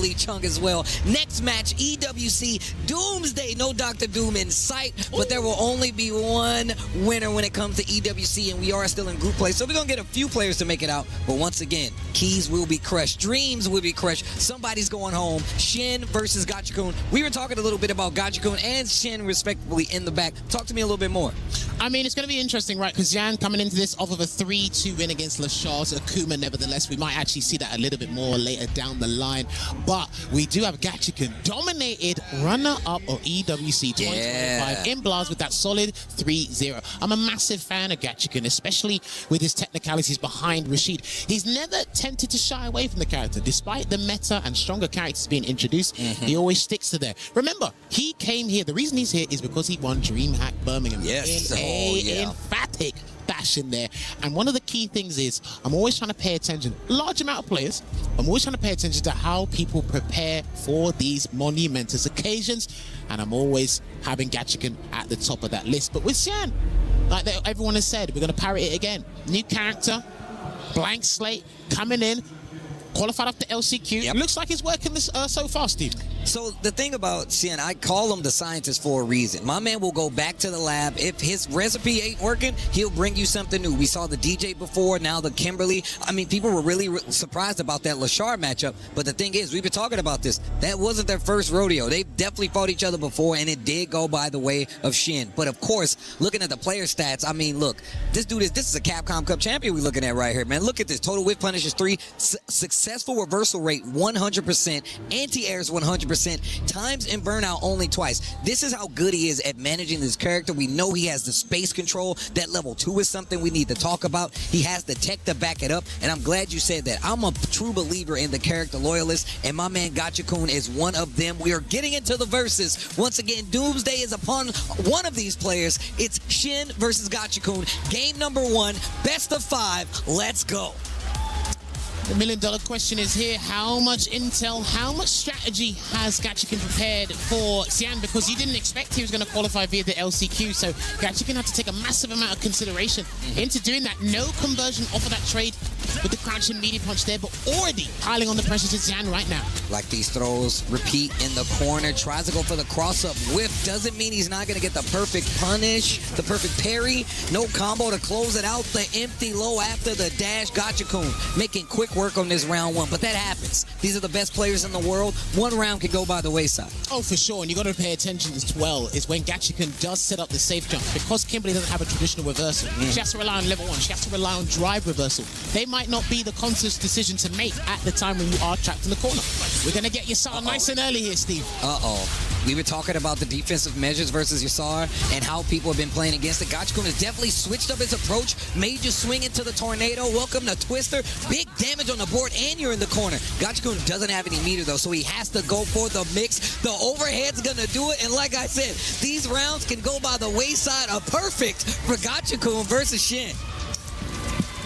elite chunk as well. Next match, EWC Doomsday. No Dr. Doom in sight, but there will only be one winner when it comes to EWC, and we are still in group play, so we're going to get a few players to make it out. But once again, keys will be crushed. Dreams will be crushed. Somebody's going home. Shin versus Gachikun. We were talking a little bit about Gachikun and Shin, respectively, in the back. Talk to me a little bit more. I mean, it's going to be interesting, right? Because Xian coming into this off of a 3-2 win against Lachar's Akuma. Nevertheless, we might actually see that a little bit more later down the line. But we do have Gachikun, dominated runner-up of EWC 2025 in Blast with that solid 3-0. I'm a massive fan of Gachikun, especially with his technicalities behind Rashid. He's never tempted to shy away from the character. Despite the meta and stronger characters being introduced, he always sticks to there. Remember, he came here. The reason he's here is because he won DreamHack Birmingham in emphatic fashion there. And one of the key things is I'm always trying to pay attention, large amount of players, I'm always trying to pay attention to how people prepare for these monumentous occasions, and I'm always having Gachikun at the top of that list. But with Xian, like everyone has said, we're going to parry it again. New character, blank slate, coming in, qualified up to LCQ. Looks like he's working this so far, Steve. So the thing about Xian, I call him the scientist for a reason. My man will go back to the lab. If his recipe ain't working, he'll bring you something new. We saw the DJ before, now the Kimberly. I mean, people were really surprised about that Lachar matchup. But the thing is, we've been talking about this. That wasn't their first rodeo. They've definitely fought each other before, and it did go by the way of Shin. But of course, looking at the player stats, I mean, look, this dude this is a Capcom Cup champion we're looking at right here, man. Look at this. Total whiff punishes 3, successful reversal rate 100%, anti-airs 100%, times and burnout only twice. This is how good he is at managing this character. We know he has the space control. That level 2 is something we need to talk about. He has the tech to back it up, and I'm glad you said that. I'm a true believer in the character loyalist, and my man Gachikun is one of them. We are getting into the verses. Once again, Doomsday is upon one of these players. It's Shin versus Gachikun. Game number 1, best of 5. Let's go. The $1 million question is here. How much intel, how much strategy has Gachikun prepared for Xian? Because you didn't expect he was going to qualify via the LCQ, so Gachikun had to take a massive amount of consideration into doing that. No conversion off of that trade with the crouching media punch there, but already piling on the pressure to Xian right now. Like these throws, repeat in the corner, tries to go for the cross-up whiff. Doesn't mean he's not going to get the perfect punish, the perfect parry. No combo to close it out. The empty low after the dash. Gachikun making quick work on this round 1, but that happens. These are the best players in the world. One round can go by the wayside. Oh, for sure, and you got to pay attention as well is when Gachikun does set up the safe jump. Because Kimberly doesn't have a traditional reversal, she has to rely on level 1, she has to rely on drive reversal. They might not be the conscious decision to make at the time when you are trapped in the corner. We're going to get Yasar nice and early here, Steve. We were talking about the defensive measures versus Yasar and how people have been playing against it. Gachikun has definitely switched up his approach, made you swing into the tornado. Welcome to Twister. Big damage on the board, and you're in the corner. Gachikun doesn't have any meter, though, so he has to go for the mix. The overhead's going to do it, and like I said, these rounds can go by the wayside. A perfect for Gachikun versus Shin.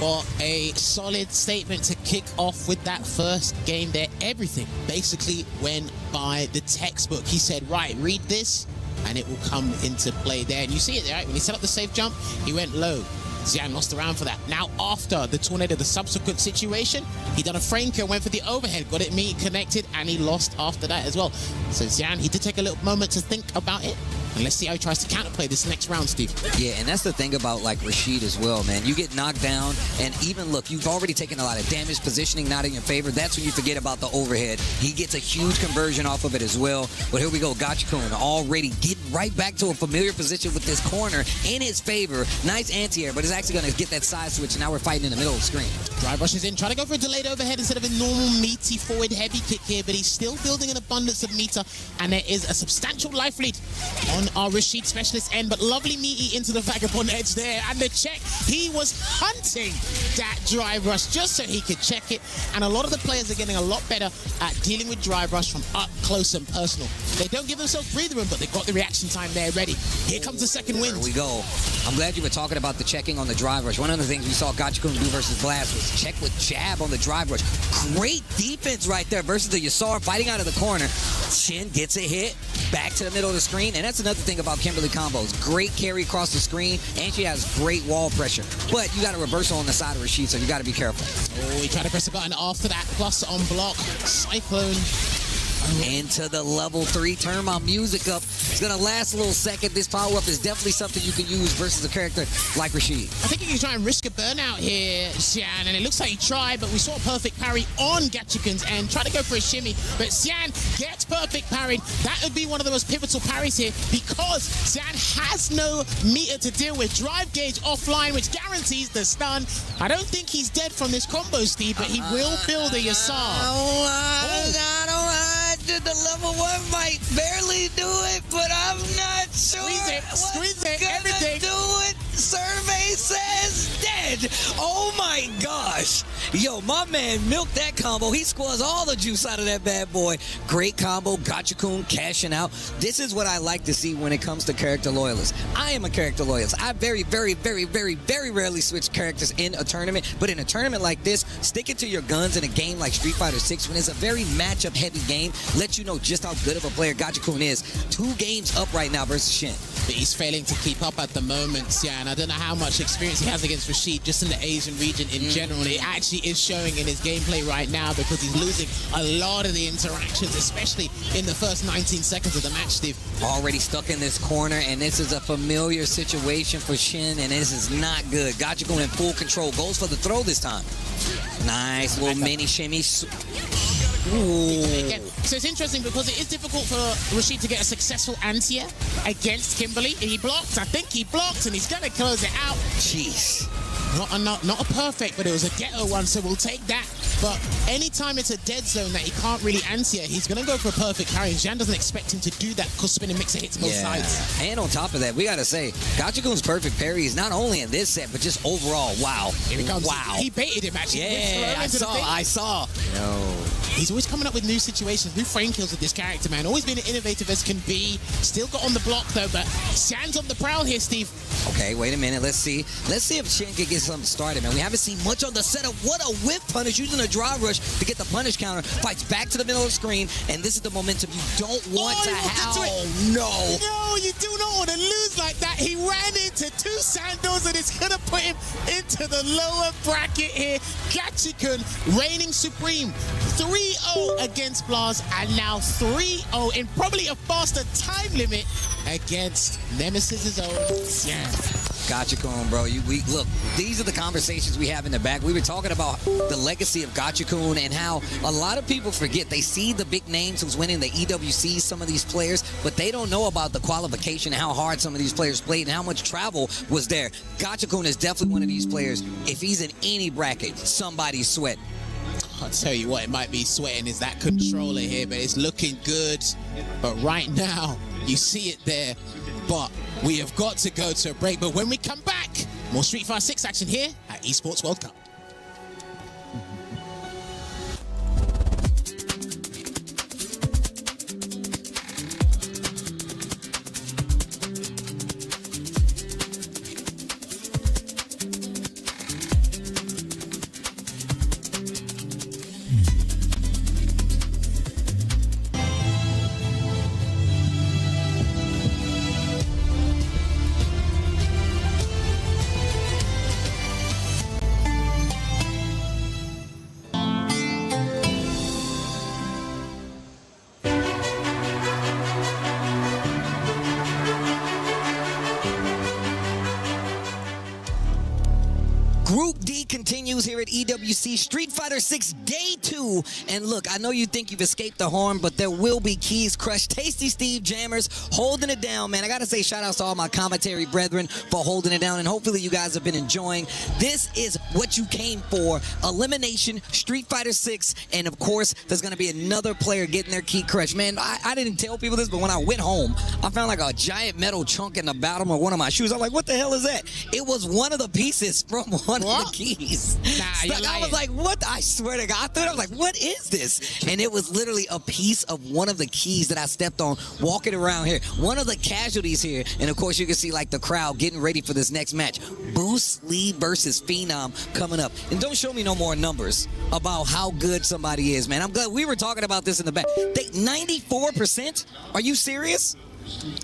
Well, a solid statement to kick off with that first game there. Everything basically went by the textbook. He said, right, read this, and it will come into play there. And you see it there, right? When he set up the safe jump, he went low. Xian lost around for that. Now, after the tornado, the subsequent situation, he done a frame kill, went for the overhead, got it meat connected, and he lost after that as well. So Xian, he did take a little moment to think about it. And let's see how he tries to counterplay this next round, Steve. Yeah, and that's the thing about, like, Rashid as well, man. You get knocked down, and even, look, you've already taken a lot of damage, positioning not in your favor. That's when you forget about the overhead. He gets a huge conversion off of it as well. But here we go, Gachikun already getting right back to a familiar position with this corner in his favor. Nice anti-air, but he's actually going to get that side switch, and now we're fighting in the middle of the screen. Drive rushes in, trying to go for a delayed overhead instead of a normal meaty forward heavy kick here, but he's still building an abundance of meter, and there is a substantial life lead on our Rashid specialist end, but lovely meaty into the vagabond edge there, and the check. He was hunting that drive rush just so he could check it, and a lot of the players are getting a lot better at dealing with drive rush from up close and personal. They don't give themselves breathing room, but they've got the reaction time there ready. Here comes the second wind. Here we go. I'm glad you were talking about the checking on the drive rush. One of the things we saw Gachikun do versus Blast was check with jab on the drive rush. Great defense right there versus the Yasar fighting out of the corner. Shin gets a hit, back to the middle of the screen, and that's another thing about Kimberly combos. Great carry across the screen, and she has great wall pressure. But you got a reversal on the side of Rashid, so you got to be careful. Oh, he tried to press the button after that, plus on block. Cyclone into the level 3. Turn my music up. It's going to last a little second. This power-up is definitely something you can use versus a character like Rashid. I think he can try and risk a burnout here, Xian, and it looks like he tried, but we saw a perfect parry on Gachikun's end. Try to go for a shimmy, but Xian gets perfect parried. That would be one of the most pivotal parries here because Xian has no meter to deal with. Drive gauge offline, which guarantees the stun. I don't think he's dead from this combo, Steve, but he will build a Yasar. The level 1 might barely do it, but I'm not sure. Squeeze it, everything. Do it. Survey says dead. Oh my gosh. Yo, my man milked that combo. He squeezed all the juice out of that bad boy. Great combo. Gachikun cashing out. This is what I like to see when it comes to character loyalists. I am a character loyalist. I very rarely switch characters in a tournament, but in a tournament like this, sticking to your guns in a game like Street Fighter 6 when it's a very matchup heavy game, let you know just how good of a player Gachikun is. 2 games up right now versus Shin. But he's failing to keep up at the moment, Xian. I don't know how much experience he has against Rashid, just in the Asian region in general. It actually is showing in his gameplay right now because he's losing a lot of the interactions, especially in the first 19 seconds of the match, Steve. Already stuck in this corner, and this is a familiar situation for Shin, and this is not good. Gachikun in full control. Goes for the throw this time. Nice little mini shimmy. Again, so it's interesting because it is difficult for Rashid to get a successful anti-air against Kimberly. He blocked, I think he blocked, and he's going to close it out. Jeez. Not a perfect, but it was a ghetto one, so we'll take that. But anytime it's a dead zone that he can't really anti-air, he's going to go for a perfect parry. Xian doesn't expect him to do that because spinning mixer hits both sides. And on top of that, we got to say, Gachikun's perfect parry is not only in this set, but just overall, wow. Here he comes. Wow. He baited him, actually. Yeah, I saw. No. He's always coming up with new situations, new frame kills with this character, man. Always been as innovative as can be. Still got on the block, though, but Xian's on the prowl here, Steve. Okay, wait a minute. Let's see if Shin can get something started, man. We haven't seen much on the setup. What a whip punish, using a drive rush to get the punish counter. Fights back to the middle of the screen, and this is the momentum you don't want to have. Oh, no. No, you do not want to lose like that. He ran into 2 sandals, and it's going to put him into the lower bracket here. Gachikun reigning supreme. 3-0 against Blaz, and now 3-0 in probably a faster time limit against Nemesis's own Xian. Gachikun, bro. Look, these are the conversations we have in the back. We were talking about the legacy of Gachikun and how a lot of people forget. They see the big names who's winning the EWC, some of these players, but they don't know about the qualification, how hard some of these players played, and how much travel was there. Gachikun is definitely one of these players. If he's in any bracket, somebody's sweating. I'll tell you what, it might be sweating is that controller here, but it's looking good. But right now, you see it there. But we have got to go to a break. But when we come back, more Street Fighter 6 action here at Esports World Cup. Group D continues here at EWC Street Fighter 6 Day 2. And look, I know you think you've escaped the harm, but there will be keys crushed. Tasty Steve Jammers holding it down, man. I got to say shout outs to all my commentary brethren for holding it down. And hopefully you guys have been enjoying. This is what you came for. Elimination, Street Fighter 6. And of course, there's going to be another player getting their key crushed. Man, I didn't tell people this, but when I went home, I found like a giant metal chunk in the bottom of one of my shoes. I'm like, what the hell is that? It was one of the pieces from one of the keys. I was like, what? I swear to God. I thought, I was like, what is this? And it was literally a piece of one of the keys that I stepped on walking around here. One of the casualties here. And of course, you can see like the crowd getting ready for this next match. Bruce Lee versus Phenom coming up. And don't show me no more numbers about how good somebody is, man. I'm glad we were talking about this in the back. 94%? Are you serious?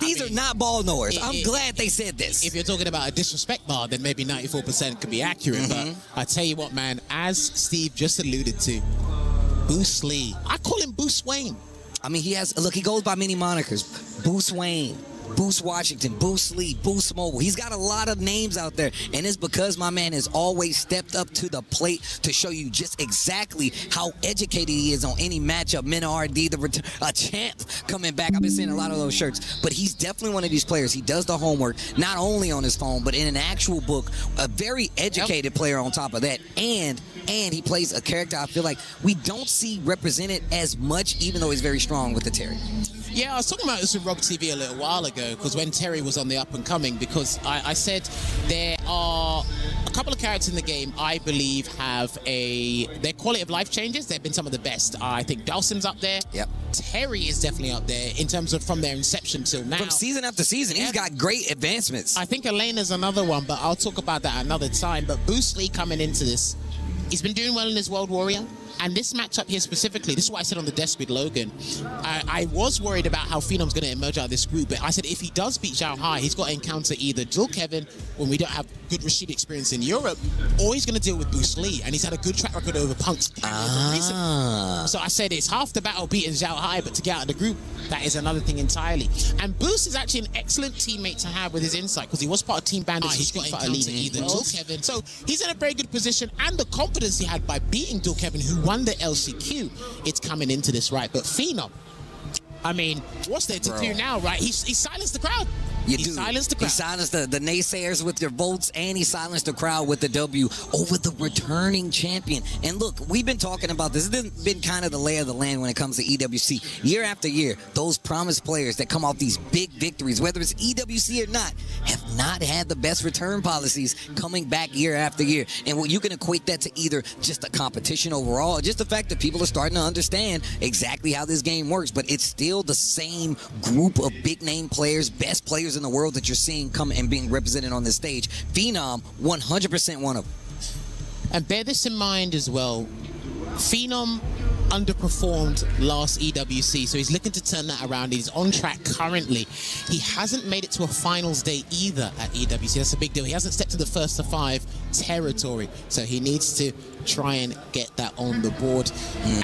These are not ball knowers. I'm glad they said this. If you're talking about a disrespect bar, then maybe 94% could be accurate. But I tell you what, man, as Steve just alluded to, Bruce Lee, I call him Bruce Wayne. I mean, he goes by many monikers. Boost Wayne, Boost Washington, Boost Lee, Boost Mobile. He's got a lot of names out there, and it's because my man has always stepped up to the plate to show you just exactly how educated he is on any matchup. Min RD, a champ coming back. I've been seeing a lot of those shirts, but he's definitely one of these players. He does the homework, not only on his phone, but in an actual book. A very educated player on top of that, and he plays a character I feel like we don't see represented as much, even though he's very strong with the Terry. Yeah, I was talking about this with Rob TV a little while ago, because when Terry was on the up and coming, because I said there are a couple of characters in the game I believe have their quality of life changes. They've been some of the best. I think Dawson's up there. Yep. Terry is definitely up there in terms of from their inception till now. From season after season, he's got great advancements. I think Elena's another one, but I'll talk about that another time. But Boost Lee coming into this, he's been doing well in his World Warrior. And this matchup here specifically, this is what I said on the desk with Logan. I was worried about how Phenom's going to emerge out of this group, but I said if he does beat Zhao Hai, he's got to encounter either Dual Kevin, when we don't have good Rashid experience in Europe, or he's going to deal with Boost Lee, and he's had a good track record over Punks recently. So I said it's half the battle beating Zhao Hai, but to get out of the group, that is another thing entirely. And Boost is actually an excellent teammate to have with his insight, because he was part of Team Bandits. He's got to encounter either Dual Kevin. So he's in a very good position, and the confidence he had by beating Dual Kevin, who won the LCQ, it's coming into this, right? But Phenom, I mean, what's there to do now, right? He silenced the crowd. He silenced the crowd. He silenced the naysayers with their votes, and he silenced the crowd with the W over the returning champion. And look, we've been talking about this. This has been kind of the lay of the land when it comes to EWC. Year after year, those promised players that come off these big victories, whether it's EWC or not, have not had the best return policies coming back year after year. And what you can equate that to either just the competition overall, or just the fact that people are starting to understand exactly how this game works. But it's still the same group of big name players, best players in the world that you're seeing come and being represented on this stage. Phenom, 100% one of them. And bear this in mind as well. Phenom underperformed last EWC, so he's looking to turn that around. He's on track currently. He hasn't made it to a finals day either at EWC. That's a big deal. He hasn't stepped to the first to 5 territory, so he needs to try and get that on the board.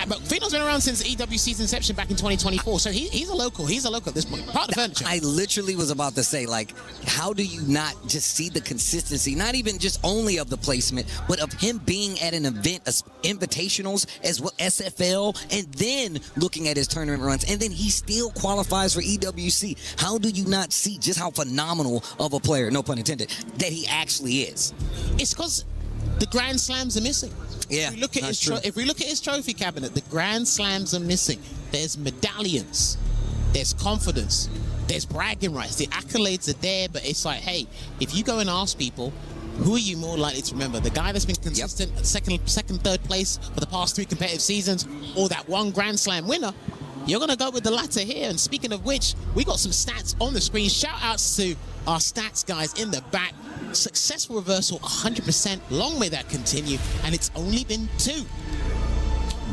But Phenom's been around since EWC's inception back in 2024, so he's a local. He's a local at this point. Part of the furniture. I literally was about to say, like, how do you not just see the consistency, not even just only of the placement, but of him being at an event, invitationals, as well SFL, and then looking at his tournament runs, and then he still qualifies for EWC. How do you not see just how phenomenal of a player, no pun intended, that he actually is? It's because the Grand Slams are missing. Yeah, if we look at his trophy cabinet, the Grand Slams are missing. There's medallions, there's confidence, there's bragging rights. The accolades are there, but it's like, hey, if you go and ask people, who are you more likely to remember? The guy that's been consistent at second, third place for the past 3 competitive seasons, or that one Grand Slam winner? You're going to go with the latter here. And speaking of which, we got some stats on the screen. Shout outs to our stats guys in the back. Successful reversal, 100%. Long may that continue. And it's only been 2.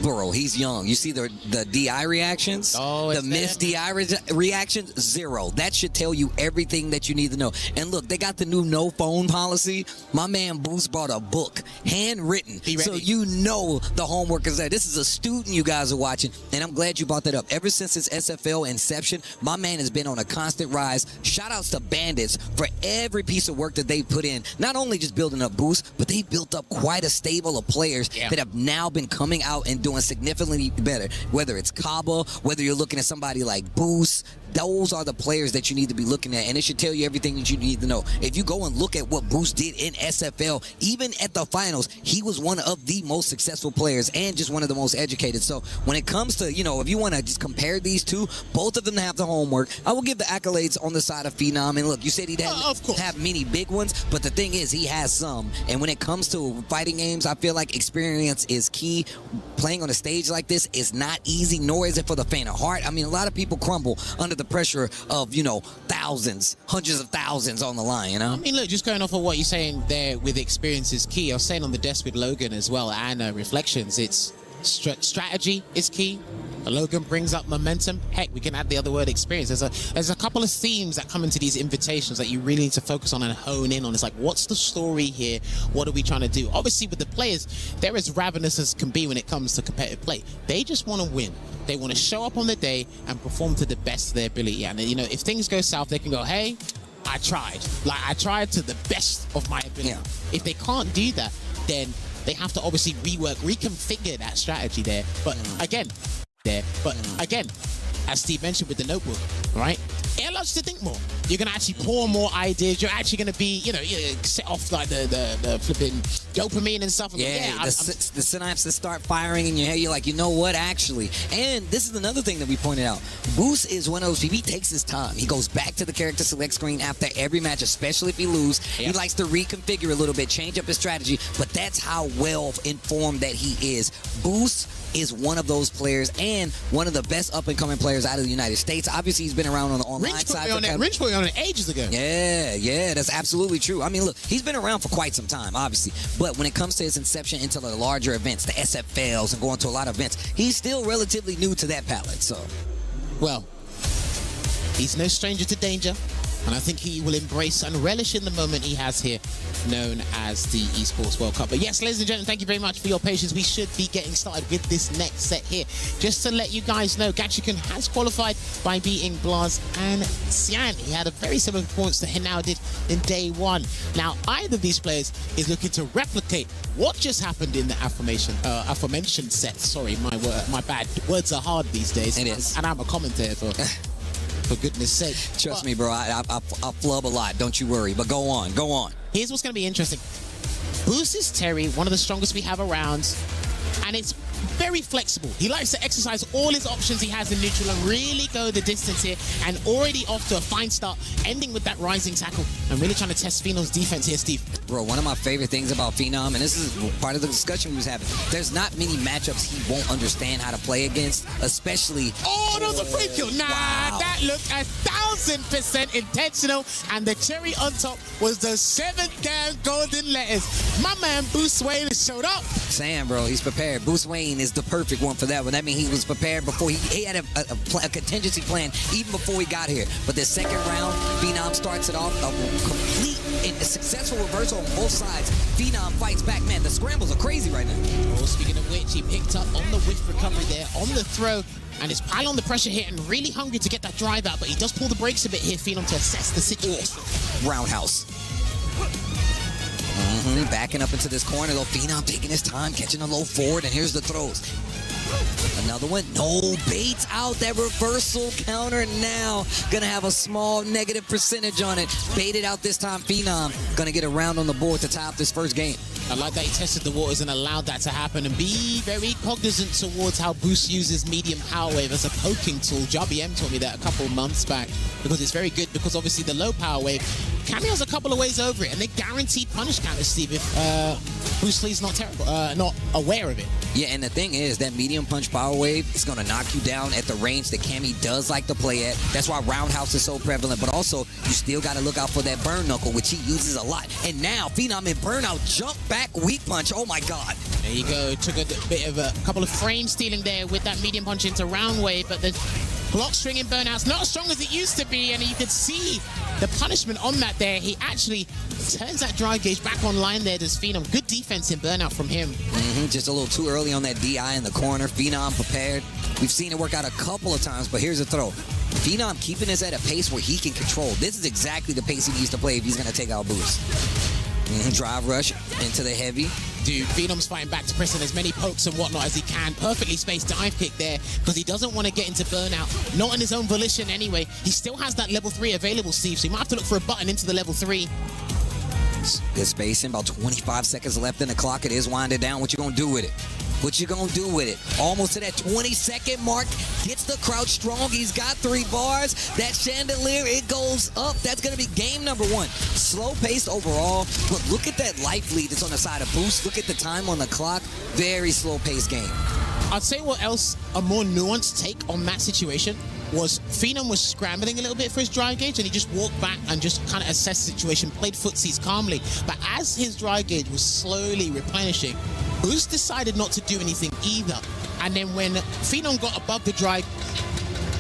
Bro, he's young. You see the DI reactions? Oh, the missed DI reactions? 0. That should tell you everything that you need to know. And look, they got the new no phone policy. My man Boost brought a book, handwritten. So you know the homework is there. This is a student you guys are watching, and I'm glad you brought that up. Ever since his SFL inception, my man has been on a constant rise. Shout outs to Bandits for every piece of work that they put in. Not only just building up Boost, but they built up quite a stable of players that have now been coming out and doing significantly better. Whether it's Kaba, whether you're looking at somebody like Boost, those are the players that you need to be looking at, and it should tell you everything that you need to know. If you go and look at what Boost did in SFL, even at the finals, he was one of the most successful players and just one of the most educated. So when it comes to, you know, if you want to just compare these two, both of them have the homework. I will give the accolades on the side of Phenom. And look, you said he didn't have many big ones, but the thing is, he has some. And when it comes to fighting games, I feel like experience is key. Playing on a stage like this is not easy, nor is it for the faint of heart. I mean, a lot of people crumble under the pressure of, you know, thousands, hundreds of thousands on the line, you know? I mean, look, just going off of what you're saying there with experience is key. I was saying on the desk with Logan as well, and Reflections, it's strategy is key. Logan brings up momentum. Heck, we can add the other word experience. There's a couple of themes that come into these invitations that you really need to focus on and hone in on. It's like, what's the story here? What are we trying to do? Obviously, with the players, they're as ravenous as can be when it comes to competitive play. They just want to win. They want to show up on the day and perform to the best of their ability. And, you know, if things go south, they can go, hey, I tried. Like, I tried to the best of my ability. Yeah. If they can't do that, then they have to obviously reconfigure that strategy there. But again, as Steve mentioned with the notebook, right? It allows you to think more. You're going to actually pour more ideas. You're actually going to be, you know, set off like the flipping dopamine and stuff. Yeah, the synapses start firing in your head. You're like, you know what, actually. And this is another thing that we pointed out. Boost is one of those people, he takes his time. He goes back to the character select screen after every match, especially if he loses. Yep. He likes to reconfigure a little bit, change up his strategy, but that's how well informed that he is. Boost is one of those players and one of the best up-and-coming players out of the United States. Obviously, he's been around on the online side. Rich put me on it ages ago. Yeah, that's absolutely true. I mean, look, he's been around for quite some time, obviously. But when it comes to his inception into the larger events, the SFLs, and going to a lot of events, he's still relatively new to that palette, so. Well, he's no stranger to danger. And I think he will embrace and relish in the moment he has here, known as the Esports World Cup. But yes, ladies and gentlemen, thank you very much for your patience. We should be getting started with this next set here. Just to let you guys know, GamIN has qualified by beating Blaz and Xian. He had a very similar performance that he now did in day one. Now, either of these players is looking to replicate what just happened in the aforementioned set. Sorry, my bad. Words are hard these days. It is. And I'm a commentator for goodness sake. Trust me, bro. I flub a lot. Don't you worry. But go on. Here's what's going to be interesting. Boost is Terry, one of the strongest we have around, and it's very flexible. He likes to exercise all his options he has in neutral and really go the distance here, and already off to a fine start, ending with that rising tackle and really trying to test Phenom's defense here, Steve. Bro, one of my favorite things about Phenom, and this is part of the discussion we was having, there's not many matchups he won't understand how to play against, especially... Oh, that was a free kill. Nah, wow. That looked 1,000% intentional, and the cherry on top was the 7 damn golden letters. My man, Bruce Wayne, showed up. Sam, bro, he's prepared. Bruce Wayne is the perfect one for that one. That means he was prepared before he had a contingency plan even before he got here. But the second round, Phenom starts it off, a complete and a successful reversal on both sides. Phenom fights back. Man, the scrambles are crazy right now. Oh, speaking of which, he picked up on the whiff recovery there, on the throw, and is piling on the pressure here and really hungry to get that drive out, but he does pull the brakes a bit here, Phenom, to assess the situation. Roundhouse. Backing up into this corner, though. Phenom taking his time, catching a low forward, and here's the throws. Another one. No, baits out that reversal counter now. Gonna have a small negative percentage on it. Baited out this time. Phenom gonna get a round on the board to tie up this first game. I like that he tested the waters and allowed that to happen, and be very cognizant towards how Boost uses medium power wave as a poking tool. Jabby M told me that a couple months back, because it's very good, because obviously the low power wave, Cameo's a couple of ways over it, and they guarantee punish counters, Steve, if Bruce Lee's not aware of it. Yeah, and the thing is, that medium punch power wave is going to knock you down at the range that Cammy does like to play at. That's why roundhouse is so prevalent, but also you still got to look out for that burn knuckle, which he uses a lot. And now Phenom in burnout, jump back weak punch. Oh my God. There you go. Took a bit of a couple of frame stealing there with that medium punch into round wave, but the block string in burnout's not as strong as it used to be, and you could see the punishment on that there. He actually turns that drive gauge back online there, does Phenom. Good defense in burnout from him. Just a little too early on that DI in the corner. Phenom prepared. We've seen it work out a couple of times, but here's a throw. Phenom keeping this at a pace where he can control. This is exactly the pace he needs to play if he's going to take out Boost. Drive rush into the heavy. Dude, Phenom's fighting back to pressing as many pokes and whatnot as he can. Perfectly spaced dive kick there, because he doesn't want to get into burnout. Not on his own volition anyway. He still has that level 3 available, Steve, so he might have to look for a button into the level 3. Good spacing, about 25 seconds left in the clock. It is winding down. What you gonna do with it? What you gonna do with it? Almost to that 20-second mark. Gets the crouch strong. He's got 3 bars. That chandelier, it goes up. That's gonna be game number 1. Slow-paced overall, but look at that life lead that's on the side of Boost. Look at the time on the clock. Very slow-paced game. I'd say what else, a more nuanced take on that situation was Phenom was scrambling a little bit for his drive gauge, and he just walked back and just kind of assessed the situation, played footsies calmly. But as his drive gauge was slowly replenishing, Boost decided not to do anything either. And then when Phenom got above the drive,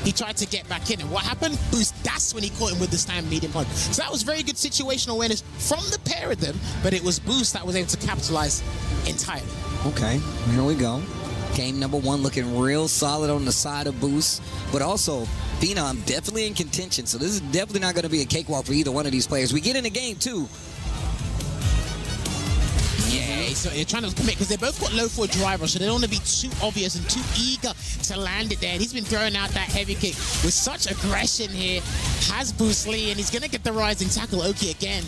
he tried to get back in, and what happened? Boost, that's when he caught him with the stand medium punch. So that was very good situational awareness from the pair of them, but it was Boost that was able to capitalize entirely. Okay, here we go. Game number one looking real solid on the side of Boost, but also Phenom definitely in contention, so this is definitely not going to be a cakewalk for either one of these players. We get into game two. Yeah, so they're trying to commit because they both got low for a driver, so they don't want to be too obvious and too eager to land it there. And he's been throwing out that heavy kick with such aggression here. Has Boost Lee, and he's going to get the rising tackle. Oki again.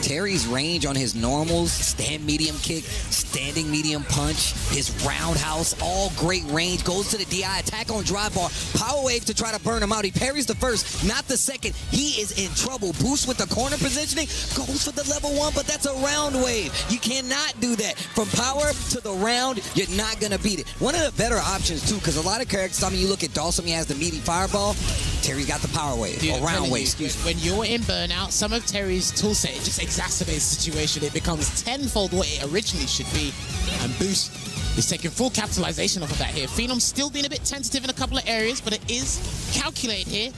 Terry's range on his normals, stand medium kick, standing medium punch, his roundhouse, all great range, goes to the DI, attack on drive bar, power wave to try to burn him out. He parries the first, not the second. He is in trouble. Boost with the corner positioning, goes for the level one, but that's a round wave. You cannot do that. From power to the round, you're not going to beat it. One of the better options, too, because a lot of characters, I mean, you look at Dawson, he has the meaty fireball. Terry's got the power wave, or round wave, excuse me. When you're in burnout, some of Terry's toolset, it just exacerbates the situation. It becomes tenfold what it originally should be, and Boost is taking full capitalization off of that here. Phenom still being a bit tentative in a couple of areas, but it is calculated here.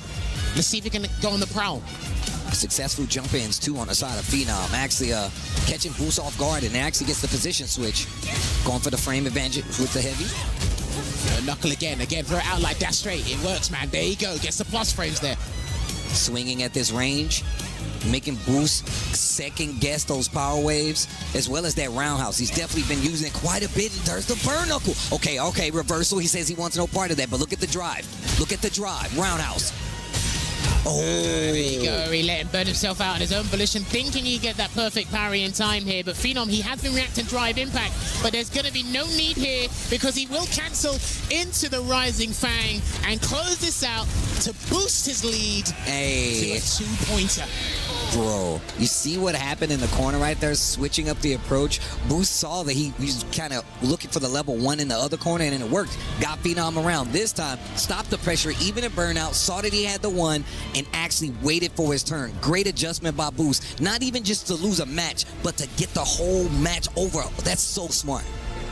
Let's see if he can go on the prowl. Successful jump ins too on the side of Phenom, actually catching Boost off guard, and actually gets the position switch, going for the frame advantage with the heavy. Knuckle again, throw it out like that straight. It works, man. There you go. Gets the plus frames there. Swinging at this range, making Boost second guess those power waves, as well as that roundhouse. He's definitely been using it quite a bit, and there's the burn knuckle. Okay, reversal. He says he wants no part of that, but look at the drive. Look at the drive. Roundhouse. Oh. There you go. He let him burn himself out on his own volition, thinking he'd get that perfect parry in time here. But Phenom, he has been reacting drive impact, but there's going to be no need here because he will cancel into the Rising Fang and close this out to boost his lead to a 2-pointer. Bro, you see what happened in the corner right there, switching up the approach? Boost saw that he was kind of looking for the level one in the other corner, and it worked. Got Phenom around. This time, stopped the pressure, even at burnout, saw that he had the one, and actually waited for his turn. Great adjustment by Boost. Not even just to lose a match, but to get the whole match over. That's so smart.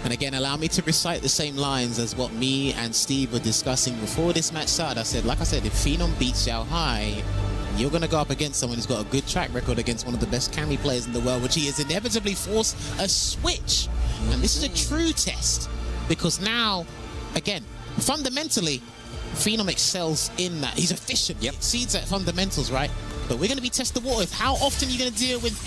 And again, allow me to recite the same lines as what me and Steve were discussing before this match started. I said, like I said, if Phenom beats Xiao Hai, you're going to go up against someone who's got a good track record against one of the best Cami players in the world, which he has inevitably forced a switch. And this is a true test because now, again, fundamentally, Phenom excels in that. He's efficient. He exceeds at fundamentals, right? But we're going to be testing the water. How often are you going to deal with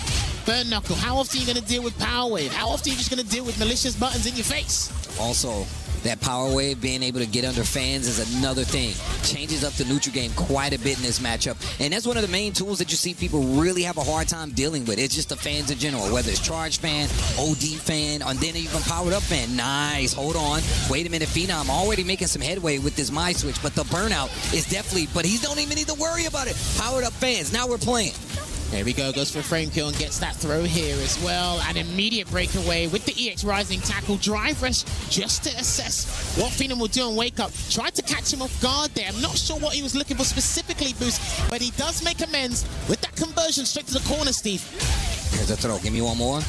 burn knuckle? How often are you going to deal with power wave? How often are you just going to deal with malicious buttons in your face? Also, that power wave, being able to get under fans is another thing. Changes up the neutral game quite a bit in this matchup. And that's one of the main tools that you see people really have a hard time dealing with. It's just the fans in general, whether it's charge fan, OD fan, and then even powered up fan. Nice, hold on. Wait a minute, Phenom already making some headway with this My Switch, but the burnout is definitely, but he don't even need to worry about it. Powered up fans, now we're playing. There we go, goes for a frame kill and gets that throw here as well. An immediate breakaway with the EX Rising tackle. Drive rush just to assess what Phenom will do and wake up. Tried to catch him off guard there. I'm not sure what he was looking for specifically, Boost, but he does make amends with that conversion straight to the corner, Steve. Here's the throw. Give me one more.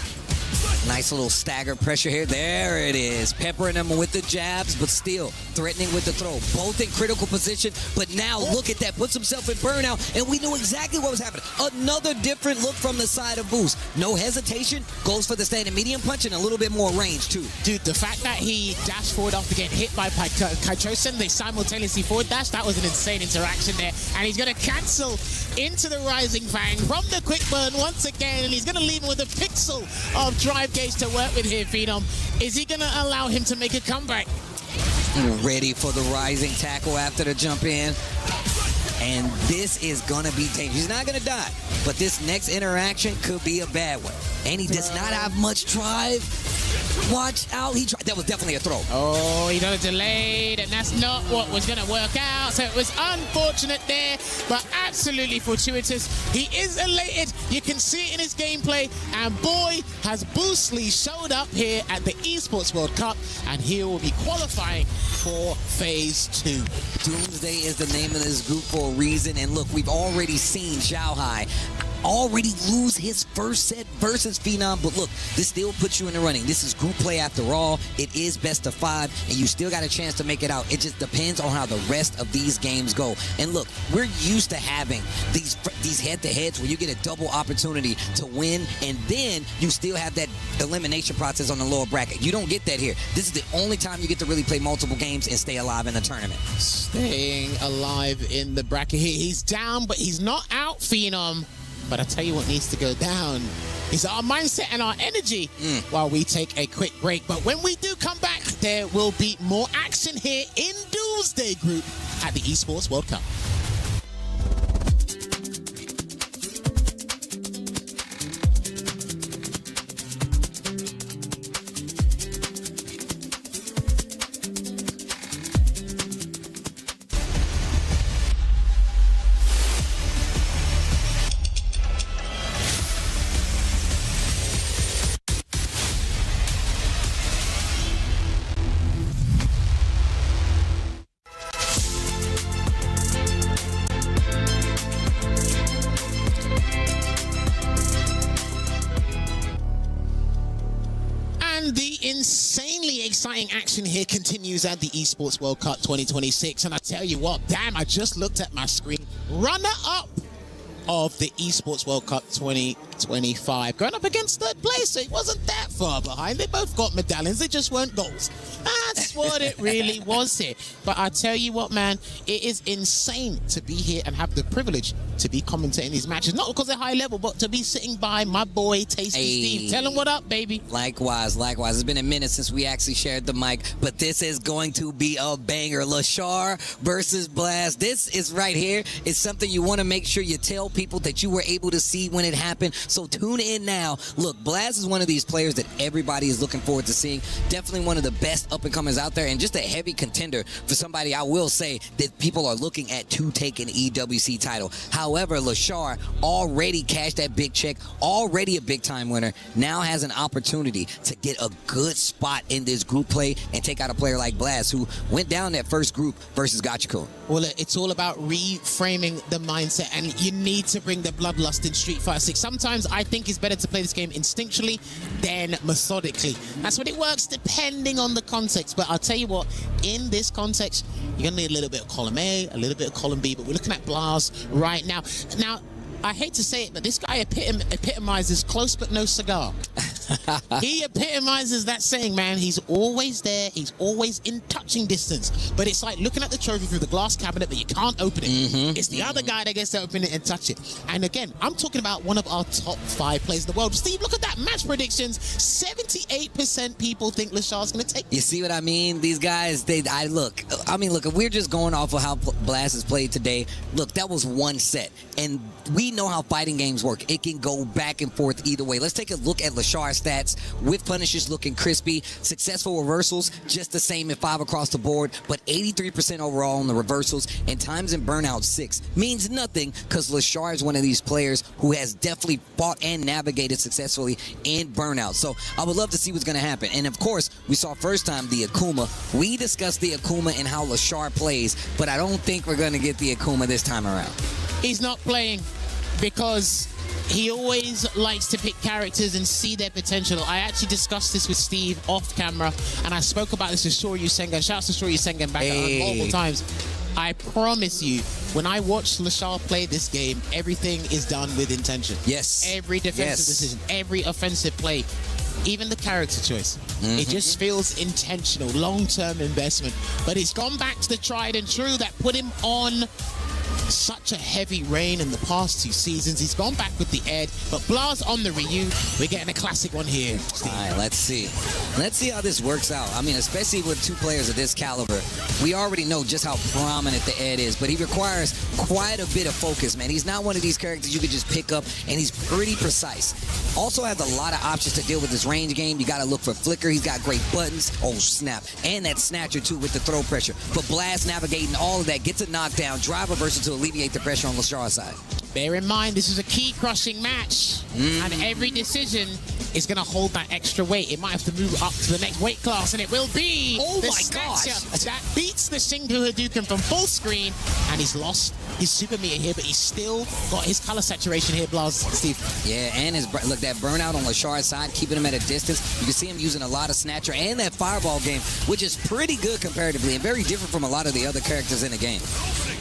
Nice little stagger pressure here. There it is. Peppering them with the jabs, but still threatening with the throw. Both in critical position, but now look at that. Puts himself in burnout, and we knew exactly what was happening. Another different look from the side of Boost. No hesitation. Goes for the standing medium punch and a little bit more range, too. Dude, the fact that he dashed forward after getting hit by Kaitrosen, they simultaneously forward dash, that was an insane interaction there. And he's going to cancel into the Rising Fang from the quick burn once again, and he's going to leave him with a pixel of drive gauge to work with here, Phenom. Is he going to allow him to make a comeback? Ready for the rising tackle after the jump in. And this is going to be dangerous. He's not going to die, but this next interaction could be a bad one. And he does not have much drive. Watch out. He tried. That was definitely a throw. Oh, he got it delayed, and that's not what was going to work out. So it was unfortunate there, but absolutely fortuitous. He is elated. You can see it in his gameplay. And boy, has Boost Lee showed up here at the Esports World Cup, and he will be qualifying for Phase 2. Doomsday is the name of this group for a reason. And look, we've already seen Xiao Hai already lose his first set versus Phenom. But look, this still puts you in the running. This is group play after all. It is best of 5, and you still got a chance to make it out. It just depends on how the rest of these games go. And look, we're used to having these head-to-heads where you get a double opportunity to win, and then you still have that elimination process on the lower bracket. You don't get that here. This is the only time you get to really play multiple games and stay alive in the tournament. Staying alive in the bracket here. He's down, but he's not out, Phenom. But I tell you what needs to go down is our mindset and our energy while we take a quick break. But when we do come back, there will be more action here in Doomsday Group at the Esports World Cup. Insanely exciting action here continues at the Esports World Cup 2026, and I tell you what, damn, I just looked at my screen. Runner-up of the Esports World Cup 2025, going up against third place, so it wasn't that far behind. They both got medallions, they just weren't goals. That's what it really was here. But I tell you what, man, it is insane to be here and have the privilege to be commentating these matches, not because they're high level, but to be sitting by my boy Tasty Steve. Tell him what up, baby. Likewise. It's been a minute since we actually shared the mic, but this is going to be a banger. Lashar versus Blast. This is right here. It's something you want to make sure you tell people that you were able to see when it happened. So tune in now. Look, Blast is one of these players that everybody is looking forward to seeing. Definitely one of the best up-and-comers out there, and just a heavy contender for somebody I will say that people are looking at to take an EWC title. However, Lashar already cashed that big check, already a big-time winner, now has an opportunity to get a good spot in this group play and take out a player like Blast, who went down that first group versus Gachiko. Well, it's all about reframing the mindset, and you need to bring the bloodlust in Street Fighter 6. Sometimes I think it's better to play this game instinctually than methodically. That's when it works, depending on the context. But I'll tell you what, in this context, you're going to need a little bit of column A, a little bit of column B, but we're looking at Blast right now. Now, I hate to say it, but this guy epitomizes close but no cigar. He epitomizes that saying, man. He's always there. He's always in touching distance. But it's like looking at the trophy through the glass cabinet, but you can't open it. It's the other guy that gets to open it and touch it. And again, I'm talking about one of our top 5 players in the world. Steve, look at that match predictions. 78% people think Lashar's going to take. You see what I mean? These guys, look, if we're just going off of how Blast has played today, look, that was one set. And we know how fighting games work. It can go back and forth either way. Let's take a look at Lashar's stats with punishes looking crispy. Successful reversals, just the same at 5 across the board, but 83% overall on the reversals, and times in burnout 6. Means nothing because Lashar is one of these players who has definitely fought and navigated successfully in burnout. So I would love to see what's going to happen. And of course, we saw first time the Akuma. We discussed the Akuma and how Lashar plays, but I don't think we're going to get the Akuma this time around. He's not playing because he always likes to pick characters and see their potential. I actually discussed this with Steve off camera, and I spoke about this with Shoryu Sengen. Shouts to Shoryu Sengen back multiple times. I promise you, when I watch Lashar play this game, everything is done with intention. Yes. Every defensive decision, every offensive play, even the character choice. It just feels intentional, long-term investment. But it's gone back to the tried and true that put him on such a heavy rain in the past 2 seasons. He's gone back with the Ed, but Blast on the Ryu. We're getting a classic one here, Steve. All right, let's see. Let's see how this works out. I mean, especially with 2 players of this caliber, we already know just how prominent the Ed is, but he requires quite a bit of focus, man. He's not one of these characters you could just pick up, and he's pretty precise. Also has a lot of options to deal with this range game. You got to look for flicker. He's got great buttons. Oh, snap. And that snatcher, too, with the throw pressure. But Blast navigating all of that, gets a knockdown, drive reversal to alleviate the pressure on Lashar's side. Bear in mind, this is a key crushing match, and every decision is going to hold that extra weight. It might have to move up to the next weight class, and it will be Oh the my Snatcher gosh. that beats the Shinku Hadouken from full screen, and he's lost his super meter here, but he's still got his color saturation here, Blaz, Steve. Yeah, and look, that burnout on Lashard's side, keeping him at a distance. You can see him using a lot of Snatcher and that Fireball game, which is pretty good comparatively and very different from a lot of the other characters in the game.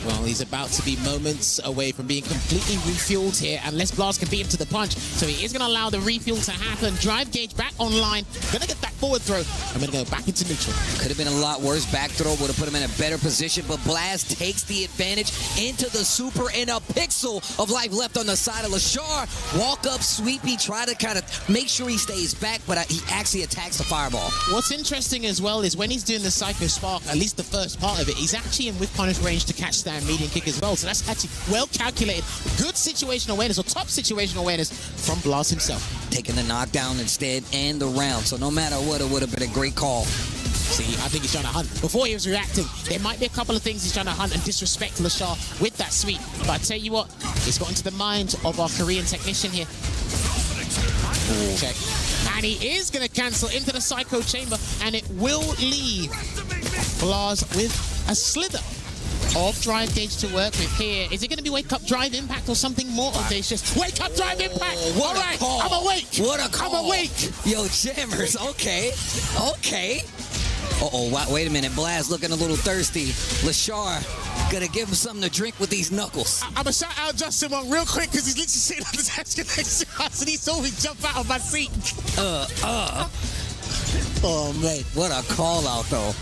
Well, he's about to be moments away from being completely refueled here, unless Blaz can beat him to the punch. So he is going to allow the refuel to happen. Drive gauge back online. Going to get that forward throw. I'm going to go back into neutral. Could have been a lot worse. Back throw would have put him in a better position, but Blaz takes the advantage into the super, and a pixel of life left on the side of Lashard. Walk up, sweepy, try to kind of make sure he stays back, but he actually attacks the Fireball. What's interesting as well is when he's doing the Psycho Spark, at least the first part of it, he's actually in with punish range to catch that medium kick as well. So that's actually well calculated. Good situational awareness, or top situational awareness from Blaz himself. Taking the knockdown instead and the round. So no matter what, it would have been a great call. See, I think he's trying to hunt. Before he was reacting, there might be a couple of things he's trying to hunt and disrespect Lashard with that sweep. But I tell you what, it's got into the mind of our Korean technician here. Ooh. Check. And he is going to cancel into the Psycho Chamber, and it will leave Blaz with a slither of drive gauge to work with here. Is it going to be wake up drive impact or something more? Or there's just wake up drive impact? What All a right, call. I'm awake. What a call. I'm awake. Yo, Jammers, okay. Okay. Uh-oh, wait a minute. Blaz looking a little thirsty. Lashard gonna give him something to drink with these knuckles. I'm gonna shout out Justin one real quick because he's literally sitting on the desk next to us and he saw me jump out of my seat. Oh, man. What a call out, though.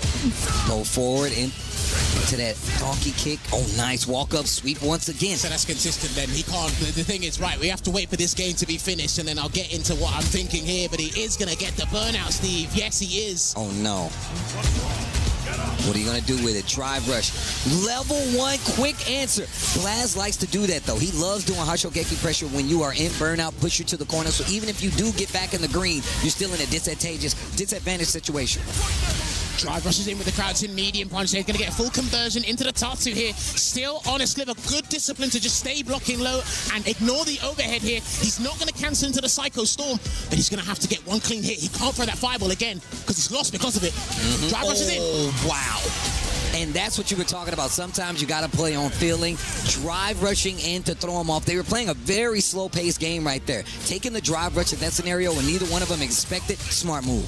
Go forward into that donkey kick. Oh, nice. Walk up, sweep once again. So that's consistent then. He can't. The thing is, right, we have to wait for this game to be finished and then I'll get into what I'm thinking here. But he is going to get the burnout, Steve. Yes, he is. Oh, no. What are you going to do with it? Drive rush. Level 1 quick answer. Blaz likes to do that, though. He loves doing Hashogeki pressure when you are in burnout, push you to the corner. So even if you do get back in the green, you're still in a disadvantage situation. Drive rushes in with the crouch in medium punch. He's going to get a full conversion into the Tatsu here. Still on a sliver. Good discipline to just stay blocking low and ignore the overhead here. He's not going to cancel into the Psycho Storm, but he's going to have to get one clean hit. He can't throw that fireball again because he's lost because of it. Drive rushes in. Oh, wow. And that's what you were talking about. Sometimes you got to play on feeling. Drive rushing in to throw him off. They were playing a very slow-paced game right there. Taking the drive rush in that scenario when neither one of them expected, smart move.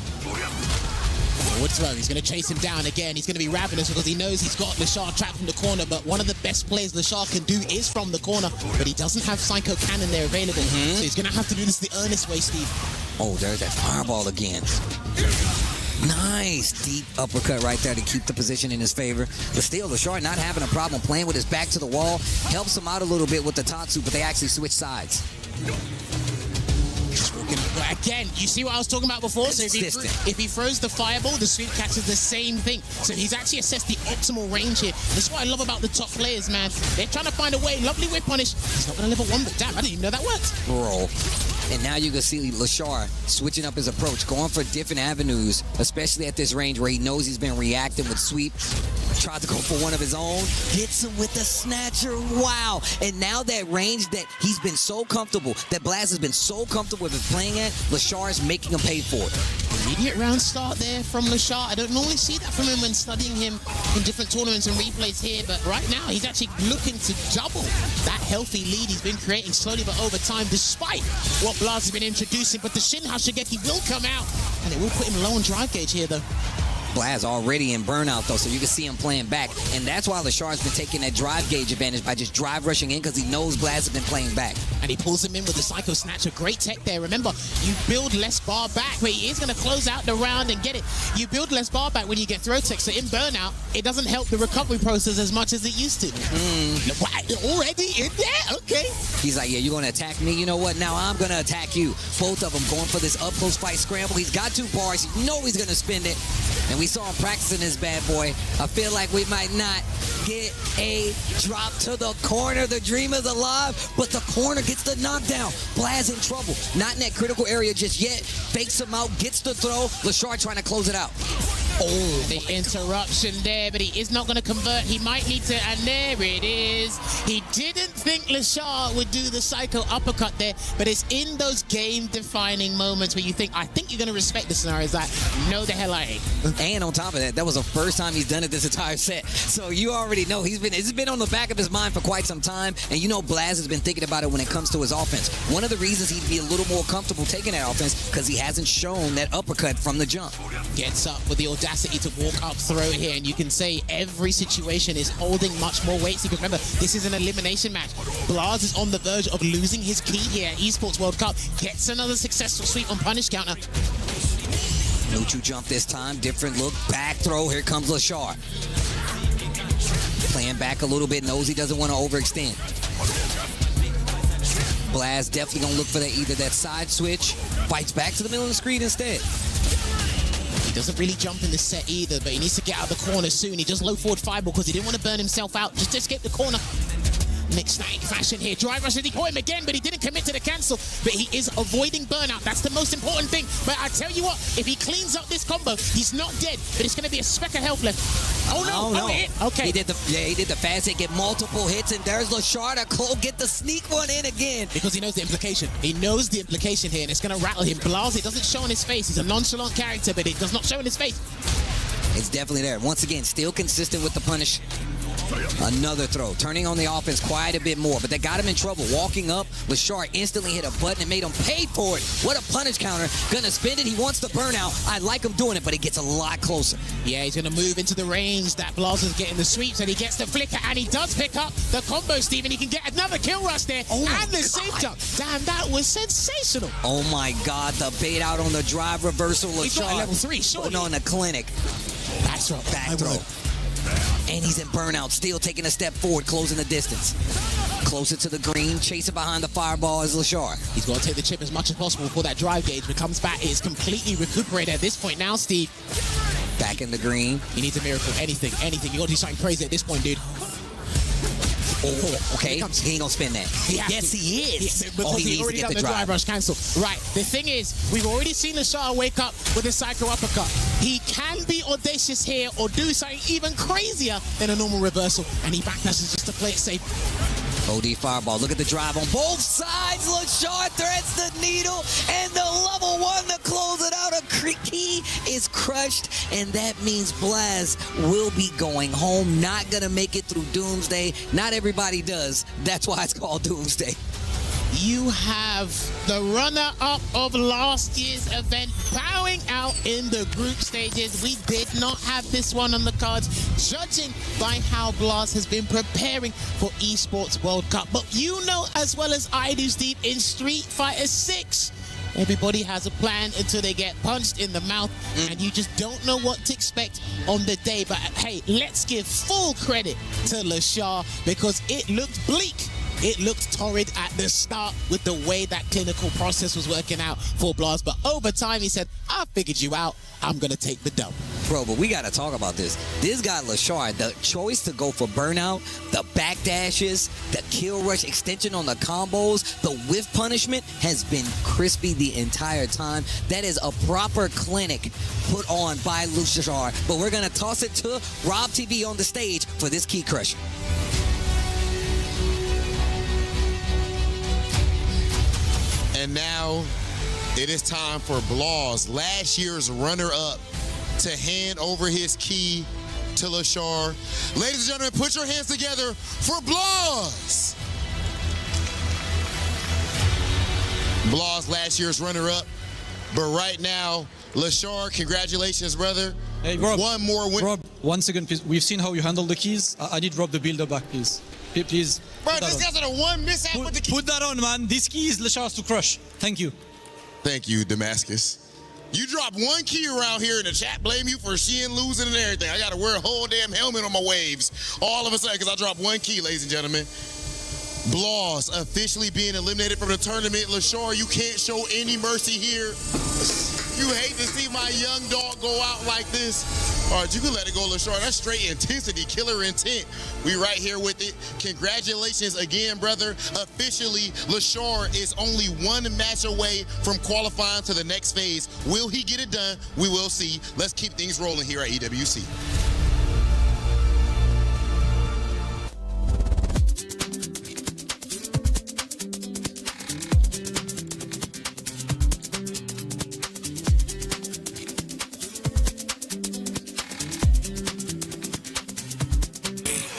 Forward throw. He's going to chase him down again. He's going to be ravenous because he knows he's got Lashard trapped from the corner, but one of the best plays Lashard can do is from the corner, but he doesn't have Psycho Cannon there available, so he's going to have to do this the earnest way, Steve. Oh, there's that fireball again. Nice deep uppercut right there to keep the position in his favor. But still, Lashard not having a problem playing with his back to the wall. Helps him out a little bit with the Tatsu, but they actually switch sides. Again, you see what I was talking about before? So if he throws the fireball, the sweep catches the same thing. So he's actually assessed the optimal range here. That's what I love about the top players, man. They're trying to find a way. Lovely whip punish. He's not going to level 1, but damn, I didn't even know that worked. Bro. And now you can see Lashard switching up his approach, going for different avenues, especially at this range where he knows he's been reacting with sweep. Tried to go for one of his own, hits him with the snatcher. Wow. And now that range that he's been so comfortable, that Blaz has been so comfortable with playing at, Lashard's making him pay for it. Immediate round start there from Lashard. I don't normally see that from him when studying him in different tournaments and replays here, but right now he's actually looking to double that healthy lead he's been creating slowly but over time, despite what Blaz has been introducing. But the Shin Hashogeki will come out, and it will put him low on drive gauge here, though. Blaz already in burnout, though, so you can see him playing back. And that's why Lashard's been taking that drive gauge advantage by just drive rushing in because he knows Blaz has been playing back. And he pulls him in with the Psycho Snatcher. Great tech there. Remember, you build less bar back where he is going to close out the round and get it. You build less bar back when you get throw tech. So in burnout, it doesn't help the recovery process as much as it used to. Already in there? Okay. He's like, yeah, you're going to attack me? You know what? Now I'm going to attack you. Both of them going for this up-close fight scramble. He's got 2 bars. You know he's going to spend it. And we saw him practicing this bad boy. I feel like we might not get a drop to the corner. The dream is alive, but the corner gets the knockdown. Blaz in trouble. Not in that critical area just yet. Fakes him out, gets the throw. Lashard trying to close it out. Oh, the interruption there, but he is not going to convert. He might need to, and there it is. He didn't think Lashar would do the psycho uppercut there, but it's in those game-defining moments where you think, I think you're going to respect the scenarios that, no, the hell I ain't. And on top of that, that was the first time he's done it this entire set. So you already know it's been on the back of his mind for quite some time, and you know Blaz has been thinking about it when it comes to his offense. One of the reasons he'd be a little more comfortable taking that offense because he hasn't shown that uppercut from the jump. Gets up with the audacity to walk up throw here, and you can say every situation is holding much more weight. Because remember, this is an elimination match. Blaz is on the verge of losing his key here at Esports World Cup. Gets another successful sweep on punish counter. Neutral jump this time, different look, back throw, here comes Lashar. Playing back a little bit, knows he doesn't want to overextend. Blaz definitely gonna look for that, either that side switch, fights back to the middle of the screen instead. He doesn't really jump in the set either, but he needs to get out of the corner soon. He just low forward fireball because he didn't want to burn himself out. Just escape the corner. Mixed snake fashion here. Drive rush, he caught him again, but he didn't commit to the cancel. But he is avoiding burnout. That's the most important thing. But I tell you what, if he cleans up this combo, he's not dead, but it's going to be a speck of health left. Oh no! Oh, no. Okay. He did the fast hit, get multiple hits, and there's Lashar to get the sneak one in again. Because he knows the implication. He knows the implication here, and it's going to rattle him. Blaz, it doesn't show on his face. He's a nonchalant character, but it does not show on his face. It's definitely there. Once again, still consistent with the punish. Another throw, turning on the offense quite a bit more, but that got him in trouble. Walking up, Lashar instantly hit a button and made him pay for it. What a punish counter. Gonna spend it. He wants the burnout. I like him doing it, but it gets a lot closer. Yeah, he's gonna move into the range that Blaz is getting the sweeps, and he gets the flicker, and he does pick up the combo, Steven. He can get another kill rush there, and the safe jump. Damn, that was sensational. Oh my God, the bait out on the drive reversal. He's got a Lashar level 3, surely. on the clinic. Back throw. Back throw. And he's in burnout, still taking a step forward, closing the distance. Closer to the green, chasing behind the fireball is Lashar. He's got to take the chip as much as possible before that drive gauge comes back. It is completely recuperated at this point now, Steve. Back in the green. He needs a miracle. Anything. You got to do something crazy at this point, dude. Oh, okay. He ain't gonna spin that. Yes, he is. Because he already done the drive rush cancel. Right. The thing is, we've already seen Lashar wake up with a psycho uppercut. He can be audacious here or do something even crazier than a normal reversal, and he backdashes just to play it safe. OD fireball. Look at the drive on both sides. Lashar threads the needle, and the level 1 to close it out. A key is crushed, and that means Blaz will be going home. Not gonna make it through Doomsday. Not everybody does. That's why it's called Doomsday. You have the runner-up of last year's event bowing out in the group stages. We did not have this one on the cards, judging by how Blaz has been preparing for Esports World Cup. But you know as well as I do, Steve, in Street Fighter 6, everybody has a plan until they get punched in the mouth, and you just don't know what to expect on the day. But hey, let's give full credit to Lashar because it looked bleak. It looked torrid at the start with the way that clinical process was working out for Blaz. But over time, he said, I figured you out. I'm going to take the dub. Bro, but we got to talk about this. This guy, Lashar, the choice to go for burnout, the backdashes, the kill rush extension on the combos, the whiff punishment has been crispy the entire time. That is a proper clinic put on by Lashar. But we're going to toss it to Rob TV on the stage for this key crusher. And now it is time for Blaz, last year's runner-up, to hand over his key to Lashar. Ladies and gentlemen, put your hands together for Blaz. Blaz, last year's runner-up. But right now, Lashar, congratulations, brother. Hey, Rob. One more win. Rob, 1 second, please. We've seen how you handle the keys. I need Rob the builder back, please. Please. Bro, this guy's on a one mishap with the key. Put that on, man. This key is Lashar's to crush. Thank you. Thank you, Damascus. You dropped one key around here in the chat, blame you for Shein losing and everything. I got to wear a whole damn helmet on my waves all of a sudden because I dropped one key, ladies and gentlemen. Blaz officially being eliminated from the tournament. Lashar, you can't show any mercy here. You hate to see my young dog go out like this. All right, you can let it go, LaShawn. That's straight intensity, killer intent. We right here with it. Congratulations again, brother. Officially, LaShawn is only one match away from qualifying to the next phase. Will he get it done? We will see. Let's keep things rolling here at EWC.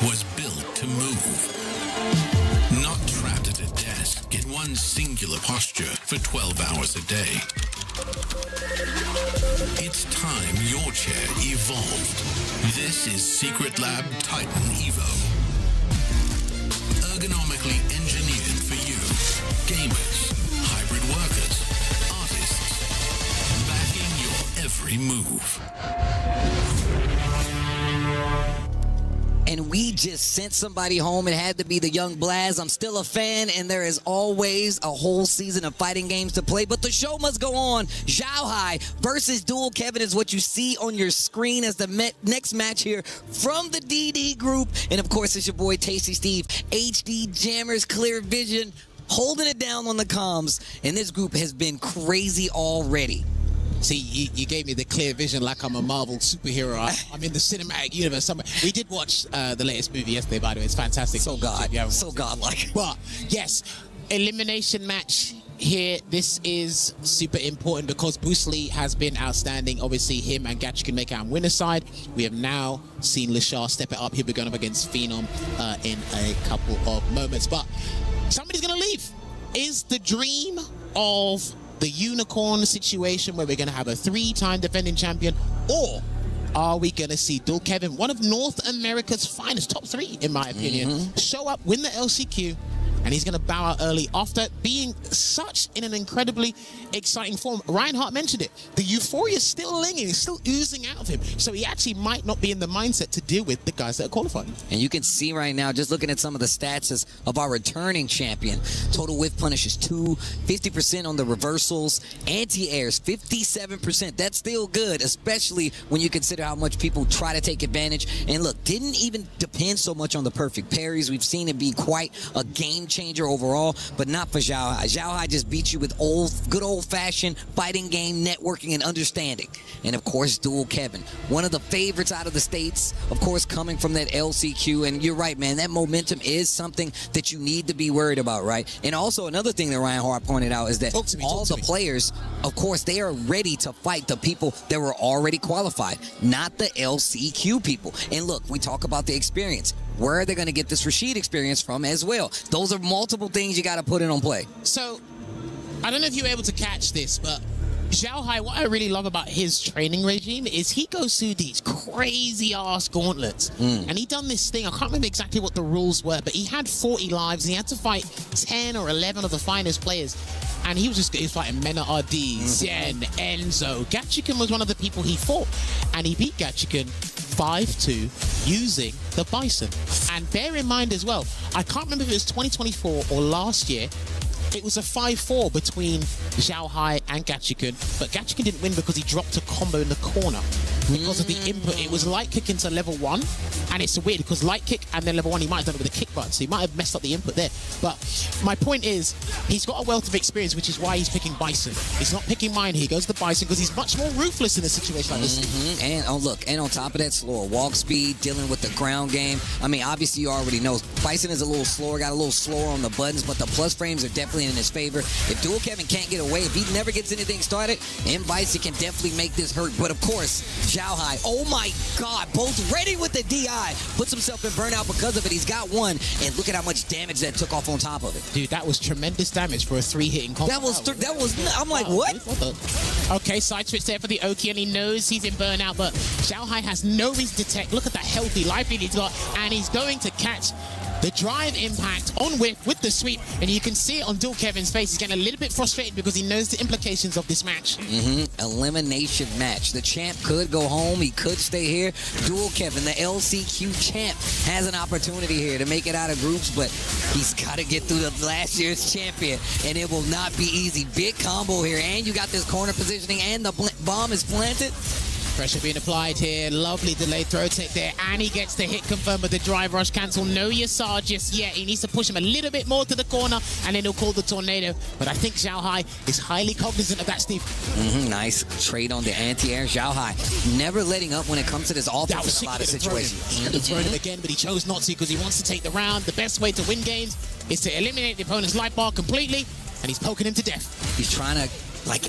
Was built to move. Not trapped at a desk in one singular posture for 12 hours a day. It's time your chair evolved. This is Secret Lab Titan Evo. Ergonomically engineered for you. Gamers, hybrid workers, artists. Backing your every move. And we just sent somebody home. It had to be the young Blaz. I'm still a fan, and there is always a whole season of fighting games to play. But the show must go on. Zhao Hai versus Dual Kevin is what you see on your screen as the next match here from the DD group. And, of course, it's your boy, Tasty Steve. HD Jammers, Clear Vision, holding it down on the comms. And this group has been crazy already. See, you gave me the clear vision like I'm a Marvel superhero. I'm in the cinematic universe somewhere. We did watch the latest movie yesterday, by the way. It's fantastic. So godlike. But, yes, elimination match here. This is super important because Bruce Lee has been outstanding. Obviously, him and Gatch can make it on winner's side. We have now seen Lashar step it up. He'll be going up against Phenom in a couple of moments. But somebody's going to leave. Is the dream of the unicorn situation where we're going to have a 3-time defending champion, or are we going to see Dual Kevin, one of North America's finest, top 3 in my opinion, show up, win the LCQ, and he's going to bow out early after being such in an incredibly exciting form. Reinhardt mentioned it. The euphoria is still lingering, still oozing out of him. So he actually might not be in the mindset to deal with the guys that are qualifying. And you can see right now, just looking at some of the stats of our returning champion, total whiff punish is 2, 50% on the reversals, anti-airs, 57%. That's still good, especially when you consider how much people try to take advantage. And look, didn't even depend so much on the perfect parries. We've seen it be quite a game changer overall, but not for Zhao Hai. Zhao Hai just beats you with good old-fashioned fighting game networking and understanding. And of course, Dual Kevin, one of the favorites out of the States, of course, coming from that LCQ. And you're right, man, that momentum is something that you need to be worried about, right? And also another thing that Reinhardt pointed out is that all the players, of course, they are ready to fight the people that were already qualified, not the LCQ people. And look, we talk about the experience. Where are they going to get this Rashid experience from as well? Those are multiple things you got to put in on play. So, I don't know if you were able to catch this, but Zhao Hai, what I really love about his training regime is he goes through these crazy-ass gauntlets. And he done this thing, I can't remember exactly what the rules were, but he had 40 lives, and he had to fight 10 or 11 of the finest players. And he was fighting Mena RD, Zen, Enzo. Gatchikan was one of the people he fought. And he beat Gatchikan 5-2 using the Bison. And bear in mind as well, I can't remember if it was 2024 or last year, it was a 5-4 between Zhao Hai and Gatchikan, but Gatchikan didn't win because he dropped a combo in the corner because of the input. It was light kick into level 1, and it's weird because light kick and then level 1 he might have done it with a kick button, so he might have messed up the input there. But my point is, he's got a wealth of experience, which is why he's picking Bison. He's not picking mine, he goes to Bison because he's much more ruthless in a situation like this. And and on top of that, slower walk speed, dealing with the ground game. I mean, obviously you already know Bison is a little slower, got a little slower on the buttons, but the plus frames are definitely in his favor. If Dual Kevin can't get away, if he never gets anything started, M. Bison can definitely make this hurt. But of course, Zhao Hai, oh my God, both ready with the DI, puts himself in burnout because of it. He's got one, and look at how much damage that took off on top of it. Dude, that was tremendous damage for a 3-hitting combo. I'm like, what? Okay, side switch there for the Oki, and he knows he's in burnout, but Zhao Hai has no reason to tech. Look at that healthy life he's got, and he's going to catch the drive impact on whip with the sweep, and you can see it on Dual Kevin's face. He's getting a little bit frustrated because he knows the implications of this match. Elimination match. The champ could go home. He could stay here. Dual Kevin, the LCQ champ, has an opportunity here to make it out of groups, but he's got to get through the last year's champion, and it will not be easy. Big combo here, and you got this corner positioning, and the bomb is planted. Pressure being applied here. Lovely delayed throw take there. And he gets the hit confirmed with the drive rush cancel. No Yasar just yet. He needs to push him a little bit more to the corner, and then he'll call the tornado. But I think Zhao Hai is highly cognizant of that, Steve. Nice trade on the anti-air. Zhao Hai never letting up when it comes to this offense in a lot of situations. He could have thrown him again, but he chose not to because he wants to take the round. The best way to win games is to eliminate the opponent's life bar completely, and he's poking him to death. He's trying to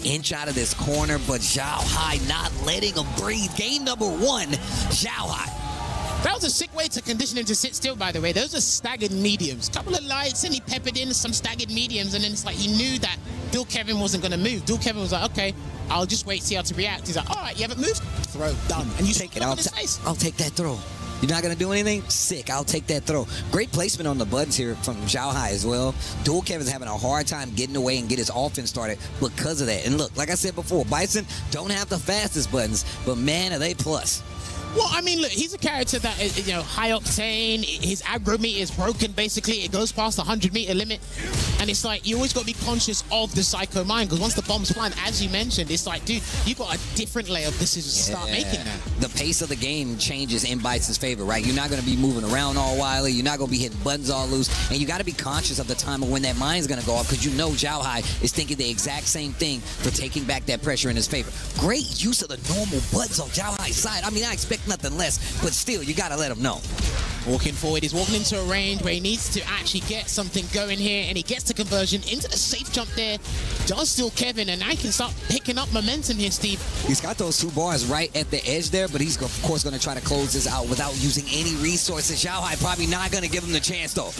inch out of this corner, but Zhao Hai not letting him breathe. Game number 1, Zhao Hai. That was a sick way to condition him to sit still, by the way. Those are staggered mediums. Couple of lights, and he peppered in some staggered mediums, and then it's like he knew that Dual Kevin wasn't going to move. Dual Kevin was like, okay, I'll just wait, see how to react. He's like, all right, you haven't moved? Throw, done. And you take it out of his face. I'll take that throw. You're not going to do anything? Sick. I'll take that throw. Great placement on the buttons here from Zhao Hai as well. Dual Kevin's having a hard time getting away and get his offense started because of that. And look, like I said before, Bison don't have the fastest buttons, but man, are they plus. Well, I mean, look, he's a character that is, high octane. His aggro meter is broken, basically. It goes past the 100-meter limit. And it's like, you always got to be conscious of the Psycho Mind, because once the bomb's flying, as you mentioned, it's like, dude, you got a different layer of decisions to start making that. The pace of the game changes in Bison's favor, right? You're not going to be moving around all wildly. You're not going to be hitting buttons all loose. And you got to be conscious of the time of when that mind's going to go off, because you know Zhao Hai is thinking the exact same thing for taking back that pressure in his favor. Great use of the normal buttons on Zhao Hai's side. I mean, I expect nothing less, but still, you got to let him know. Walking forward, he's walking into a range where he needs to actually get something going here, and he gets the conversion into the safe jump there. Does still Kevin, and I can start picking up momentum here, Steve. He's got those 2 bars right at the edge there, but he's, of course, going to try to close this out without using any resources. Zhao Hai probably not going to give him the chance, though.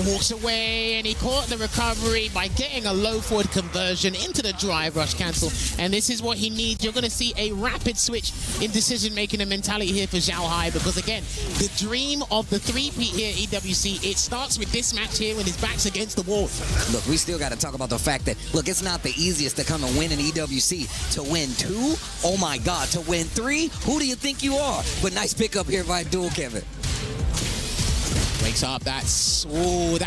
Walks away, and he caught the recovery by getting a low forward conversion into the drive rush cancel. And this is what he needs. You're going to see a rapid switch in decision-making and mentality here for Zhao Hai, because, again, the dream of the 3-peat here, EWC, it starts with this match here when his back's against the wall. Look, we still got to talk about the fact that, look, it's not the easiest to come and win an EWC. To win 2, oh my God. To win 3, who do you think you are? But nice pickup here by Dual Kevin. Wakes up, that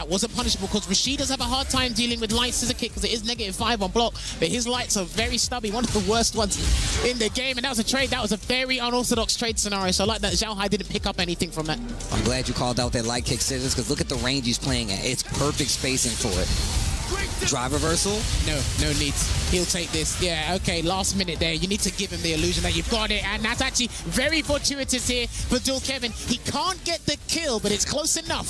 wasn't punishable, because Rashid does have a hard time dealing with light scissor kick because it is -5 on block, but his lights are very stubby, one of the worst ones in the game, and that was a trade. That was a very unorthodox trade scenario, so I like that Zhao Hai didn't pick up anything from that. I'm glad you called out that light kick scissors, because look at the range he's playing at. It's perfect spacing for it. Drive reversal? No need. He'll take this. Yeah, okay, last minute there. You need to give him the illusion that you've got it, and that's actually very fortuitous here for Dual Kevin. He can't get the kill, but it's close enough.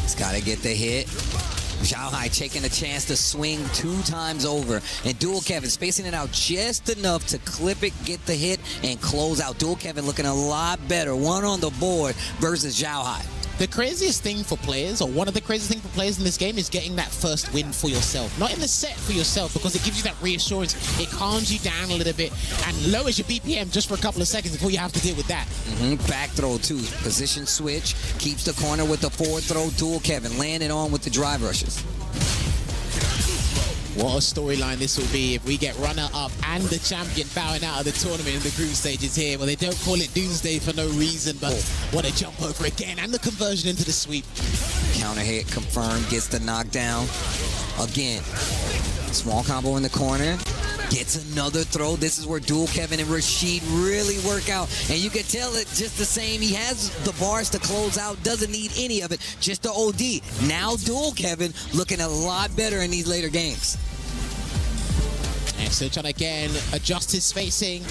He's got to get the hit. Zhao Hai taking a chance to swing 2 times over, and Dual Kevin spacing it out just enough to clip it, get the hit, and close out. Dual Kevin looking a lot better. 1 on the board versus Zhao Hai. The craziest thing for players, or one of the craziest things for players in this game, is getting that first win for yourself. Not in the set, for yourself, because it gives you that reassurance. It calms you down a little bit and lowers your BPM just for a couple of seconds before you have to deal with that. Back throw, too. Position switch. Keeps the corner with the forward throw. Dual Kevin landing on with the drive rushes. What a storyline this will be if we get runner-up and the champion bowing out of the tournament in the group stages here. Well, they don't call it Doomsday for no reason, but what a jump over again, and the conversion into the sweep. Counter hit confirmed, gets the knockdown. Again, small combo in the corner. Gets another throw. This is where Dual Kevin and Rashid really work out. And you can tell it just the same. He has the bars to close out. Doesn't need any of it. Just the OD. Now Dual Kevin looking a lot better in these later games. And still trying to, again, adjust his spacing,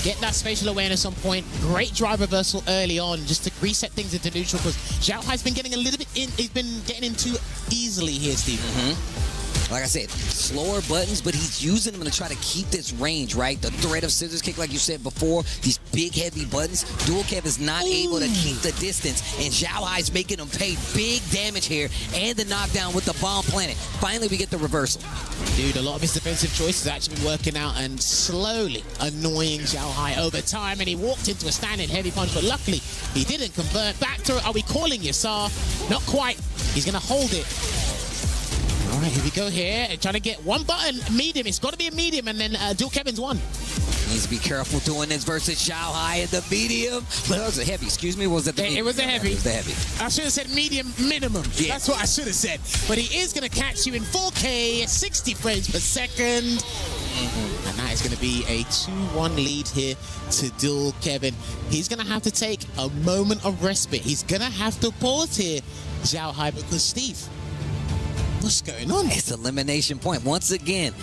get that spatial awareness on point. Great drive reversal early on just to reset things into neutral, because Zhao Hai's been getting a little bit in. He's been getting in too easily here, Steve. Like I said, slower buttons, but he's using them to try to keep this range, right? The threat of scissors kick, like you said before, these big, heavy buttons. Dual Kev is not able to keep the distance, and Zhao Hai's making him pay big damage here, and the knockdown with the bomb planet. Finally, we get the reversal. Dude, a lot of his defensive choices have actually been working out and slowly annoying Zhao Hai over time, and he walked into a standing heavy punch, but luckily, he didn't convert. Back to it. Are we calling Yasar? Not quite. He's going to hold it. All right, here we go here. Trying to get one button, medium. It's got to be a medium, and then Dual Kevin's one. Needs to be careful doing this versus Xiao Hai in the medium. But it was a heavy, excuse me, was it the It was a heavy. It was the heavy. I should have said medium minimum. Yeah. That's what I should have said. But he is going to catch you in 4K, 60 frames per second. And that is going to be a 2-1 lead here to Dual Kevin. He's going to have to take a moment of respite. He's going to have to pause here, Xiao Hai, because Steve, what's going on? It's elimination point. Once again,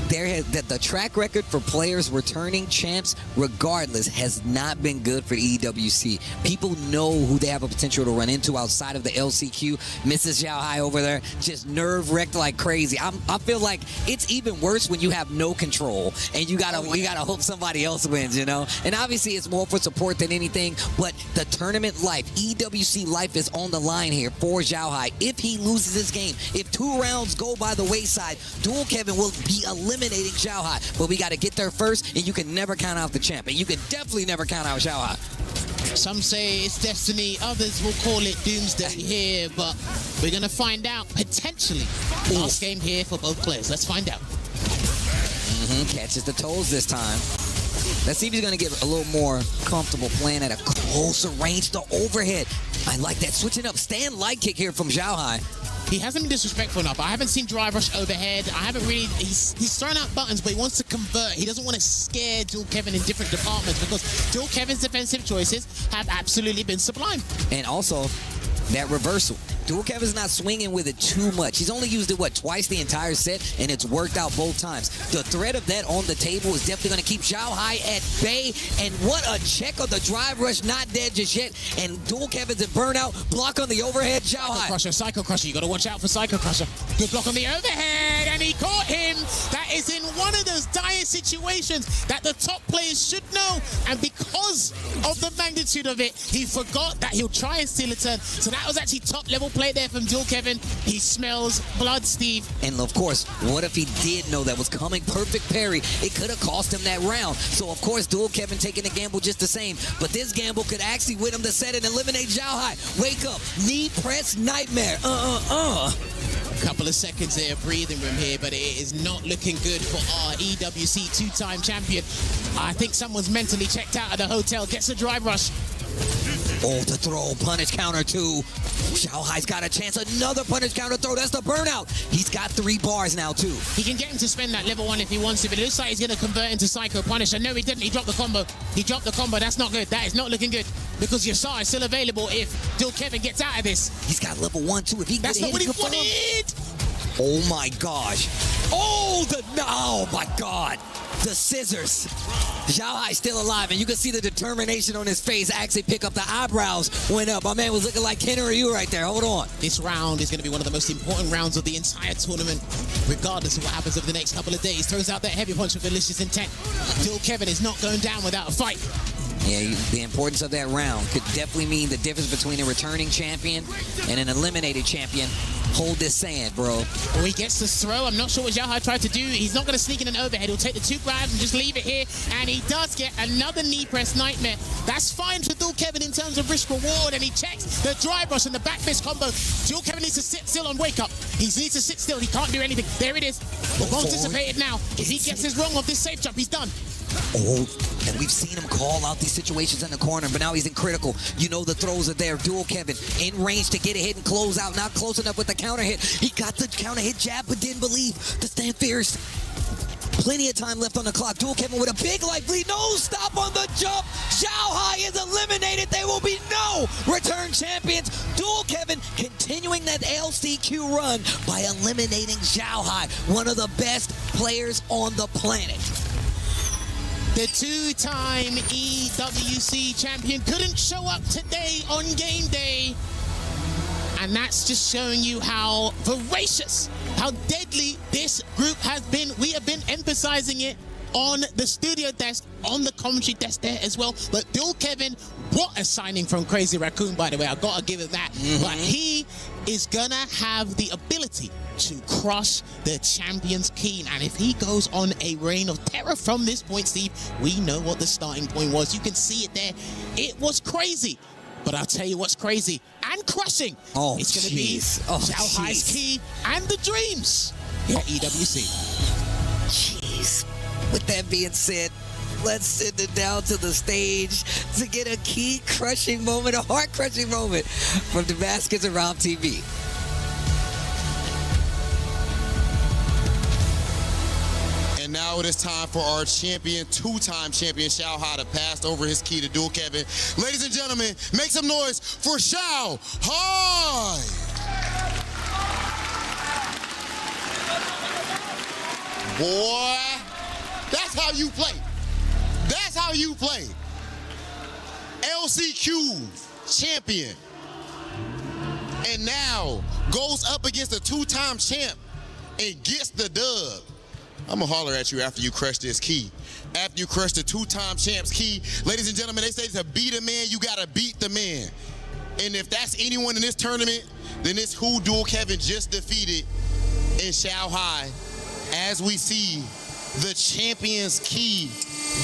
the track record for players returning champs, regardless, has not been good for the EWC. People know who they have a potential to run into outside of the LCQ. Mrs. Xiao Hai over there, just nerve-wrecked like crazy. I feel like it's even worse when you have no control and you gotta hope somebody else wins, you know. And obviously, it's more for support than anything. But the tournament life, EWC life, is on the line here for Xiao Hai. If he loses this game, if 2 rounds go by the wayside, Dual Kevin will be eliminating Xiao Hai. But we got to get there first, and you can never count out the champ. And you can definitely never count out Xiao Hai. Some say it's destiny, others will call it doomsday here, but we're going to find out potentially. Last game here for both players. Let's find out. Catches the toes this time. Let's see if he's going to get a little more comfortable playing at a closer range to overhead. I like that. Switching up stand light kick here from Xiao Hai. He hasn't been disrespectful enough. I haven't seen drive rush overhead. I haven't really... He's throwing out buttons, but he wants to convert. He doesn't want to scare Dual Kevin in different departments because Dual Kevin's defensive choices have absolutely been sublime. And also, that reversal. Dual Kevin's not swinging with it too much. He's only used it, twice the entire set, and it's worked out both times. The threat of that on the table is definitely going to keep Xiao Hai at bay. And what a check on the drive rush, not dead just yet. And Dual Kevin's in burnout, block on the overhead, Xiao Hai. Psycho Crusher, you got to watch out for Psycho Crusher. Good block on the overhead, and he caught him. That is in one of those dire situations that the top players should know. And because of the magnitude of it, he forgot that he'll try and steal a turn. So that was actually top level play there from Dual Kevin. He smells blood, Steve. And of course, what if he did know that was coming? Perfect parry. It could have cost him that round. So of course, Dual Kevin taking the gamble just the same. But this gamble could actually win him the set and eliminate Xiao Hai. Wake up. Knee press nightmare. A couple of seconds there, breathing room here, but it is not looking good for our EWC 2-time champion. I think someone's mentally checked out of the hotel. Gets a drive rush. Oh, the throw, punish counter 2. Xiao Hai's got a chance. Another punish counter throw. That's the burnout. He's got 3 bars now, too. He can get him to spend that level 1 if he wants to, but it looks like he's going to convert into Psycho Punisher. No, he didn't. He dropped the combo. He dropped the combo. That's not good. That is not looking good because Yasar is still available if Dual Kevin gets out of this. He's got level 1, too. If he That's not what he wanted. Oh, my gosh. Oh, my God. The scissors. Xiao Hai still alive, and you can see the determination on his face. Actually pick up the eyebrows went up. My man was looking like Ken or you right there. Hold on. This round is going to be one of the most important rounds of the entire tournament, regardless of what happens over the next couple of days. Throws out that heavy punch with malicious intent. Dual Kevin is not going down without a fight. Yeah, the importance of that round could definitely mean the difference between a returning champion and an eliminated champion. Hold this sand, bro. Oh, he gets this throw. I'm not sure what Xiao Hai tried to do. He's not going to sneak in an overhead. He'll take the 2 grabs and just leave it here. And he does get another knee press nightmare. That's fine for Dual Kevin in terms of risk reward. And he checks the drive rush and the back fist combo. Dual Kevin needs to sit still on wake up. He needs to sit still. He can't do anything. There it is. Well anticipated now. If he gets his wrong off this safe jump, he's done. Oh, and we've seen him call out these situations in the corner, but now he's in critical. You know the throws are there. Dual Kevin in range to get a hit and close out. Not close enough with the counter hit. He got the counter hit jab, but didn't believe to stand fierce. Plenty of time left on the clock. Dual Kevin with a big life lead. No stop on the jump. Xiao Hai is eliminated. There will be no return champions. Dual Kevin continuing that LCQ run by eliminating Xiao Hai, one of the best players on the planet. The 2-time EWC champion couldn't show up today on game day. And that's just showing you how voracious, how deadly this group has been. We have been emphasizing it on the studio desk, on the commentary desk there as well. But Dual Kevin, what a signing from Crazy Raccoon, by the way. I've got to give it that. But he is going to have the ability to crush the champion's keen. And if he goes on a reign of terror from this point, Steve, we know what the starting point was. You can see it there. It was crazy. But I'll tell you what's crazy and crushing. Oh, it's going to be Xiao Hai's key and the dreams here at EWC. Jeez. With that being said, let's send it down to the stage to get a key crushing moment, a heart crushing moment from Damascus and Rob TV. And now it is time for our champion, two-time champion, Xiao Ha, to pass over his key to Dual Kevin. Ladies and gentlemen, make some noise for Xiao Ha! Boy, that's how you play. That's how you play. LCQ champion. And now goes up against a two-time champ and gets the dub. I'm gonna holler at you after you crush this key. After you crush the two-time champ's key. Ladies and gentlemen, they say to beat a man, you gotta beat the man. And if that's anyone in this tournament, then it's who Dual Kevin just defeated in Shanghai. As we see the champion's key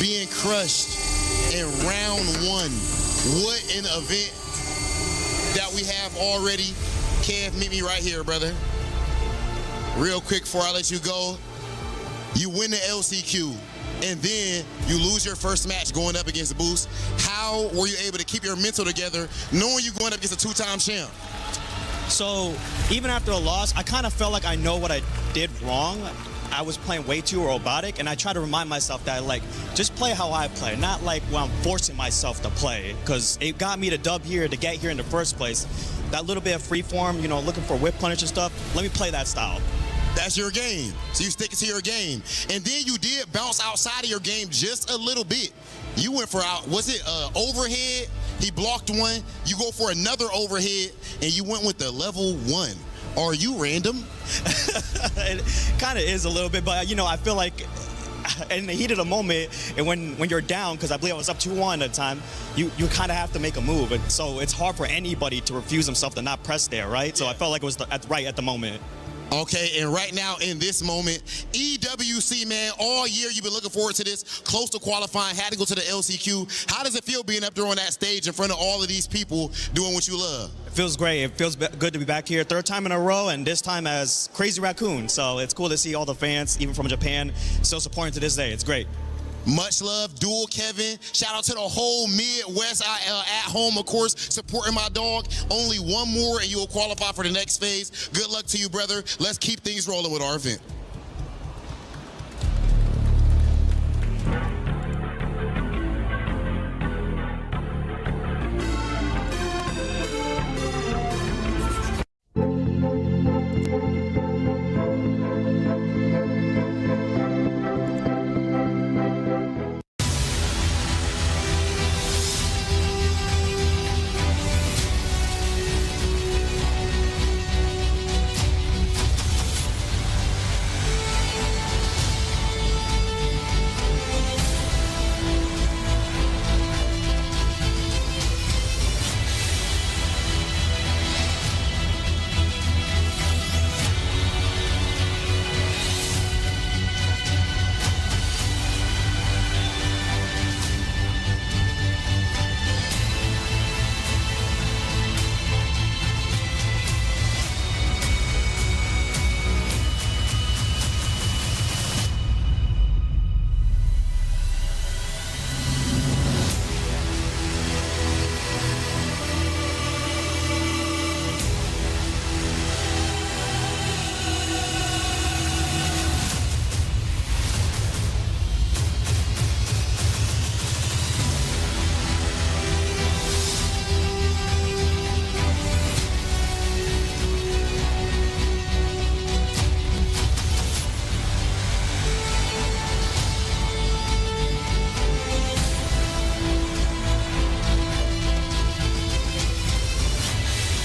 being crushed in round one. What an event that we have already. Kev, meet me right here, brother. Real quick before I let you go. You win the LCQ, and then you lose your first match going up against the Boost. How were you able to keep your mental together knowing you're going up against a two-time champ? So even after a loss, I kind of felt like I know what I did wrong. I was playing way too robotic, and I try to remind myself that, like, just play how I play, not like when I'm forcing myself to play, because it got me to dub here to get here in the first place. That little bit of free form, you know, looking for whip punish and stuff, let me play that style. That's your game. So you stick to your game. And then you did bounce outside of your game just a little bit. You went for was it overhead? He blocked one. You go for another overhead, and you went with the level 1. Are you random? It kind of is a little bit, but, you know, I feel like in the heat of the moment, and when you're down, because I believe I was up 2-1 at the time, you kind of have to make a move. And so it's hard for anybody to refuse himself to not press there, right? So I felt like it was right at the moment. Okay, and right now in this moment, EWC, man, all year you've been looking forward to this, close to qualifying, had to go to the LCQ. How does it feel being up there on that stage in front of all of these people doing what you love? It feels great. It feels good to be back here, third time in a row, and this time as Crazy Raccoon. So it's cool to see all the fans, even from Japan, still supporting to this day. It's great. Much love, Dual Kevin. Shout out to the whole Midwest at home, of course, supporting my dog. Only one more and you will qualify for the next phase. Good luck to you, brother. Let's keep things rolling with our event.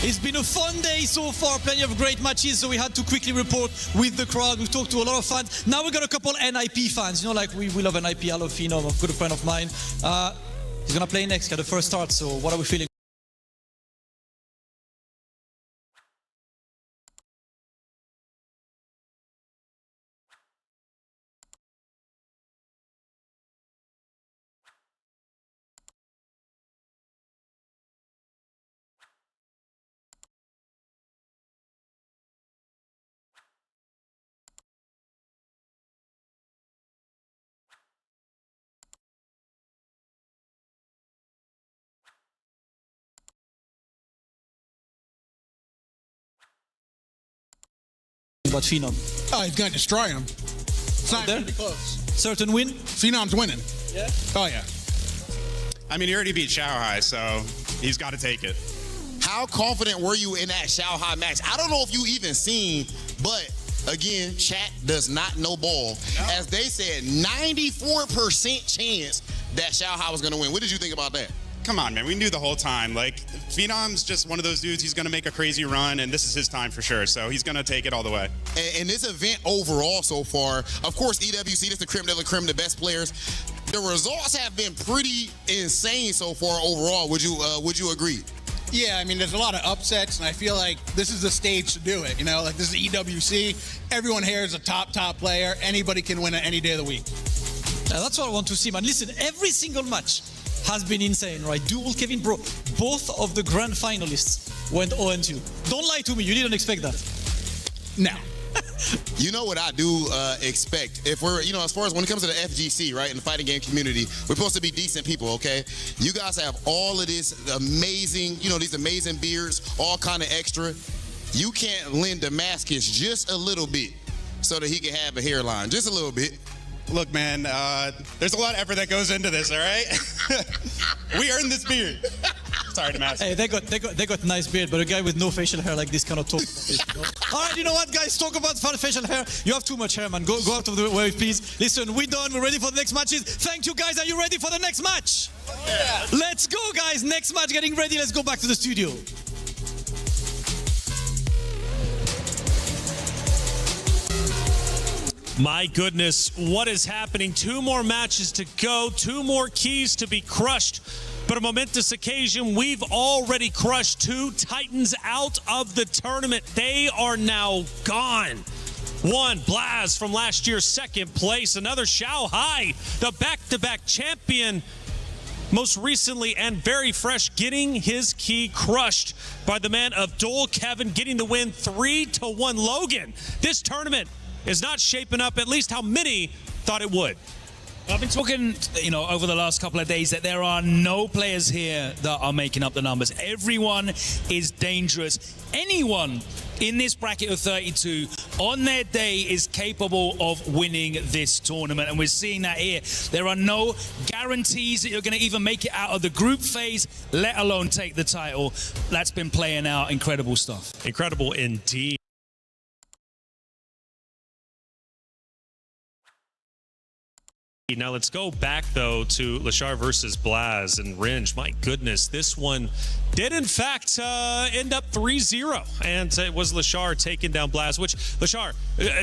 It's been a fun day so far, plenty of great matches, so we had to quickly report with the crowd. We've talked to a lot of fans. Now we got a couple NIP fans, you know, like we love NIP, I love Fino, a good friend of mine. He's gonna play next, got the first start, so what are we feeling? about Phenom? Oh, he's going to destroy him. It's not There? going to be close. Certain win? Phenom's winning. Yeah. Oh, yeah. I mean, he already beat Shanghai, so he's got to take it. How confident were you in that Shanghai match? I don't know if you even seen, but again, chat does not know ball. No. As they said, 94% chance that Shanghai was going to win. What did you think about that? Come on, man. We knew the whole time. Like, Phenom's just one of those dudes. He's going to make a crazy run, and this is his time for sure. So he's going to take it all the way. And this event overall so far, of course, EWC, this is the creme de la creme, the best players. The results have been pretty insane so far overall. Would you agree? Yeah, I mean, there's a lot of upsets, and I feel like this is the stage to do it. You know, like this is EWC. Everyone here is a top player. Anybody can win it any day of the week. That's what I want to see, man. Listen, every single match has been insane, right? Duel, Kevin, bro. Both of the grand finalists went 0-2. Don't lie to me. You didn't expect that. No. You know what I do expect? If we're, as far as when it comes to the FGC, right, in the fighting game community, we're supposed to be decent people, okay? You guys have all of this amazing, these amazing beards, all kind of extra. You can't lend Damascus just a little bit so that he can have a hairline, just a little bit. Look, man, there's a lot of effort that goes into this, all right? We earned this beard. Sorry, Damascus. Hey, they got nice beard, but a guy with no facial hair like this cannot talk about this. All right, you know what, guys? Talk about facial hair. You have too much hair, man. Go out of the way, please. Listen, we're done. We're ready for the next matches. Thank you, guys. Are you ready for the next match? Yeah. Let's go, guys. Next match, getting ready. Let's go back to the studio. My goodness, what is happening? 2 more matches to go, 2 more keys to be crushed. But a momentous occasion, we've already crushed 2 Titans out of the tournament. They are now gone. One, Blaz from last year's 2nd place. Another, Shanghai, the back-to-back champion. Most recently and very fresh, getting his key crushed by the man of Dole, Kevin, getting the win 3-1. Logan, this tournament is not shaping up at least how many thought it would. I've been talking, over the last couple of days that there are no players here that are making up the numbers. Everyone is dangerous. Anyone in this bracket of 32 on their day is capable of winning this tournament, and we're seeing that here. There are no guarantees that you're going to even make it out of the group phase, let alone take the title. That's been playing out. Incredible stuff. Incredible indeed. Now let's go back, though, to Lashar versus Blaz and Ringe. My goodness, this one did, in fact, end up 3-0. And it was Lashar taking down Blaz, which, Lashar,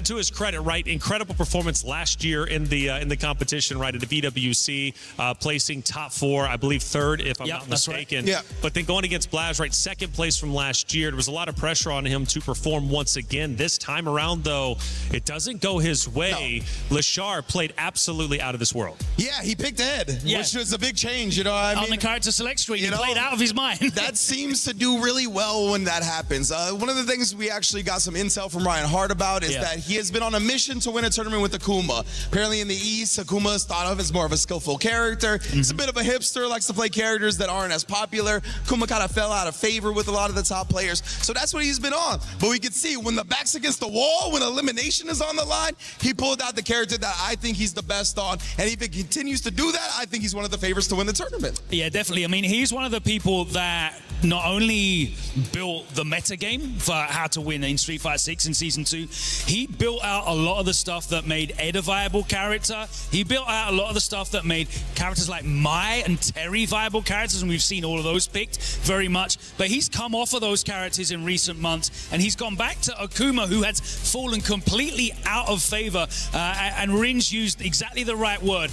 to his credit, right, incredible performance last year in the competition, right, at the EWC, placing top 4, I believe 3rd, if I'm not mistaken. Right. Yeah. But then going against Blaz, right, 2nd place from last year. There was a lot of pressure on him to perform once again. This time around, though, it doesn't go his way. No. Lashar played absolutely out of this world. Yeah, he picked Ed, which was a big change, On the character select screen, he played out of his mind. That seems to do really well when that happens. One of the things we actually got some intel from Ryan Hart about is that he has been on a mission to win a tournament with Akuma. Apparently in the East, Akuma is thought of as more of a skillful character. He's a bit of a hipster, likes to play characters that aren't as popular. Akuma kind of fell out of favor with a lot of the top players. So that's what he's been on. But we can see when the back's against the wall, when elimination is on the line, he pulled out the character that I think he's the best on. And if he continues to do that, I think he's one of the favorites to win the tournament. Yeah, definitely. I mean, he's one of the people that not only built the meta game for how to win in Street Fighter 6 in Season 2, he built out a lot of the stuff that made Ed a viable character. He built out a lot of the stuff that made characters like Mai and Terry viable characters, and we've seen all of those picked very much. But he's come off of those characters in recent months, and he's gone back to Akuma, who has fallen completely out of favor, and Ringe used exactly the right word.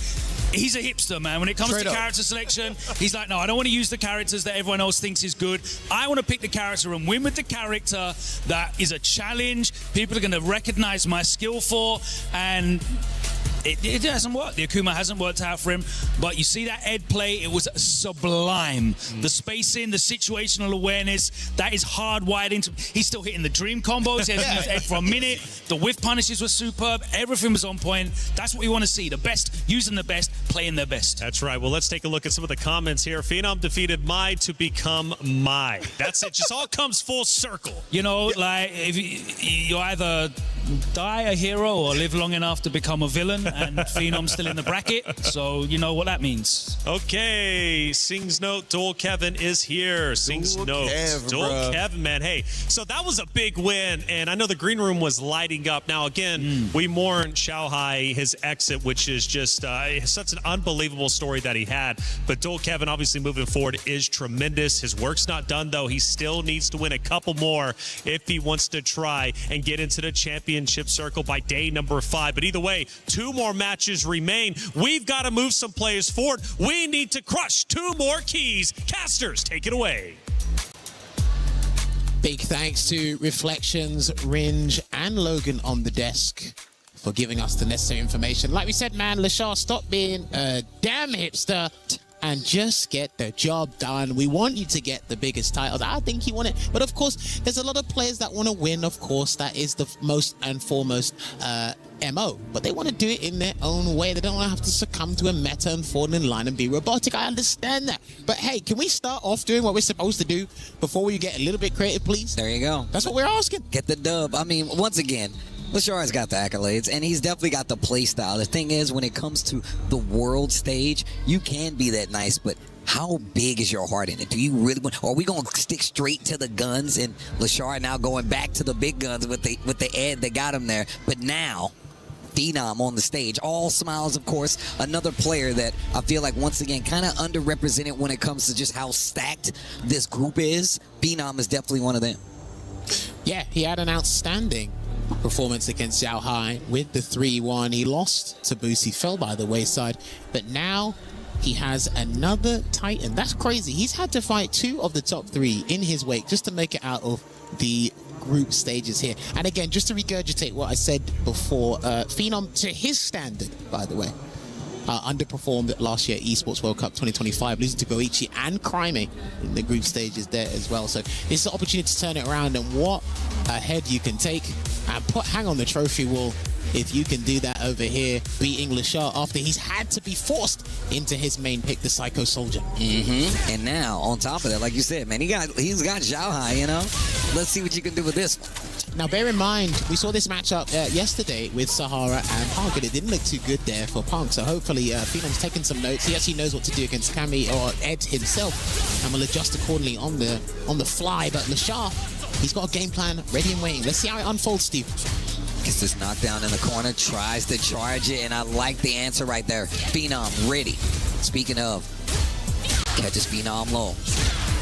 He's a hipster, man. When it comes to character selection, he's like, no, I don't want to use the characters that everyone else thinks is good. I want to pick the character and win with the character that is a challenge. People are going to recognize my skill for, and it hasn't worked. The Akuma hasn't worked out for him, but you see that Ed play, it was sublime. The spacing, the situational awareness, that is hardwired into. He's still hitting the dream combos. He hasn't used Ed for a minute. The whiff punishes were superb. Everything was on point. That's what we want to see. The best, using the best, playing their best. That's right. Well, let's take a look at some of the comments here. Phenom defeated Mai to become Mai. That's it. Just all comes full circle. Like, if you're either die a hero or live long enough to become a villain, and Phenom's still in the bracket, so you know what that means. Okay, Sing's Note, Duel Kevin is here. Sing's Note, Duel Kevin, man. Hey, so that was a big win, and I know the green room was lighting up. Now, again, we mourn Xiaohai, his exit, which is just such an unbelievable story that he had. But Duel Kevin, obviously moving forward, is tremendous. His work's not done, though. He still needs to win a couple more if he wants to try and get into the championship circle by day number 5. But either way, 2 more matches remain. We've got to move some players forward. We need to crush 2 more keys. Casters, take it away. Big thanks to Reflections, Ringe, and Logan on the desk for giving us the necessary information. Like we said, man, Lashar, stop being a damn hipster and just get the job done. We want you to get the biggest titles. I think you want it. But of course, there's a lot of players that want to win. Of course, that is the most and foremost MO. But they want to do it in their own way. They don't want to have to succumb to a meta and fall in line and be robotic. I understand that. But hey, can we start off doing what we're supposed to do before we get a little bit creative, please? There you go. That's what we're asking. Get the dub. I mean, once again, Lashar's got the accolades, and he's definitely got the play style. The thing is, when it comes to the world stage, you can be that nice, but how big is your heart in it? Do you really want? Or are we going to stick straight to the guns? And Lashar now going back to the big guns with the ed that got him there. But now, Phenom on the stage, all smiles, of course. Another player that I feel like, once again, kind of underrepresented when it comes to just how stacked this group is. Phenom is definitely one of them. Yeah, he had an outstanding performance against Xiaohai with the 3-1. He lost to Boost. He fell by the wayside, but now he has another Titan. That's crazy. He's had to fight 2 of the top 3 in his wake just to make it out of the group stages here. And again, just to regurgitate what I said before, Phenom, to his standard, by the way, underperformed last year at Esports World Cup 2025, losing to Goichi and Crimea in the group stages there as well. So it's an opportunity to turn it around, and what a head you can take and hang on the trophy wall if you can do that over here, beating Lashar after he's had to be forced into his main pick, the Psycho Soldier. And now, on top of that, like you said, man, he's got Xiaohai, you know? Let's see what you can do with this one. Now, bear in mind, we saw this matchup yesterday with Sahara and Punk, and it didn't look too good there for Punk. So hopefully, Phenom's taken some notes. He actually knows what to do against Cammy or Ed himself, and will adjust accordingly on the fly. But Lashar, he's got a game plan ready and waiting. Let's see how it unfolds, Steve. Gets this knockdown in the corner, tries to charge it, and I like the answer right there. Phenom ready. Speaking of, catches Phenom low.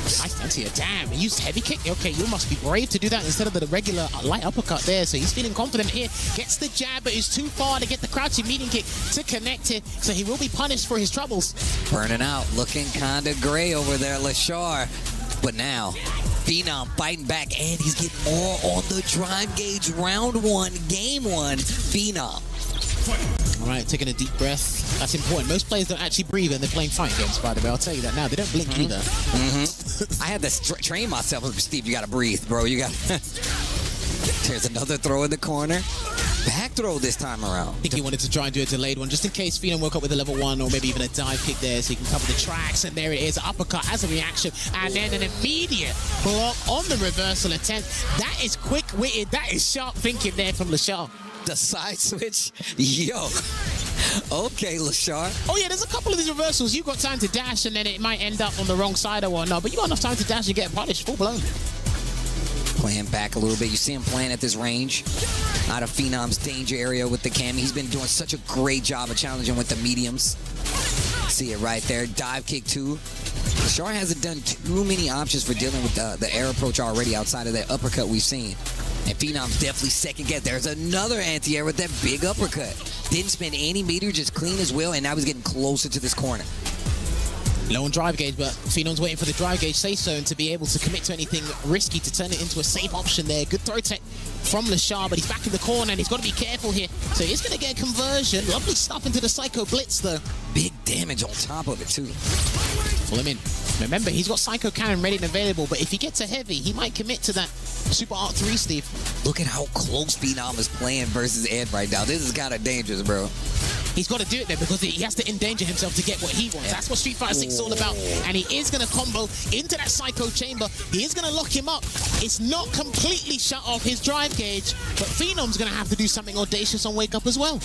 I fancy a damn. He used heavy kick. Okay, you must be brave to do that instead of the regular light uppercut there. So he's feeling confident here. Gets the jab, but is too far to get the crouching meeting kick to connect it. So he will be punished for his troubles. Burning out, looking kind of gray over there, Lashar. But now, Phenom fighting back, and he's getting more on the drive gauge. Round 1, game 1, Phenom. All right, taking a deep breath. That's important. Most players don't actually breathe when they're playing fighting games, by the way. I'll tell you that now. They don't blink either. I had to train myself. Steve, you got to breathe, bro. You got There's another throw in the corner. Back throw this time around. I think he wanted to try and do a delayed one, just in case Phenom woke up with a level 1 or maybe even a dive kick there so he can cover the tracks. And there it is, uppercut as a reaction. And then an immediate block on the reversal attempt. That is quick-witted. That is sharp thinking there from Lashar. The side switch. Yo. Okay, Lashar. Oh, yeah, there's a couple of these reversals. You've got time to dash, and then it might end up on the wrong side or whatnot. But you got enough time to dash and get punished full-blown. Playing back a little bit. You see him playing at this range. Out of Phenom's danger area with the Cammy. He's been doing such a great job of challenging with the mediums. See it right there. Dive kick too. Lashar hasn't done too many options for dealing with the air approach already outside of that uppercut we've seen. And Phenom's definitely second guess. There's another anti-air with that big uppercut. Didn't spend any meter, just clean as well, and now he's getting closer to this corner. Low on drive gauge, but Phenom's waiting for the drive gauge safe zone to be able to commit to anything risky to turn it into a safe option there. Good throw tech from Lashar, but he's back in the corner and he's got to be careful here. So he's going to get a conversion. Lovely stuff into the Psycho Blitz, though. Big damage on top of it, too. Pull him in. Remember, he's got Psycho Cannon ready and available, but if he gets a heavy, he might commit to that Super Art 3, Steve. Look at how close Phenom is playing versus Ed right now. This is kind of dangerous, bro. He's got to do it there because he has to endanger himself to get what he wants. That's what Street Fighter 6 is all about. And he is going to combo into that Psycho Chamber. He is going to lock him up. It's not completely shut off his drive gauge, but Phenom's going to have to do something audacious on Wake Up as well.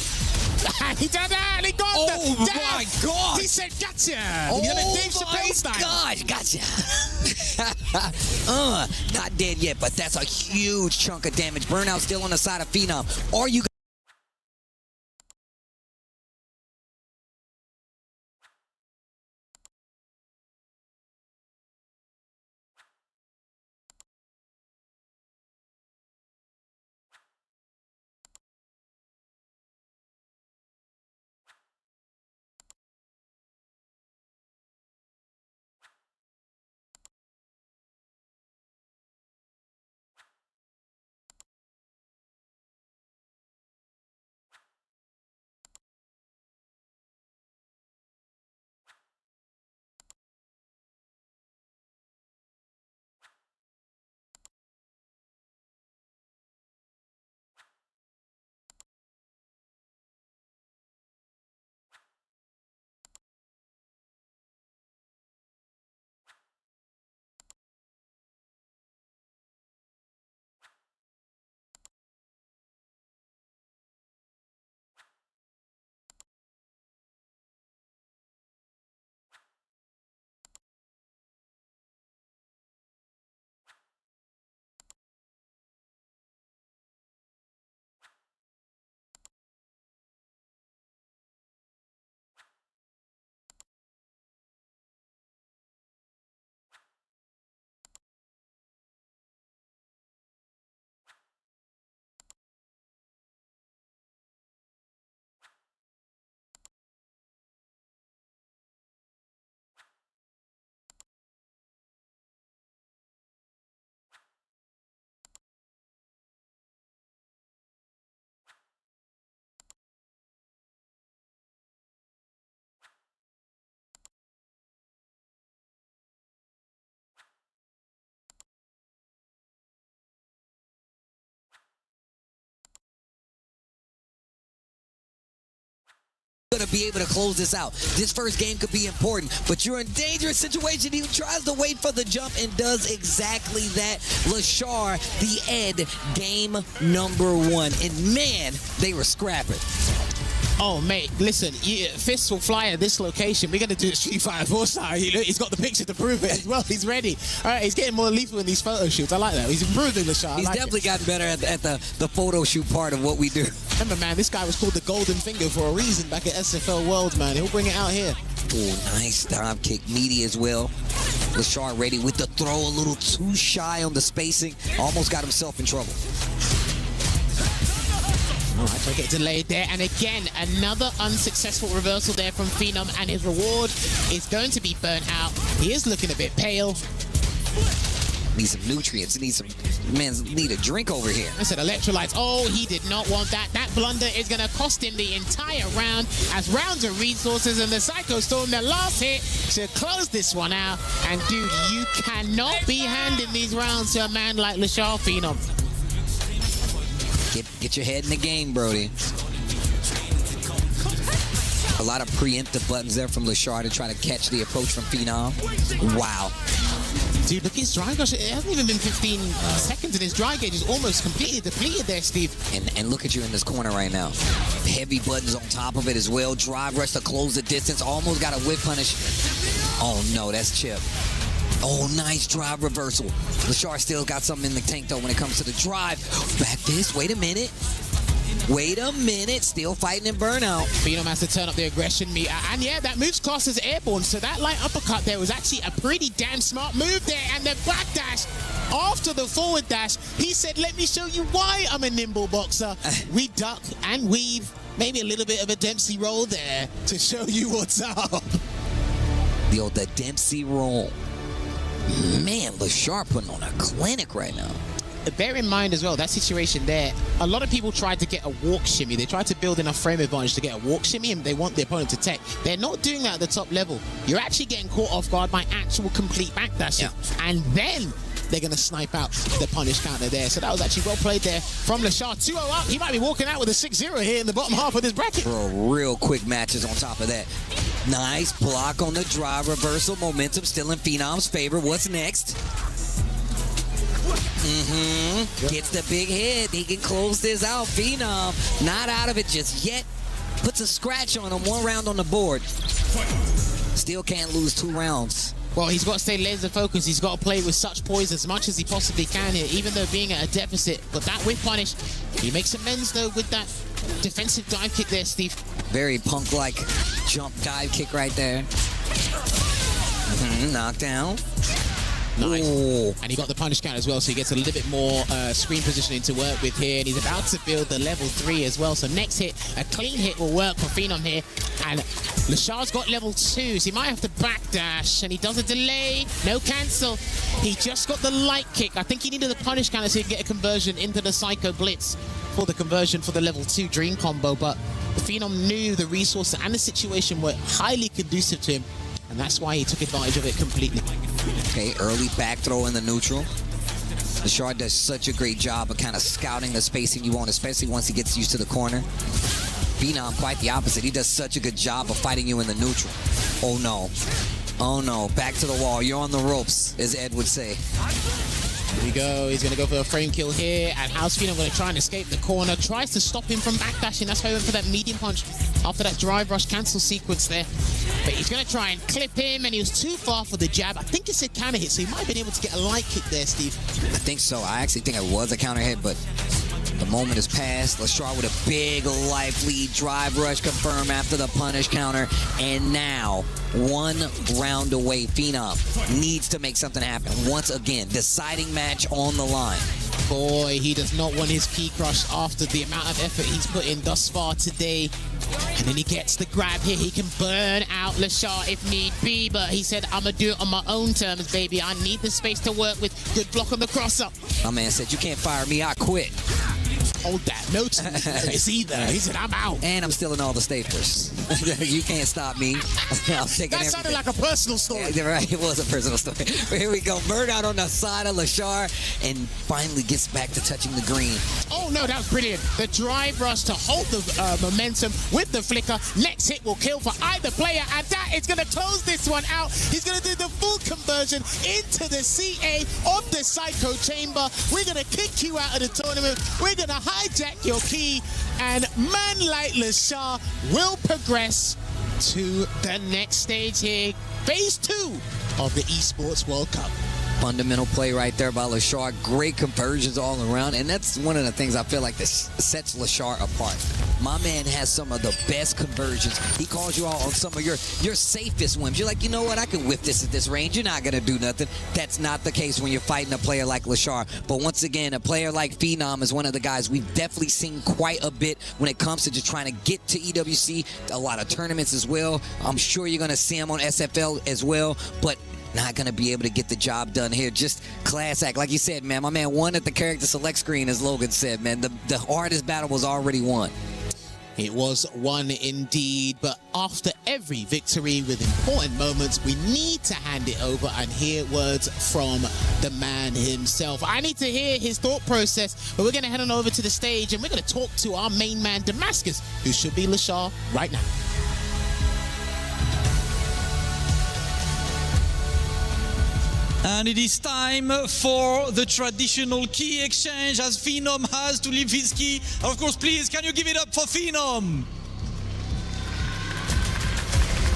He did that! He got my God! He said, gotcha! Oh Dave my Chappelle style. gosh, gotcha. Not dead yet, but that's a huge chunk of damage. Burnout still on the side of Phenom. Are you going to be able to close this out? This first game could be important, but you're in a dangerous situation. He tries to wait for the jump and does exactly that. Lashar, the Ed, game number 1. And man, they were scrapping. Oh, mate, listen, fists will fly at this location. We're going to do a Street Fighter 4 style. He's got the picture to prove it as well. He's ready. All right, he's getting more lethal in these photo shoots. I like that. He's improving the shot. He's definitely gotten better at the photo shoot part of what we do. Remember, man, this guy was called the Golden Finger for a reason back at SFL Worlds, man. He'll bring it out here. Oh, nice dive kick. Meaty as well. Lashar ready with the throw. A little too shy on the spacing. Almost got himself in trouble. All right, so get delayed there. And again, another unsuccessful reversal there from Phenom. And his reward is going to be burnt out. He is looking a bit pale. Need some nutrients. Need a drink over here. I said electrolytes. Oh, he did not want that. That blunder is going to cost him the entire round as rounds of resources and the Psycho Storm, the last hit to close this one out. And dude, you cannot be handing these rounds to a man like Lashar Phenom. Get your head in the game, Brody. A lot of preemptive buttons there from Lashar to try to catch the approach from Phenom. Wow. Dude, look at his dry gauge. It hasn't even been 15 seconds, and his dry gauge is almost completely depleted there, Steve. And look at you in this corner right now. Heavy buttons on top of it as well. Drive rush to close the distance. Almost got a whip punish. Oh, no, that's Chip. Oh, nice drive reversal. Lashar still got something in the tank, though, when it comes to the drive. Back this. Wait a minute. Still fighting in burnout. Phenom has to turn up the aggression meter. And yeah, that move's classed as airborne, so that light uppercut there was actually a pretty damn smart move there. And the back dash after the forward dash, he said, let me show you why I'm a nimble boxer. We duck and weave. Maybe a little bit of a Dempsey roll there to show you what's up. The Dempsey roll. Man, Lashar putting on a clinic right now. Bear in mind as well, that situation there, a lot of people tried to get a walk shimmy. They tried to build enough frame advantage to get a walk shimmy, and they want the opponent to tech. They're not doing that at the top level. You're actually getting caught off guard by actual complete backdashing. Yeah. And then they're going to snipe out the punish counter there. So that was actually well played there from Lashar. 2-0 up. He might be walking out with a 6-0 here in the bottom half of this bracket. Bro, real quick matches on top of that. Nice block on the drive. Reversal. Momentum still in Phenom's favor. What's next? Gets the big hit. He can close this out. Phenom not out of it just yet. Puts a scratch on him. 1 round on the board. Still can't lose 2 rounds. Well, he's got to stay laser focused. He's got to play with such poise as much as he possibly can here, even though being at a deficit. But that whip punish, he makes amends though with that defensive dive kick there, Steve. Very punk-like jump dive kick right there. Knockdown. Nice. Ooh. And he got the punish count as well, so he gets a little bit more screen positioning to work with here. And he's about to build the level 3 as well. So next hit, a clean hit will work for Phenom here. And Lashar's got level 2, so he might have to backdash. And he does a delay. No cancel. He just got the light kick. I think he needed the punish counter so he could get a conversion into the Psycho Blitz for the conversion for the level 2 Dream combo. But the Phenom knew the resources and the situation were highly conducive to him. And that's why he took advantage of it completely. Okay, early back throw in the neutral. Lashar does such a great job of kind of scouting the spacing you want, especially once he gets used to the corner. Phenom, quite the opposite. He does such a good job of fighting you in the neutral. Oh no. Oh no. Back to the wall. You're on the ropes, as Ed would say. Here we go. He's going to go for a frame kill here. And how's Phenom going to try and escape the corner? Tries to stop him from backdashing. That's why he went for that medium punch after that drive rush cancel sequence there. But he's going to try and clip him, and he was too far for the jab. I think it's a counter hit, so he might have been able to get a light kick there, Steve. I think so. I actually think it was a counter hit, but the moment has passed. Lashar with a big life lead. Drive rush confirmed after the punish counter. And now, 1 round away. Phenom needs to make something happen. Once again, deciding match on the line. Boy, he does not want his key crush after the amount of effort he's put in thus far today. And then he gets the grab here. He can burn out Lashar if need be, but he said, I'm going to do it on my own terms, baby. I need the space to work with. Good block on the cross-up. My man said, you can't fire me, I quit. Hold that. No to it's either. He said, I'm out. And I'm stealing all the staplers. You can't stop me. I'm taking that sounded like a personal story. Yeah, right, it was a personal story. But here we go. Burnout on the side of Lashar, and finally gets back to touching the green. Oh, no, that was brilliant. The drive rush to hold the momentum with the flicker. Next hit will kill for either player, and that is going to close this one out. He's going to do the full conversion into the CA of the Psycho Chamber. We're going to kick you out of the tournament. We're going to hijack your key, and man like Lashar will progress to the next stage here. Phase 2 of the Esports World Cup. Fundamental play right there by Lashar. Great conversions all around. And that's one of the things I feel like that sets Lashar apart. My man has some of the best conversions. He calls you out on some of your safest whims. You're like, you know what? I can whip this at this range. You're not going to do nothing. That's not the case when you're fighting a player like Lashar. But once again, a player like Phenom is one of the guys we've definitely seen quite a bit when it comes to just trying to get to EWC. A lot of tournaments as well. I'm sure you're going to see him on SFL as well. But not going to be able to get the job done here. Just class act. Like you said, man, my man won at the character select screen, as Logan said, man. The hardest battle was already won. It was won indeed, but after every victory with important moments, we need to hand it over and hear words from the man himself. I need to hear his thought process, but we're going to head on over to the stage and we're going to talk to our main man, Damascus, who should be Lashar right now. And it is time for the traditional key exchange as Phenom has to leave his key. And of course, please, can you give it up for Phenom?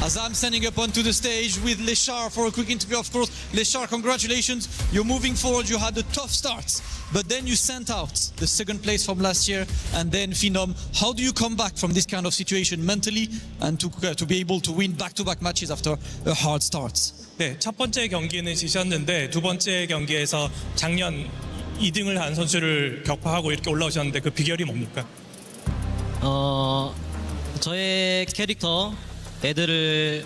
As I'm standing up onto the stage with Lashar for a quick interview, of course, Lashar, congratulations. You're moving forward. You had a tough start, but then you sent out the second place from last year. And then Phenom, how do you come back from this kind of situation mentally and to be able to win back-to-back matches after a hard start? 네, 첫 번째 경기는 지셨는데 두 번째 경기에서 작년 2등을 한 선수를 격파하고 이렇게 올라오셨는데 그 비결이 뭡니까? 저의 캐릭터 애들을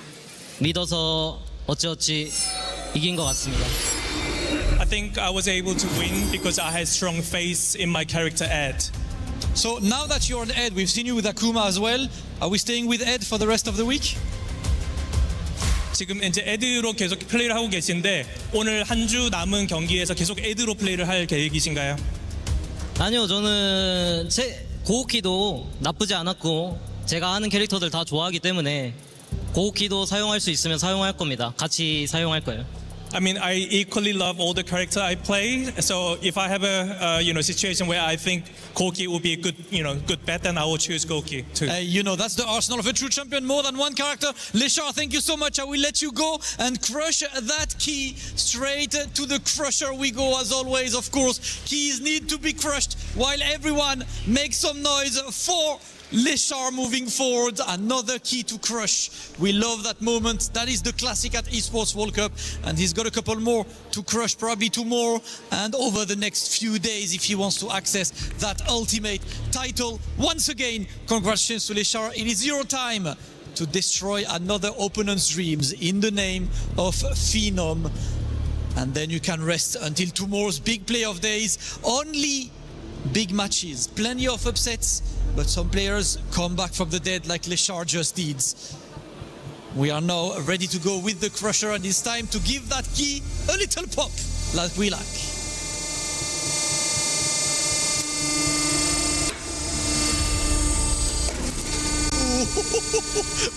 믿어서 어찌어찌 이긴 것 같습니다. I think I was able to win because I had strong faith in my character Ed. So now that you're on Ed, we've seen you with Akuma as well. Are we staying with Ed for the rest of the week? 지금 이제 에드로 계속 플레이를 하고 계신데 오늘 한 주 남은 경기에서 계속 에드로 플레이를 할 계획이신가요? 아니요, 저는 제 고우키도 나쁘지 않았고 제가 하는 캐릭터들 다 좋아하기 때문에 고우키도 사용할 수 있으면 사용할 겁니다. 같이 사용할 거예요. I mean, I equally love all the character I play. So if I have a situation where I think Koki would be a good bet, then I will choose Koki too. That's the arsenal of a true champion. More than one character. Leshar, thank you so much. I will let you go and crush that key. Straight to the crusher we go as always. Of course, keys need to be crushed while everyone makes some noise for Leshar moving forward, another key to crush. We love that moment. That is the classic at Esports World Cup. And he's got a couple more to crush, probably 2 more. And over the next few days, if he wants to access that ultimate title. Once again, congratulations to Leshar. It is your time to destroy another opponent's dreams in the name of Phenom. And then you can rest until tomorrow's big playoff days. Only big matches, plenty of upsets, but some players come back from the dead like Leshar just did. We are now ready to go with the crusher, and it's time to give that key a little pop like we like.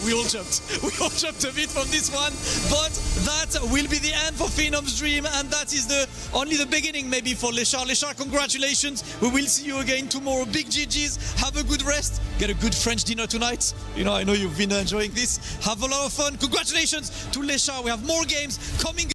We all jumped a bit from this one, but that will be the end for Phenom's dream, and that is only the beginning maybe for Leshar. Leshar, congratulations. We will see you again tomorrow. Big GGs. Have a good rest. Get a good French dinner tonight. I know you've been enjoying this. Have a lot of fun. Congratulations to Leshar. We have more games coming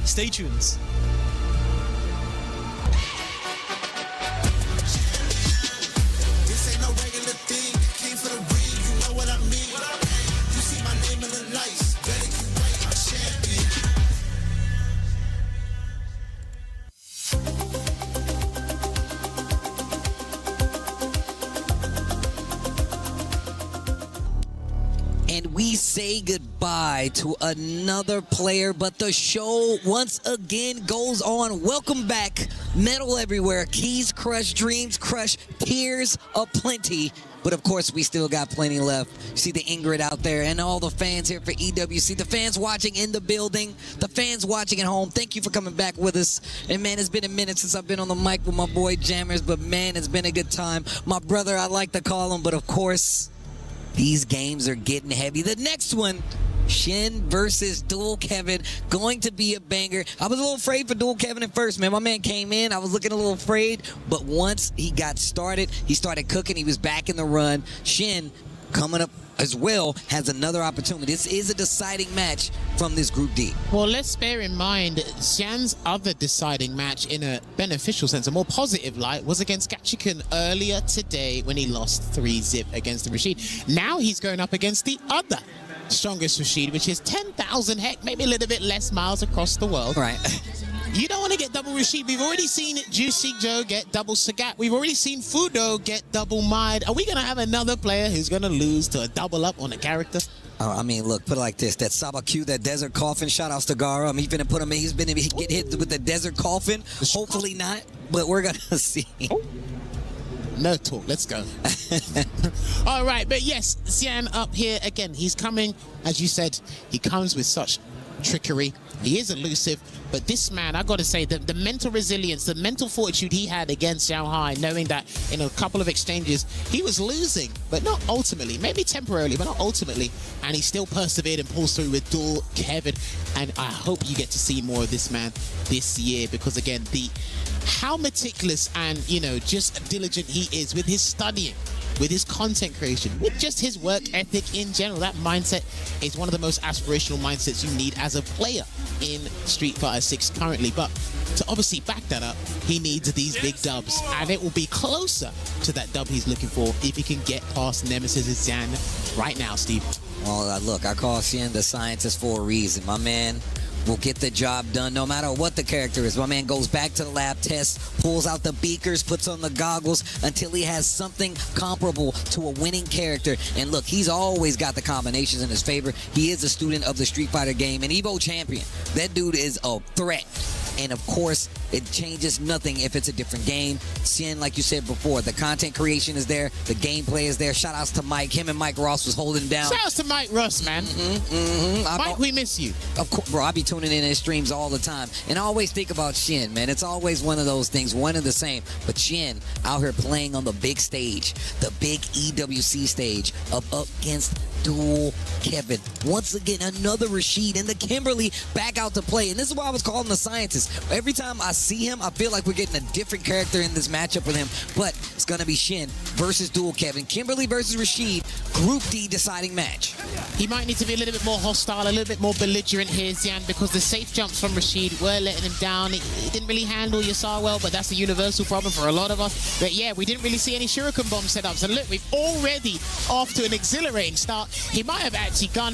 Stay tuned. This ain't no regular thing. Came for the ring, you know what I mean. You see my name in the lights. Better get right, I'm champion. And we say goodbye to another player, but the show once again goes on. Welcome back, Metal Everywhere. Keys crush, dreams crush, tears aplenty. But of course, we still got plenty left. You see the Ingrid out there and all the fans here for EWC, the fans watching in the building, the fans watching at home. Thank you for coming back with us. And man, it's been a minute since I've been on the mic with my boy Jammers, but man, it's been a good time. My brother, I like to call him, but of course, these games are getting heavy. The next one, Shin versus Dual Kevin, going to be a banger. I was a little afraid for Dual Kevin at first, man. My man came in, I was looking a little afraid, but once he got started, he started cooking, he was back in the run. Shin, coming up as well, has another opportunity. This is a deciding match from this Group D. Well, let's bear in mind, Xian's other deciding match in a beneficial sense, a more positive light, was against Gachiken earlier today when he lost 3-zip against the Rashid. Now he's going up against the other strongest Rashid, which is 10,000, heck, maybe a little bit less miles across the world. Right. You don't want to get double Rashid. We've already seen Juicy Joe get double Sagat. We've already seen Fudo get double Mide. Are we going to have another player who's going to lose to a double up on a character? I mean, look, put it like this. That Sabakyu, that Desert Coffin, shout outs to Gara. He's going to put him in. He's been to get hit with the Desert Coffin. Hopefully not, but we're going to see. No talk. Let's go. All right. But yes, Xian up here again. He's coming, as you said, he comes with such trickery. He is elusive, but this man, I got to say, the mental resilience, the mental fortitude he had against Xiaohai, knowing that in a couple of exchanges, he was losing, but not ultimately, maybe temporarily, but not ultimately, and he still persevered and pulls through with Dual Kevin, and I hope you get to see more of this man this year, because again, how meticulous and, you know, just diligent he is with his studying, with his content creation, with just his work ethic in general. That mindset is one of the most aspirational mindsets you need as a player in Street Fighter 6 currently. But to obviously back that up, he needs these big dubs, and it will be closer to that dub he's looking for if he can get past Nemesis Xian right now, Steve. Well, look, I call Xian the scientist for a reason. My man will get the job done no matter what the character is. My man goes back to the lab, tests, pulls out the beakers, puts on the goggles until he has something comparable to a winning character. And look, he's always got the combinations in his favor. He is a student of the Street Fighter game, an Evo champion. That dude is a threat. And of course, it changes nothing if it's a different game. Xian, like you said before, the content creation is there, the gameplay is there. Shout outs to Mike. Him and Mike Ross was holding down. Shout outs to Mike Ross, man. Mike, we miss you. Of course, bro, I be tuning in his streams all the time. And I always think about Shin, man. It's always one of those things, one and the same. But Shin out here playing on the big stage, the big EWC stage, up against Dual Kevin. Once again, another Rashid and the Kimberly back out to play. And this is why I was calling the scientist. Every time I see him, I feel like we're getting a different character in this matchup with him. But it's going to be Shin versus Dual Kevin. Kimberly versus Rashid, Group D deciding match. He might need to be a little bit more hostile, a little bit more belligerent here, Xian, because the safe jumps from Rashid were letting him down. He didn't really handle Yasar well, but that's a universal problem for a lot of us. But yeah, we didn't really see any Shuriken bomb setups. And look, we've already off to an exhilarating start. He might have actually gone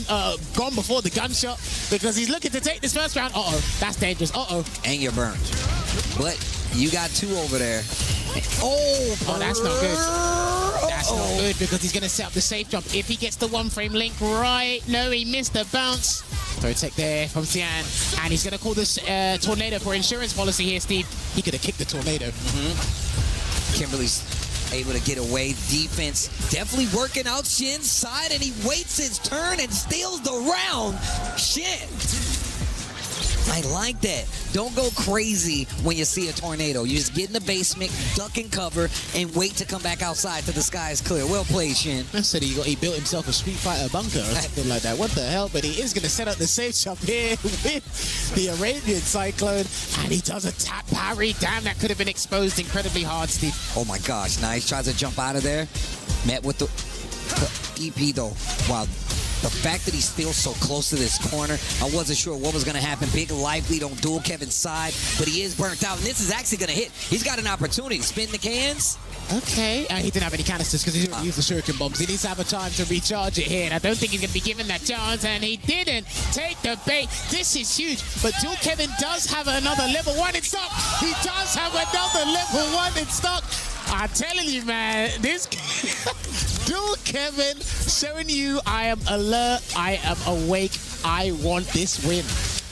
before the gunshot because he's looking to take this first round. Uh-oh, that's dangerous. Uh-oh. And you're burned. But you got two over there. Oh, that's not good. That's not good because he's going to set up the safe jump. If he gets the one-frame link right. No, he missed the bounce. Throw tech there from Xian. And he's going to call this tornado for insurance policy here, Steve. He could have kicked the tornado. Kimberly's able to get away. Defense definitely working out Shin's side, and he waits his turn and steals the round. Shin. I like that. Don't go crazy when you see a tornado. You just get in the basement, duck and cover, and wait to come back outside till the sky is clear. Well played, Shin. I said he built himself a Street Fighter bunker or something like that. What the hell? But he is going to set up the safe jump here with the Arabian Cyclone, and he does a tap parry. Damn, that could have been exposed incredibly hard, Steve. Oh my gosh, nice. Tries to jump out of there. Met with the EP though. Wow. The fact that he's still so close to this corner, I wasn't sure what was going to happen. Big life lead on dual Kevin's side, but he is burnt out, and this is actually going to hit. He's got an opportunity to spin the cans. Okay, he didn't have any canisters because he didn't use the shuriken bombs. He needs to have a time to recharge it here, and I don't think he's going to be given that chance, and he didn't take the bait. This is huge, but dual Kevin does have another level 1 in stock. He does have another level 1 in stock. I'm telling you, man, this dual Kevin showing you I am alert, I am awake, I want this win.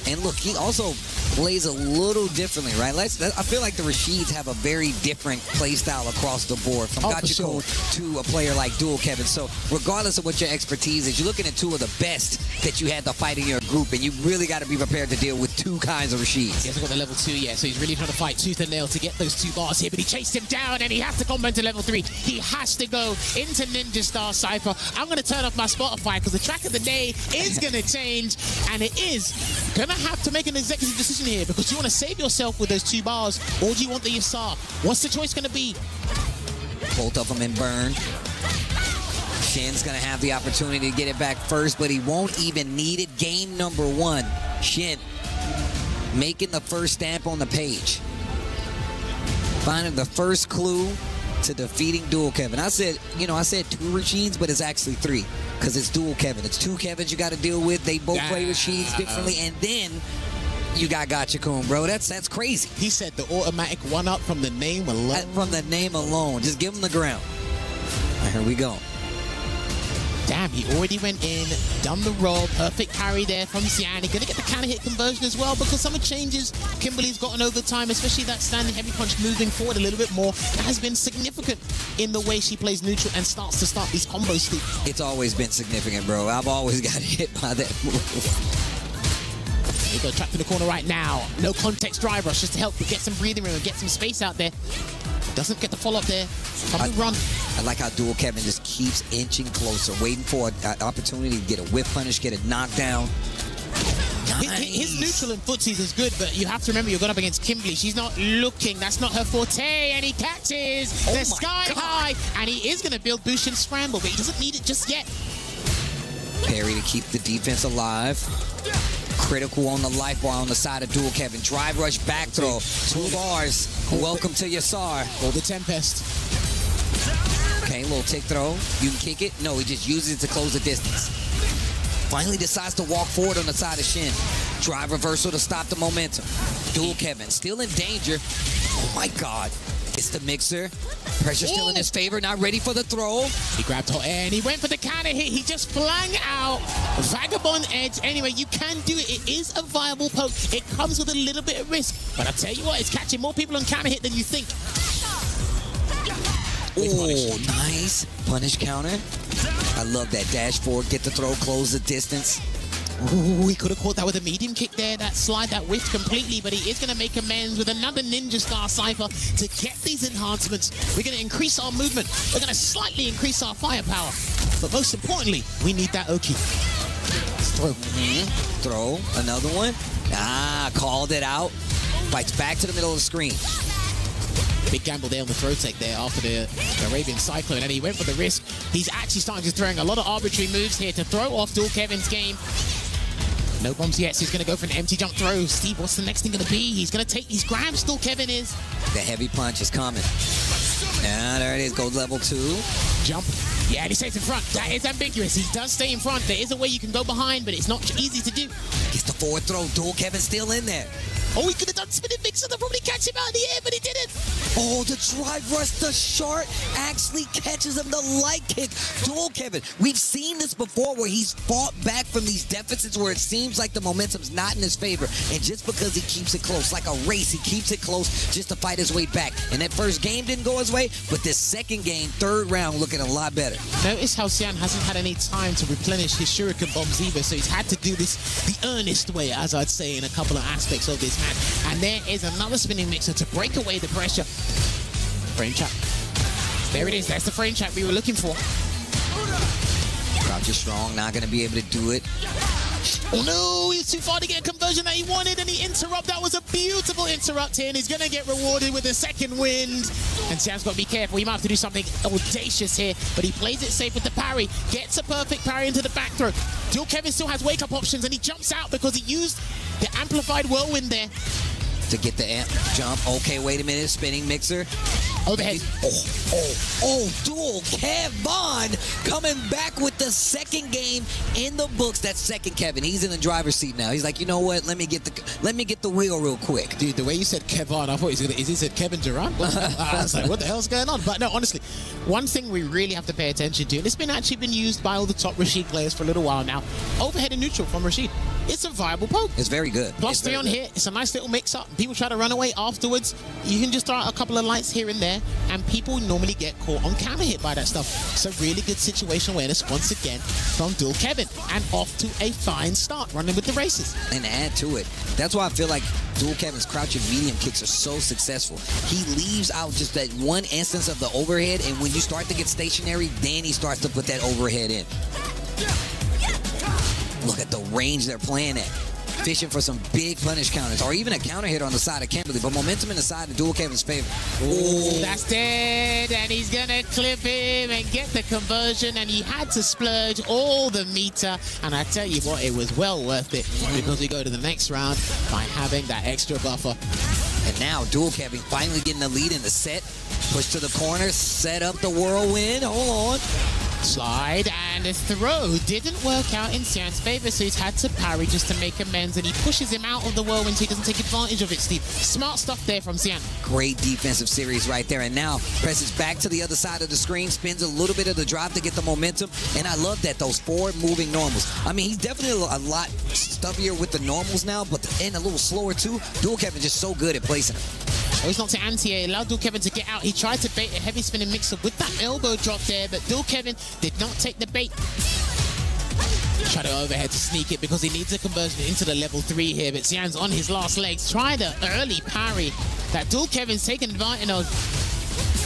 And look, he also plays a little differently, right? I feel like the Rashids have a very different play style across the board, from Gachiko to a player like Dual Kevin. So regardless of what your expertise is, you're looking at two of the best that you had to fight in your group, and you really got to be prepared to deal with two kinds of Rashids. He hasn't got the level 2 yet, so he's really trying to fight tooth and nail to get those 2 bars here, but he chased him down, and he has to combo into level 3. He has to go into Ninja Star Cypher. I'm going to turn off my Spotify because the track of the day is going to change, and it is going to have to make an executive decision here, because do you want to save yourself with those 2 bars, or do you want the Yasar? What's the choice going to be? Both of them in burn. Shin's going to have the opportunity to get it back first, but he won't even need it. Game number 1. Shin making the first stamp on the page. Finding the first clue to defeating Dual Kevin. I said 2 Rashids, but it's actually 3, because it's Dual Kevin. It's 2 Kevins you got to deal with. They both play Rashids differently, and then you got Gachikun, bro. That's crazy. He said the automatic 1-up from the name alone. From the name alone. Just give him the ground. Here we go. Damn, he already went in, done the roll, perfect carry there from Xian. He's going to get the counter hit conversion as well, because some of the changes Kimberly's gotten over time, especially that standing heavy punch moving forward a little bit more, that has been significant in the way she plays neutral and starts to start these combos, Steve. It's always been significant, bro. I've always got hit by that move. He got trapped in the corner right now. No context drive rush, just to help get some breathing room and get some space out there. Doesn't get the follow-up there. Run. I like how Dual Kevin just keeps inching closer, waiting for an opportunity to get a whip punish, get a knockdown. Nice. His neutral in footsies is good, but you have to remember you're going up against Kimberly. She's not looking. That's not her forte. And he catches the sky high. And he is going to build Bushin Scramble, but he doesn't need it just yet. Parry to keep the defense alive. Critical on the life bar on the side of Dual Kevin. Drive rush back throw. 2 bars. Welcome to Yasar. Or the Tempest. Okay, little tick throw. You can kick it. No, he just uses it to close the distance. Finally decides to walk forward on the side of Shin. Drive reversal to stop the momentum. Dual Kevin still in danger. Oh my God. It's the mixer. Pressure still in his favor. Not ready for the throw. He grabbed hot air and he went for the counter hit. He just flung out Vagabond Edge. Anyway, you can do it. It is a viable poke. It comes with a little bit of risk. But I tell you what, it's catching more people on counter hit than you think. Oh, nice. Punish counter. I love that. Dash forward, get the throw, close the distance. Ooh, he could have caught that with a medium kick there. That slide, that whiffed completely, but he is going to make amends with another Ninja Star Cypher to get these enhancements. We're going to increase our movement. We're going to slightly increase our firepower. But most importantly, we need that Oki. Throw. Throw. Another one. Called it out. Bites back to the middle of the screen. Big gamble there on the throw tech there after the Arabian Cyclone, and he went for the risk. He's actually starting to throwing a lot of arbitrary moves here to throw off Dual Kevin's game. No bombs yet, so he's going to go for an empty jump throw. Steve, what's the next thing going to be? He's going to take these grabs, Dual Kevin is. The heavy punch is coming. There it is, goes level 2. Jump. Yeah, and he stays in front. That is ambiguous. He does stay in front. There is a way you can go behind, but it's not easy to do. Gets the forward throw. Dual Kevin still in there. Oh, he could have done spinning mixer to probably catch him out of the air, but he didn't. Oh, the drive rush, the short actually catches him. The light kick. Dual Kevin, we've seen this before where he's fought back from these deficits where it seems like the momentum's not in his favor. And just because he keeps it close, like a race, he keeps it close just to fight his way back. And that first game didn't go his way, but this second game, 3rd round, looking a lot better. Notice how Xian hasn't had any time to replenish his shuriken bombs either, so he's had to do this the earnest way, as I'd say, in a couple of aspects of this match. And there is another spinning mixer to break away the pressure. Frame trap. There it is. That's the frame trap we were looking for. Crouch is strong. Not going to be able to do it. Oh no, he's too far to get a conversion that he wanted, and he interrupt. That was a beautiful interrupt here, and he's going to get rewarded with a second wind. And Sam's got to be careful. He might have to do something audacious here, but he plays it safe with the parry. Gets a perfect parry into the back throw. Dual Kevin still has wake-up options, and he jumps out because he used the amplified whirlwind there. To get the amp jump. Okay, wait a minute. Spinning mixer. Overhead. Dual Kevin coming back with the second game in the books. That's second Kevin. He's in the driver's seat now. He's like, you know what? Let me get the wheel real quick. Dude, the way you said Kevin, I thought he said Kevin Durant. I was like, what the hell's going on? But no, honestly, one thing we really have to pay attention to, and it's been actually been used by all the top Rashid players for a little while now. Overhead and neutral from Rashid. It's a viable poke. It's very good. Plus 3 on hit. It's a nice little mix-up. People try to run away afterwards. You can just throw out a couple of lights here and there, and people normally get caught on counter hit by that stuff. It's a really good situation awareness once again from Dual Kevin, and off to a fine start running with the races. And add to it, that's why I feel like Dual Kevin's crouching medium kicks are so successful. He leaves out just that one instance of the overhead, and when you start to get stationary, then he starts to put that overhead in. Look at the range they're playing at. Fishing for some big punish counters, or even a counter hit on the side of Kimberly, but momentum in the side of Dual Kevin's favor. Ooh, that's dead, and he's gonna clip him and get the conversion, and he had to splurge all the meter, and I tell you what, it was well worth it, because we go to the next round by having that extra buffer. And now Dual Kevin finally getting the lead in the set. Push to the corner, set up the whirlwind, hold on. Slide, and the throw didn't work out in Sian's favor, so he's had to parry just to make amends, and he pushes him out of the whirlwind so he doesn't take advantage of it, Steve. Smart stuff there from Sian. Great defensive series right there, and now presses back to the other side of the screen, spins a little bit of the drive to get the momentum, and I love that, those forward-moving normals. I mean, he's definitely a lot stuffier with the normals now, but and a little slower too. Dual Kevin just so good at placing them. Oh, he's not to anti-air. Allowed Dual Kevin to get out. He tried to bait a heavy spinning mixer with that elbow drop there, but Dual Kevin did not take the bait. Try to overhead to sneak it because he needs a conversion into the level 3 here, but Xian's on his last legs. Try the early parry that Dual Kevin's taking advantage of.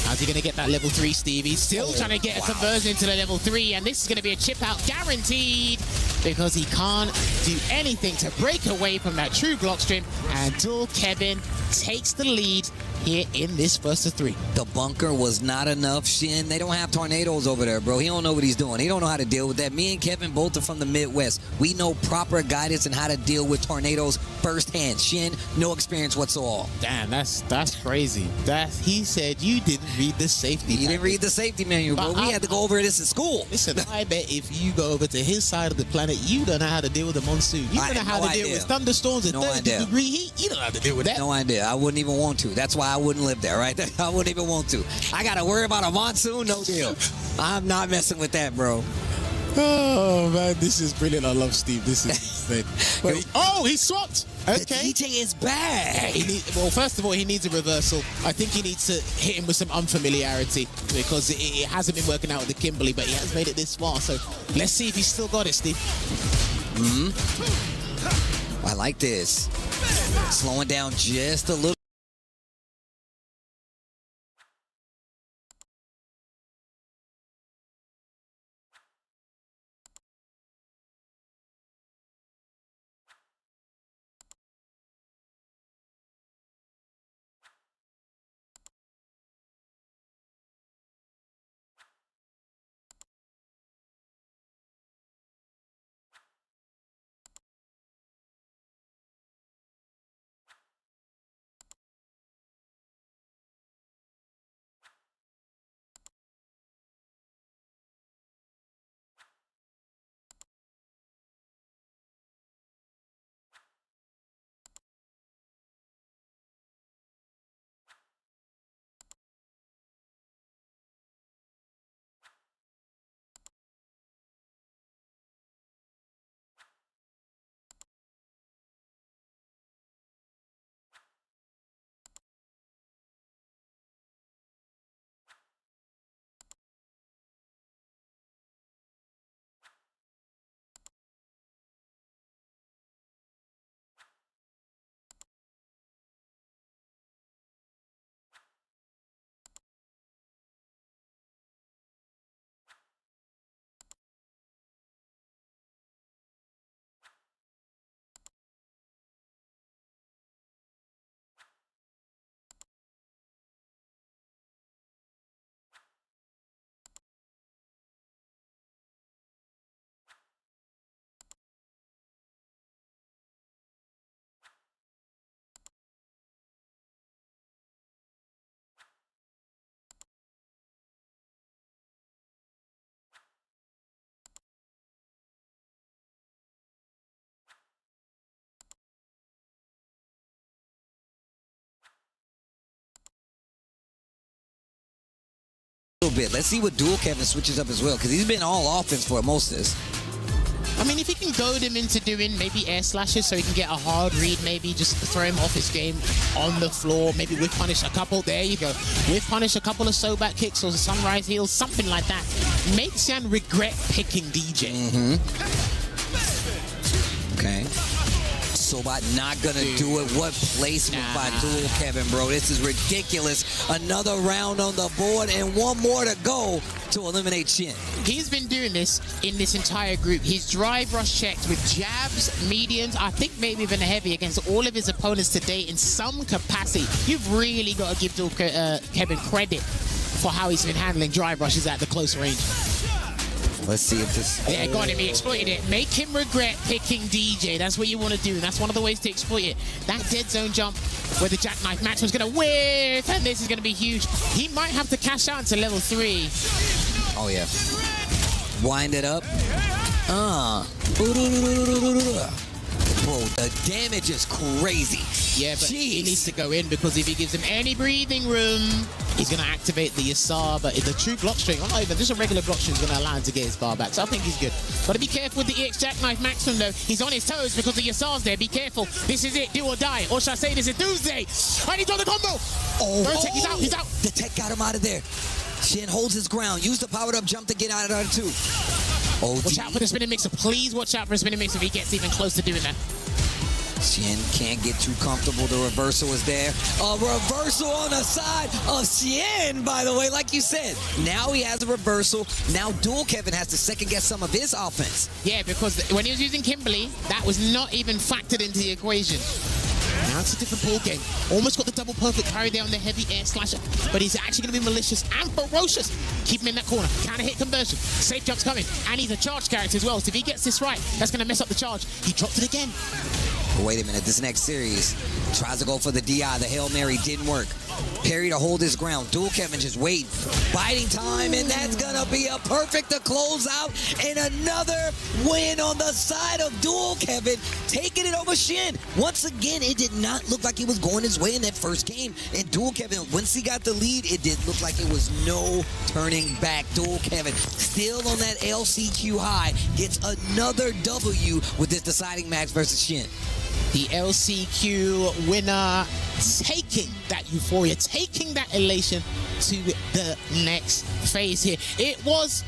How's he going to get that level 3, Steve? He's still trying to get a conversion into the level 3, and this is going to be a chip out guaranteed because he can't do anything to break away from that true block stream, and Dual Kevin takes the lead here in this first of 3. The bunker was not enough. Shin, they don't have tornadoes over there, bro. He don't know what he's doing. He don't know how to deal with that. Me and Kevin both are from the Midwest. We know proper guidance and how to deal with tornadoes firsthand. Shin, no experience whatsoever. Damn, that's crazy. He said you didn't read the safety. You didn't read the safety manual, bro. We had to go over this in school. Listen, I bet if you go over to his side of the planet, you don't know how to deal with the monsoon. You don't know how to deal with thunderstorms at 30-degree heat. You don't know how to deal with that. No idea. I wouldn't even want to. That's why I wouldn't live there, right? I wouldn't even want to. I got to worry about a monsoon? No deal. I'm not messing with that, bro. Oh, man, this is brilliant. I love Steve. This is insane. Oh, he swapped. Okay. The DJ is back. Yeah, well, first of all, he needs a reversal. I think he needs to hit him with some unfamiliarity because it hasn't been working out with the Kimberly, but he has made it this far. So let's see if he's still got it, Steve. I like this. Slowing down just a little. bit. Let's see what Dual Kevin switches up as well, because he's been all offense for most of this. I mean, if he can goad him into doing maybe air slashes so he can get a hard read, maybe just throw him off his game on the floor, maybe whiff punish a couple, there you go. Whiff punish a couple of sobat kicks or sunrise heels, something like that. Makes Xian regret picking DJ. Okay. Sobat not gonna do it. What placement by Dual Kevin, bro? This is ridiculous. Another round on the board and one more to go to eliminate Shin. He's been doing this in this entire group. He's drive rush checked with jabs, mediums, I think maybe even a heavy against all of his opponents today in some capacity. You've really got to give Dual Kevin credit for how he's been handling drive rushes at the close range. Let's see if this... Yeah, got him. He exploited it. Make him regret picking DJ. That's what you want to do. That's one of the ways to exploit it. That dead zone jump where the jackknife Maxim's going to whiff, and this is going to be huge. He might have to cash out into level 3. Oh, yeah. Wind it up. Bro, the damage is crazy. Yeah, but he needs to go in, because if he gives him any breathing room, he's going to activate the Yasar. But the true block string, or not even just a regular block string, is going to allow him to get his bar back. So I think he's good. Got to be careful with the EX Jackknife Maximum, though. He's on his toes because the Yasar's there. Be careful. This is it. Do or die. Or should I say this is Tuesday? And he's on the combo. He's out. He's out. The tech got him out of there. Shin holds his ground. Use the powered up jump to get out of there, too. Watch out for the spinning mixer. Please watch out for the spinning mixer if he gets even close to doing that. Shin can't get too comfortable. The reversal is there. A reversal on the side of Shin, by the way, like you said. Now he has a reversal. Now Dual Kevin has to second guess some of his offense. Yeah, because when he was using Kimberly, that was not even factored into the equation. Now it's a different ball game. Almost got the double perfect parry there on the heavy air slasher, but he's actually going to be malicious and ferocious. Keep him in that corner. Counter hit conversion. Safe jump's coming, and he's a charge character as well. So if he gets this right, that's going to mess up the charge. He dropped it again. Wait a minute, this next series tries to go for the DI. The Hail Mary didn't work. Perry to hold his ground. Dual Kevin just wait. Biding time, and that's gonna be a perfect to close out. And another win on the side of Dual Kevin, taking it over Shin. Once again, it did not look like it was going his way in that first game. And Dual Kevin, once he got the lead, it did look like it was no turning back. Dual Kevin still on that LCQ high, gets another W with this deciding match versus Shin. The LCQ winner taking that euphoria, taking that elation to the next phase here. It was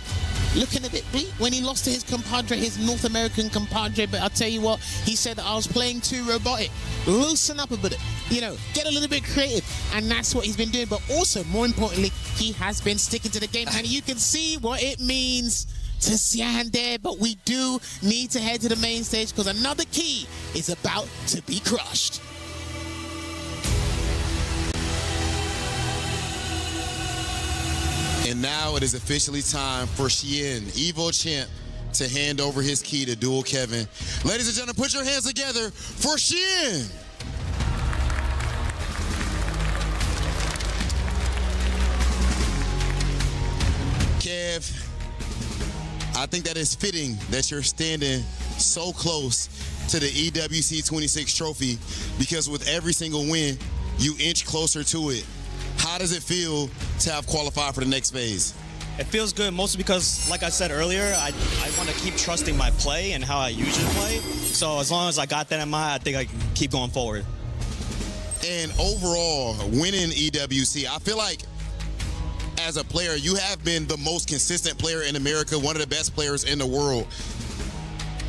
looking a bit bleak when he lost to his compadre, his North American compadre, but I'll tell you what, he said that I was playing too robotic. Loosen up a bit, get a little bit creative, and that's what he's been doing. But also, more importantly, he has been sticking to the game, and you can see what it means to Xian there, but we do need to head to the main stage because another key is about to be crushed. And now it is officially time for Xian, Evo Champ, to hand over his key to Dual Kevin. Ladies and gentlemen, put your hands together for Xian. Kev, I think that is fitting that you're standing so close to the EWC 26 trophy, because with every single win, you inch closer to it. How does it feel to have qualified for the next phase? It feels good, mostly because, like I said earlier, I want to keep trusting my play and how I usually play. So as long as I got that in mind, I think I can keep going forward. And overall, winning EWC, I feel like as a player, you have been the most consistent player in America, one of the best players in the world.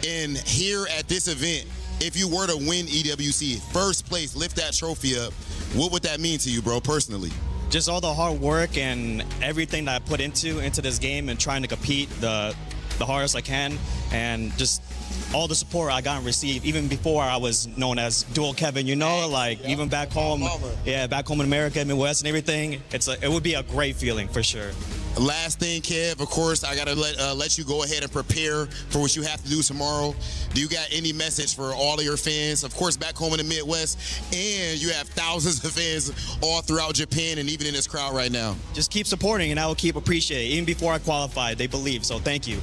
And here at this event, if you were to win EWC, first place, lift that trophy up, what would that mean to you, bro, personally? Just all the hard work and everything that I put into this game and trying to compete the hardest I can, and just all the support I got and received, even before I was known as Dual Kevin, even back home, back home in America, Midwest and everything, it would be a great feeling for sure. Last thing, Kev, of course, I gotta let you go ahead and prepare for what you have to do tomorrow. Do you got any message for all of your fans, of course, back home in the Midwest, and you have thousands of fans all throughout Japan and even in this crowd right now? Just keep supporting, and I will keep appreciating. Even before I qualified, they believe, so thank you.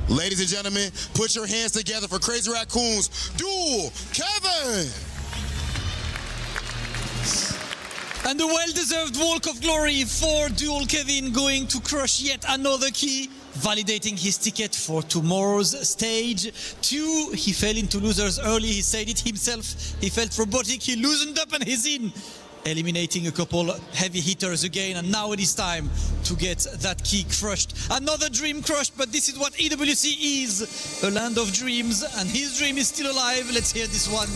Ladies and gentlemen, put your hands together for Crazy Raccoons, Dual Kevin! And the well-deserved walk of glory for Dual Kevin, going to crush yet another key, validating his ticket for tomorrow's stage 2. He fell into losers early, he said it himself. He felt robotic, he loosened up and he's in. Eliminating a couple heavy hitters again, and now it is time to get that key crushed. Another dream crushed, but this is what EWC is, a land of dreams, and his dream is still alive. Let's hear this one.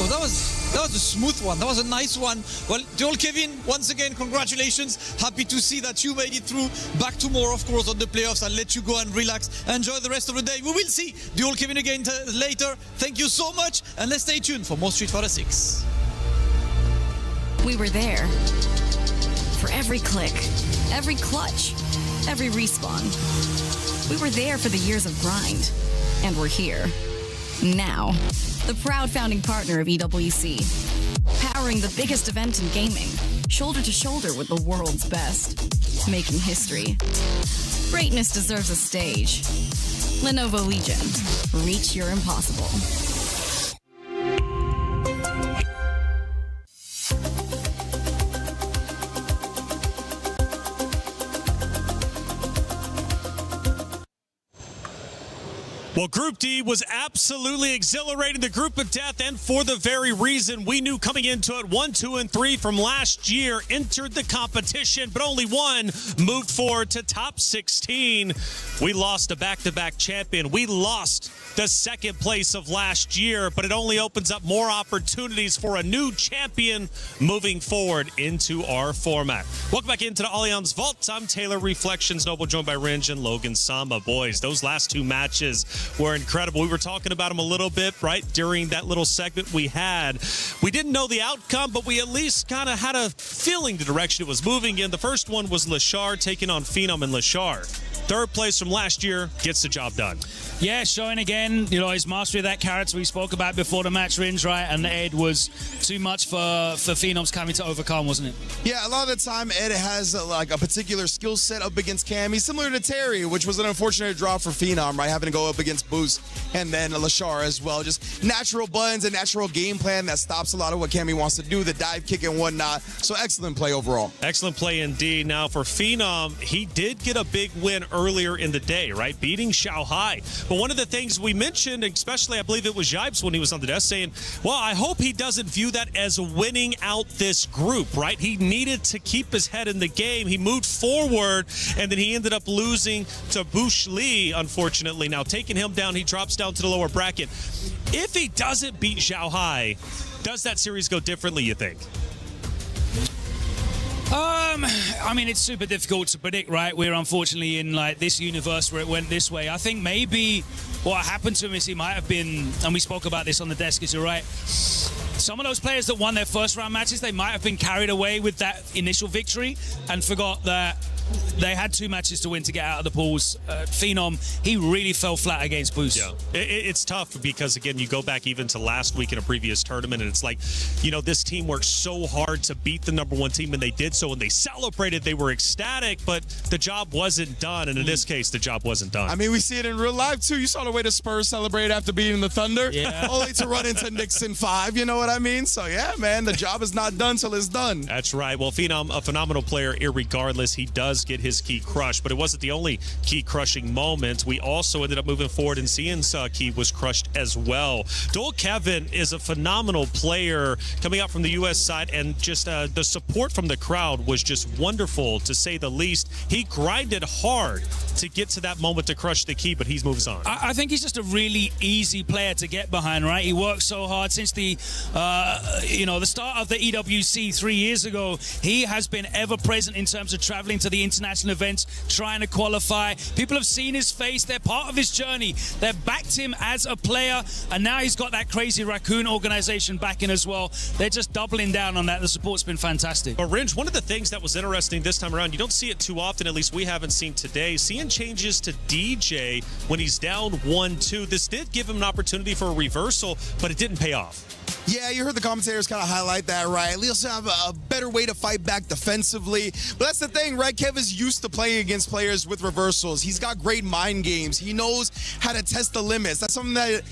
Oh, that was a smooth one. That was a nice one. Well, Dual Kevin, once again, congratulations. Happy to see that you made it through. Back tomorrow, of course, on the playoffs. I'll let you go and relax. Enjoy the rest of the day. We will see Dual Kevin again later. Thank you so much, and let's stay tuned for more Street Fighter 6. We were there for every click, every clutch, every respawn. We were there for the years of grind, and we're here now. The proud founding partner of EWC, powering the biggest event in gaming, shoulder to shoulder with the world's best, making history. Greatness deserves a stage. Lenovo Legion, reach your impossible. Well, Group D was absolutely exhilarating, the group of death, and for the very reason we knew coming into it, 1, 2, and 3 from last year entered the competition, but only one moved forward to top 16. We lost a back-to-back champion. We lost the second place of last year, but it only opens up more opportunities for a new champion moving forward into our format. Welcome back into the Allianz Vault. I'm Taylor Reflections Noble, joined by Ringe and Logan Sama. Boys, those last two matches were incredible. We were talking about them a little bit, right, during that little segment we had. We didn't know the outcome, but we at least kind of had a feeling the direction it was moving in. The first one was Lashar taking on Phenom, and Lashar, third place from last year, gets the job done. Yeah, showing again, his mastery of that character we spoke about before the match, Ringe, right? And Ed was too much for Phenom's Cammy to overcome, wasn't it? Yeah, a lot of the time, Ed has like a particular skill set up against Cammy, similar to Terry, which was an unfortunate draw for Phenom, right? Having to go up against Boost and then Lashar as well. Just natural buttons and natural game plan that stops a lot of what Cammy wants to do, the dive kick and whatnot. So excellent play overall. Excellent play indeed. Now for Phenom, he did get a big win earlier in the day, right? Beating Xiao Hai. But one of the things we mentioned, especially I believe it was Jibes when he was on the desk saying, well, I hope he doesn't view that as winning out this group, right? He needed to keep his head in the game. He moved forward, and then he ended up losing to Bush Lee, unfortunately. Now taking him down, he drops down to the lower bracket. If he doesn't beat Xiao Hai, does that series go differently, you think? I mean, it's super difficult to predict, right? We're unfortunately in like this universe where it went this way. I think maybe what happened to him is he might have been, and we spoke about this on the desk, is you're right. Some of those players that won their first round matches, they might have been carried away with that initial victory and forgot that they had 2 matches to win to get out of the pools. Phenom, he really fell flat against Boost. Yeah, it's tough because, again, you go back even to last week in a previous tournament, and it's like, this team worked so hard to beat the #1 team, and they did so, and they celebrated, they were ecstatic, but the job wasn't done, and in this case, the job wasn't done. I mean, we see it in real life, too. You saw the way the Spurs celebrated after beating the Thunder, yeah. Only to run into Knicks in 5, you know what I mean? So, yeah, man, the job is not done till it's done. That's right. Well, Phenom, a phenomenal player, irregardless. He does get his key crushed, but it wasn't the only key crushing moment. We also ended up moving forward, and Cian's key was crushed as well. Dual Kevin is a phenomenal player coming out from the U.S. side, and just the support from the crowd was just wonderful, to say the least. He grinded hard to get to that moment to crush the key, but he moves on. I think he's just a really easy player to get behind, right? He worked so hard since the start of the EWC 3 years ago. He has been ever present in terms of traveling to the international events, trying to qualify. People have seen his face. They're part of his journey. They've backed him as a player, and now he's got that crazy Raccoon organization backing as well. They're just doubling down on that. The support's been fantastic. But Ringe, one of the things that was interesting this time around, you don't see it too often, at least we haven't seen today. Cian changes to DJ when he's down 1-2. This did give him an opportunity for a reversal, but it didn't pay off. Yeah, you heard the commentators kind of highlight that, right? At least have a better way to fight back defensively. But that's the thing, right? Kev is used to playing against players with reversals. He's got great mind games. He knows how to test the limits. That's something that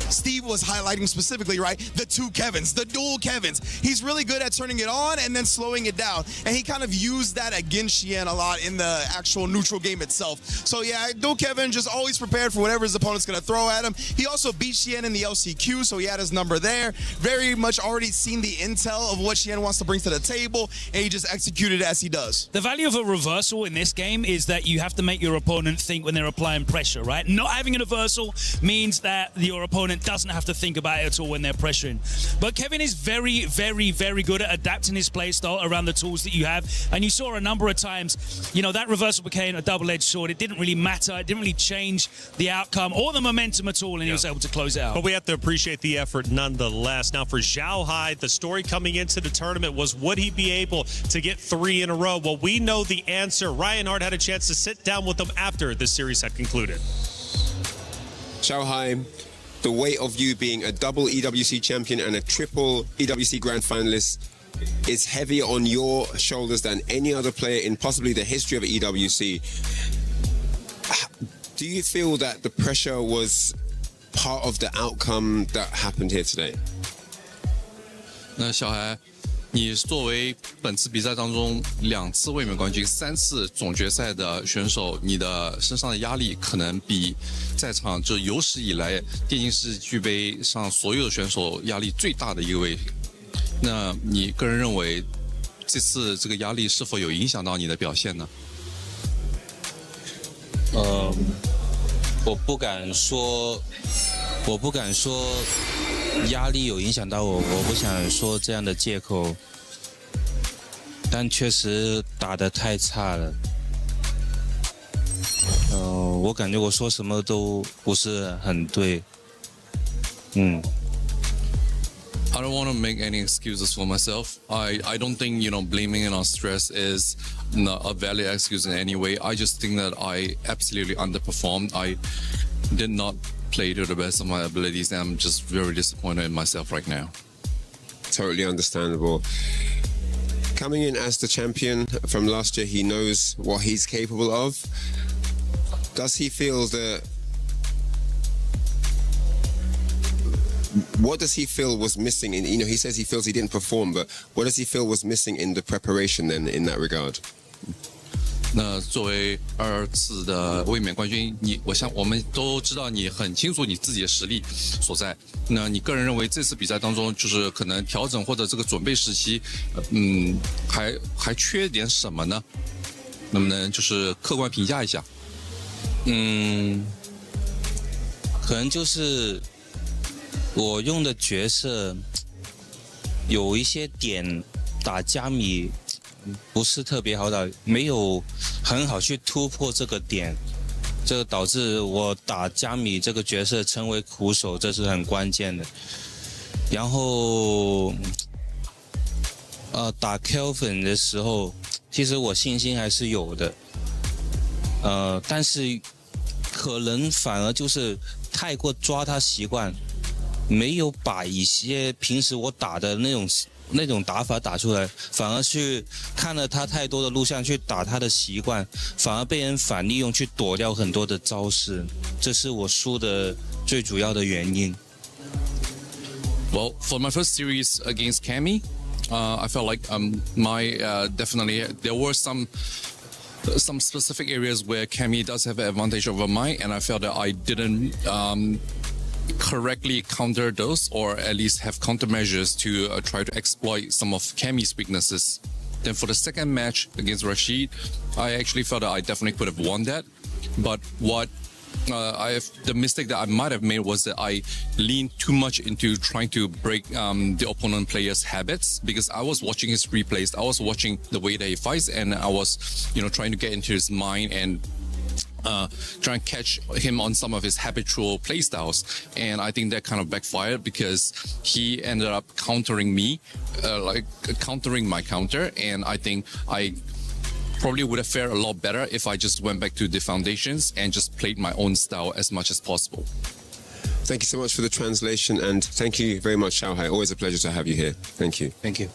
Steve was highlighting specifically, right? The two Kevins, the dual Kevins. He's really good at turning it on and then slowing it down. And he kind of used that against Xian a lot in the actual neutral game itself. So yeah, dual Kevin just always prepared for whatever his opponent's going to throw at him. He also beat Xian in the LCQ, so he had his number there. Very much already seen the intel of what Xian wants to bring to the table, and he just executed as he does. The value of a reversal in this game is that you have to make your opponent think when they're applying pressure, right? Not having a reversal means that your opponent doesn't have to think about it at all when they're pressuring. But Kevin is very, very, very good at adapting his playstyle around the tools that you have. And you saw a number of times, you know, that reversal became a double-edged sword. It didn't really matter. It didn't really change the outcome or the momentum at all, and he was able to close it out. But we have to appreciate the effort nonetheless. Now for Zhao Hai, the story coming into the tournament was, would he be able to get 3 in a row? Well, we know the answer. Ryan Hart had a chance to sit down with him after the series had concluded. Zhao Hai, the weight of you being a double EWC champion and a triple EWC grand finalist is heavier on your shoulders than any other player in possibly the history of EWC. Do you feel that the pressure was part of the outcome that happened here today? 那小孩，你作为本次比赛当中2次卫冕冠军、3次总决赛的选手，你的身上的压力可能比在场就有史以来电竞世俱杯上所有的选手压力最大的一位。那你个人认为这次这个压力是否有影响到你的表现呢？我不敢说压力有影响到我，我不想说这样的借口，但确实打得太差了。我感觉我说什么都不是很对。I don't want to make any excuses for myself. I don't think, blaming it on stress is a valid excuse in any way. I just think that I absolutely underperformed. I did not play to the best of my abilities, and I'm just very disappointed in myself right now. Totally understandable. Coming in as the champion from last year, he knows what he's capable of. Does he feel that... What does he feel was missing in, he says he feels he didn't perform, but what does he feel was missing in the preparation then in that regard? 那作为2次的卫冕冠军，我们都知道你很清楚你自己的实力所在。那你个人认为这次比赛当中，就是可能调整或者这个准备时期，还缺点什么呢？能不能就是客观评价一下？可能就是我用的角色有一些点打加米不是特别好打，没有很好去突破这个点，这个导致我打加米这个角色成为苦手，这是很关键的。然后打 Kelvin 的时候，其实我信心还是有的，但是可能反而就是太过抓他习惯，没有把一些平时我打的那种打法打出来，反而去看了他太多的录像去打他的习惯，反而被人反利用去躲掉很多的招式，这是我输的最主要的原因。Well, for my first series against Cammy, I felt like definitely there were some specific areas where Cammy does have an advantage over mine, and I felt that I didn't correctly counter those, or at least have countermeasures to try to exploit some of Cammy's weaknesses. Then for the second match against Rashid, I actually felt that I definitely could have won that, but the mistake that I might have made was that I leaned too much into trying to break the opponent player's habits, because I was watching his replays, I was watching the way that he fights, and I was, trying to get into his mind and try and catch him on some of his habitual playstyles. And I think that kind of backfired, because he ended up countering me, countering my counter, and I think I probably would have fared a lot better if I just went back to the foundations and just played my own style as much as possible. Thank you so much for the translation, and thank you very much, Zhao Hai. Always a pleasure to have you here. Thank you. Thank you.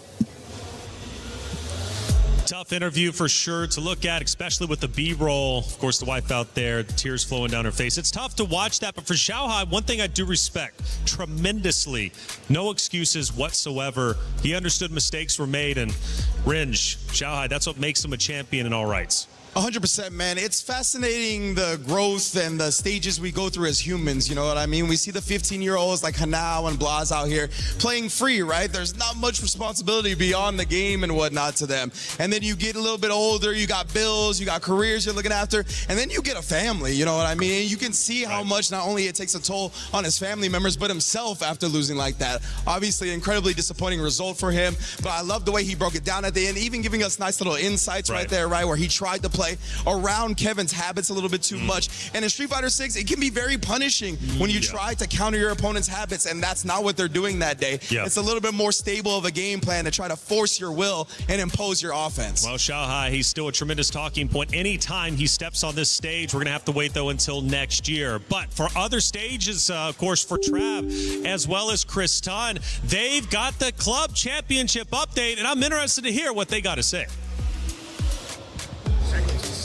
Tough interview for sure to look at, especially with the B-roll. Of course, the wife out there, the tears flowing down her face. It's tough to watch that, but for Xiaohai, one thing I do respect tremendously, no excuses whatsoever. He understood mistakes were made, and Ringe, Xiaohai, that's what makes him a champion in all rights. 100%, man. It's fascinating the growth and the stages we go through as humans, you know what I mean? We see the 15-year-olds like Hanao and Blas out here playing free, right? There's not much responsibility beyond the game and whatnot to them. And then you get a little bit older, you got bills, you got careers you're looking after, and then you get a family, you know what I mean? And you can see how much not only it takes a toll on his family members, but himself after losing like that. Obviously, incredibly disappointing result for him, but I love the way he broke it down at the end, even giving us nice little insights right there, right, where he tried to play around Kevin's habits a little bit too much. And in Street Fighter 6, it can be very punishing when you try to counter your opponent's habits, and that's not what they're doing that day. It's a little bit more stable of a game plan to try to force your will and impose your offense. Well, Xiaohai, he's still a tremendous talking point. Anytime he steps on this stage, we're going to have to wait, though, until next year. But for other stages, of course, for Trav, as well as Chris Tunn, they've got the club championship update, and I'm interested to hear what they got to say.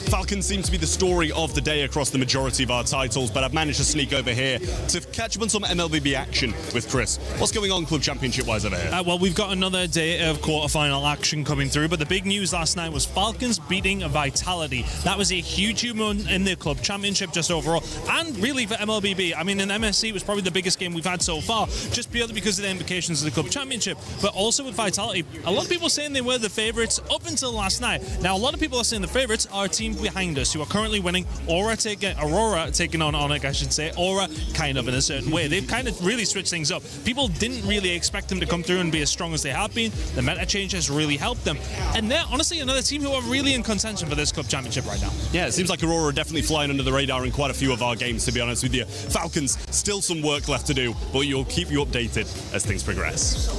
Falcons seem to be the story of the day across the majority of our titles, but I've managed to sneak over here to catch up on some MLBB action with Chris. What's going on club championship-wise over here? Well, we've got another day of quarterfinal action coming through, but the big news last night was Falcons beating Vitality. That was a huge moment in the club championship just overall, and really for MLBB. I mean, in MSC, it was probably the biggest game we've had so far, just purely because of the implications of the club championship, but also with Vitality. A lot of people saying they were the favourites up until last night. Now, a lot of people are saying the favourites are a team behind us who are currently winning. Aurora taking on Onyx, I should say. Aura kind of in a certain way. They've kind of really switched things up. People didn't really expect them to come through and be as strong as they have been. The meta change has really helped them. And they're honestly another team who are really in contention for this club championship right now. Yeah, it seems like Aurora are definitely flying under the radar in quite a few of our games, to be honest with you. Falcons, still some work left to do, but we'll keep you updated as things progress.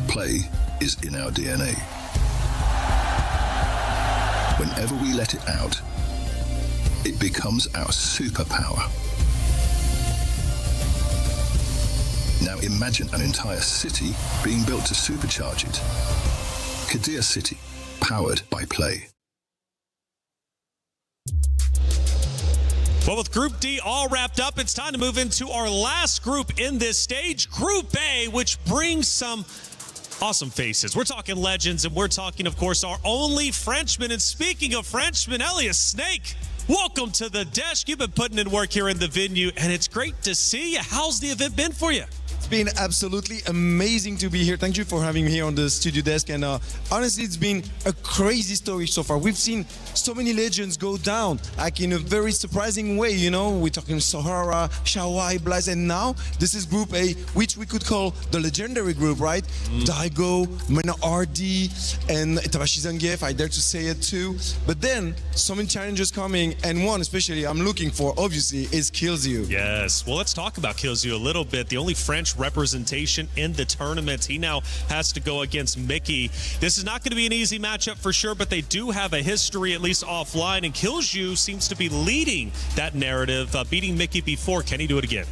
Play is in our DNA. Whenever we let it out, it becomes our superpower. Now imagine an entire city being built to supercharge it. Kadir City, powered by Play. Well, with Group D all wrapped up, it's time to move into our last group in this stage, Group A, which brings some awesome faces. We're talking legends, and we're talking, of course, our only Frenchman. And speaking of Frenchmen, Elias Snake, welcome to the desk. You've been putting in work here in the venue, and it's great to see you. How's the event been for you? It's been absolutely amazing to be here. Thank you for having me here on the studio desk. And honestly, it's been a crazy story so far. We've seen so many legends go down, like in a very surprising way. You know, we're talking Sahara, Xiaohai, Blaze, and now this is Group A, which we could call the legendary group, right? Daigo, Mena RD, and Itabashi Zangief, I dare to say it too. But then, so many challenges coming, and one especially I'm looking for, obviously, is Killzoo. Yes. Well, let's talk about Killzoo a little bit. The only French representation in the tournament. He now has to go against Mickey. This is not going to be an easy matchup for sure, but they do have a history, at least offline, and Killzoo seems to be leading that narrative, beating Mickey before. Can he do it again?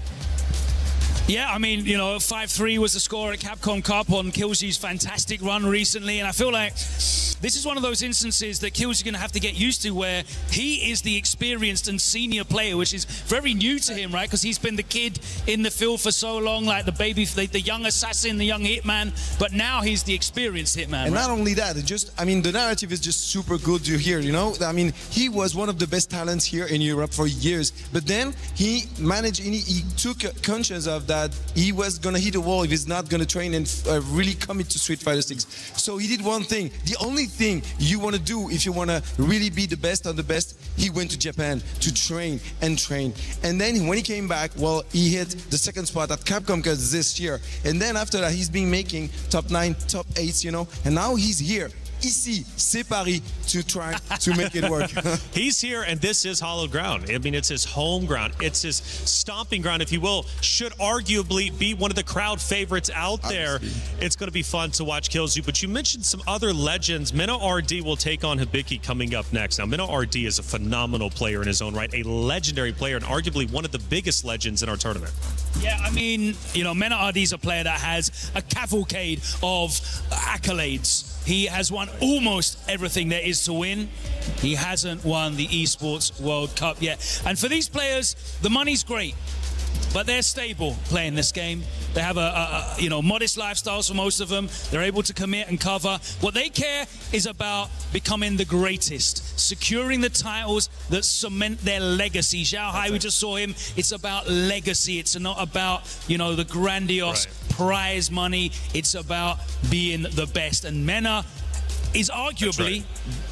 Yeah, I mean, you know, 5-3 was the score at Capcom Cup on Killzoo's fantastic run recently, and I feel like this is one of those instances that Killzoo's going to have to get used to, where he is the experienced and senior player, which is very new to him, right? Because he's been the kid in the field for so long, like the baby, the young assassin, the young hitman, but now he's the experienced hitman. And right? not only that, I mean, the narrative is just super good to hear, you know? I mean, he was one of the best talents here in Europe for years, but then he managed, he took conscience of that he was gonna hit a wall if he's not gonna train and really commit to Street Fighter 6. So he did one thing. The only thing you wanna do if you wanna really be the best of the best, he went to Japan to train and train. And then when he came back, well, he hit the second spot at Capcom Cup this year. And then after that, he's been making top 9, top 8, you know, and now he's here. Ici, c'est Paris, to try to make it work. He's here, and this is hallowed ground. I mean, it's his home ground. It's his stomping ground, if you will. Should arguably be one of the crowd favorites out there. It's going to be fun to watch Killzoo. But you mentioned some other legends. Mena RD will take on Hibiki coming up next. Now, Mena RD is a phenomenal player in his own right, a legendary player, and arguably one of the biggest legends in our tournament. Yeah, I mean, you know, Mena RD's a player that has a cavalcade of accolades. He has won almost everything there is to win. He hasn't won the Esports World Cup yet. And for these players, the money's great, but they're stable playing this game. They have a modest lifestyles for most of them. They're able to commit and cover. What they care is about becoming the greatest, securing the titles that cement their legacy. Xiao Hai, we just saw him. It's about legacy. It's not about, the grandiose prize money. It's about being the best. And Mena is arguably,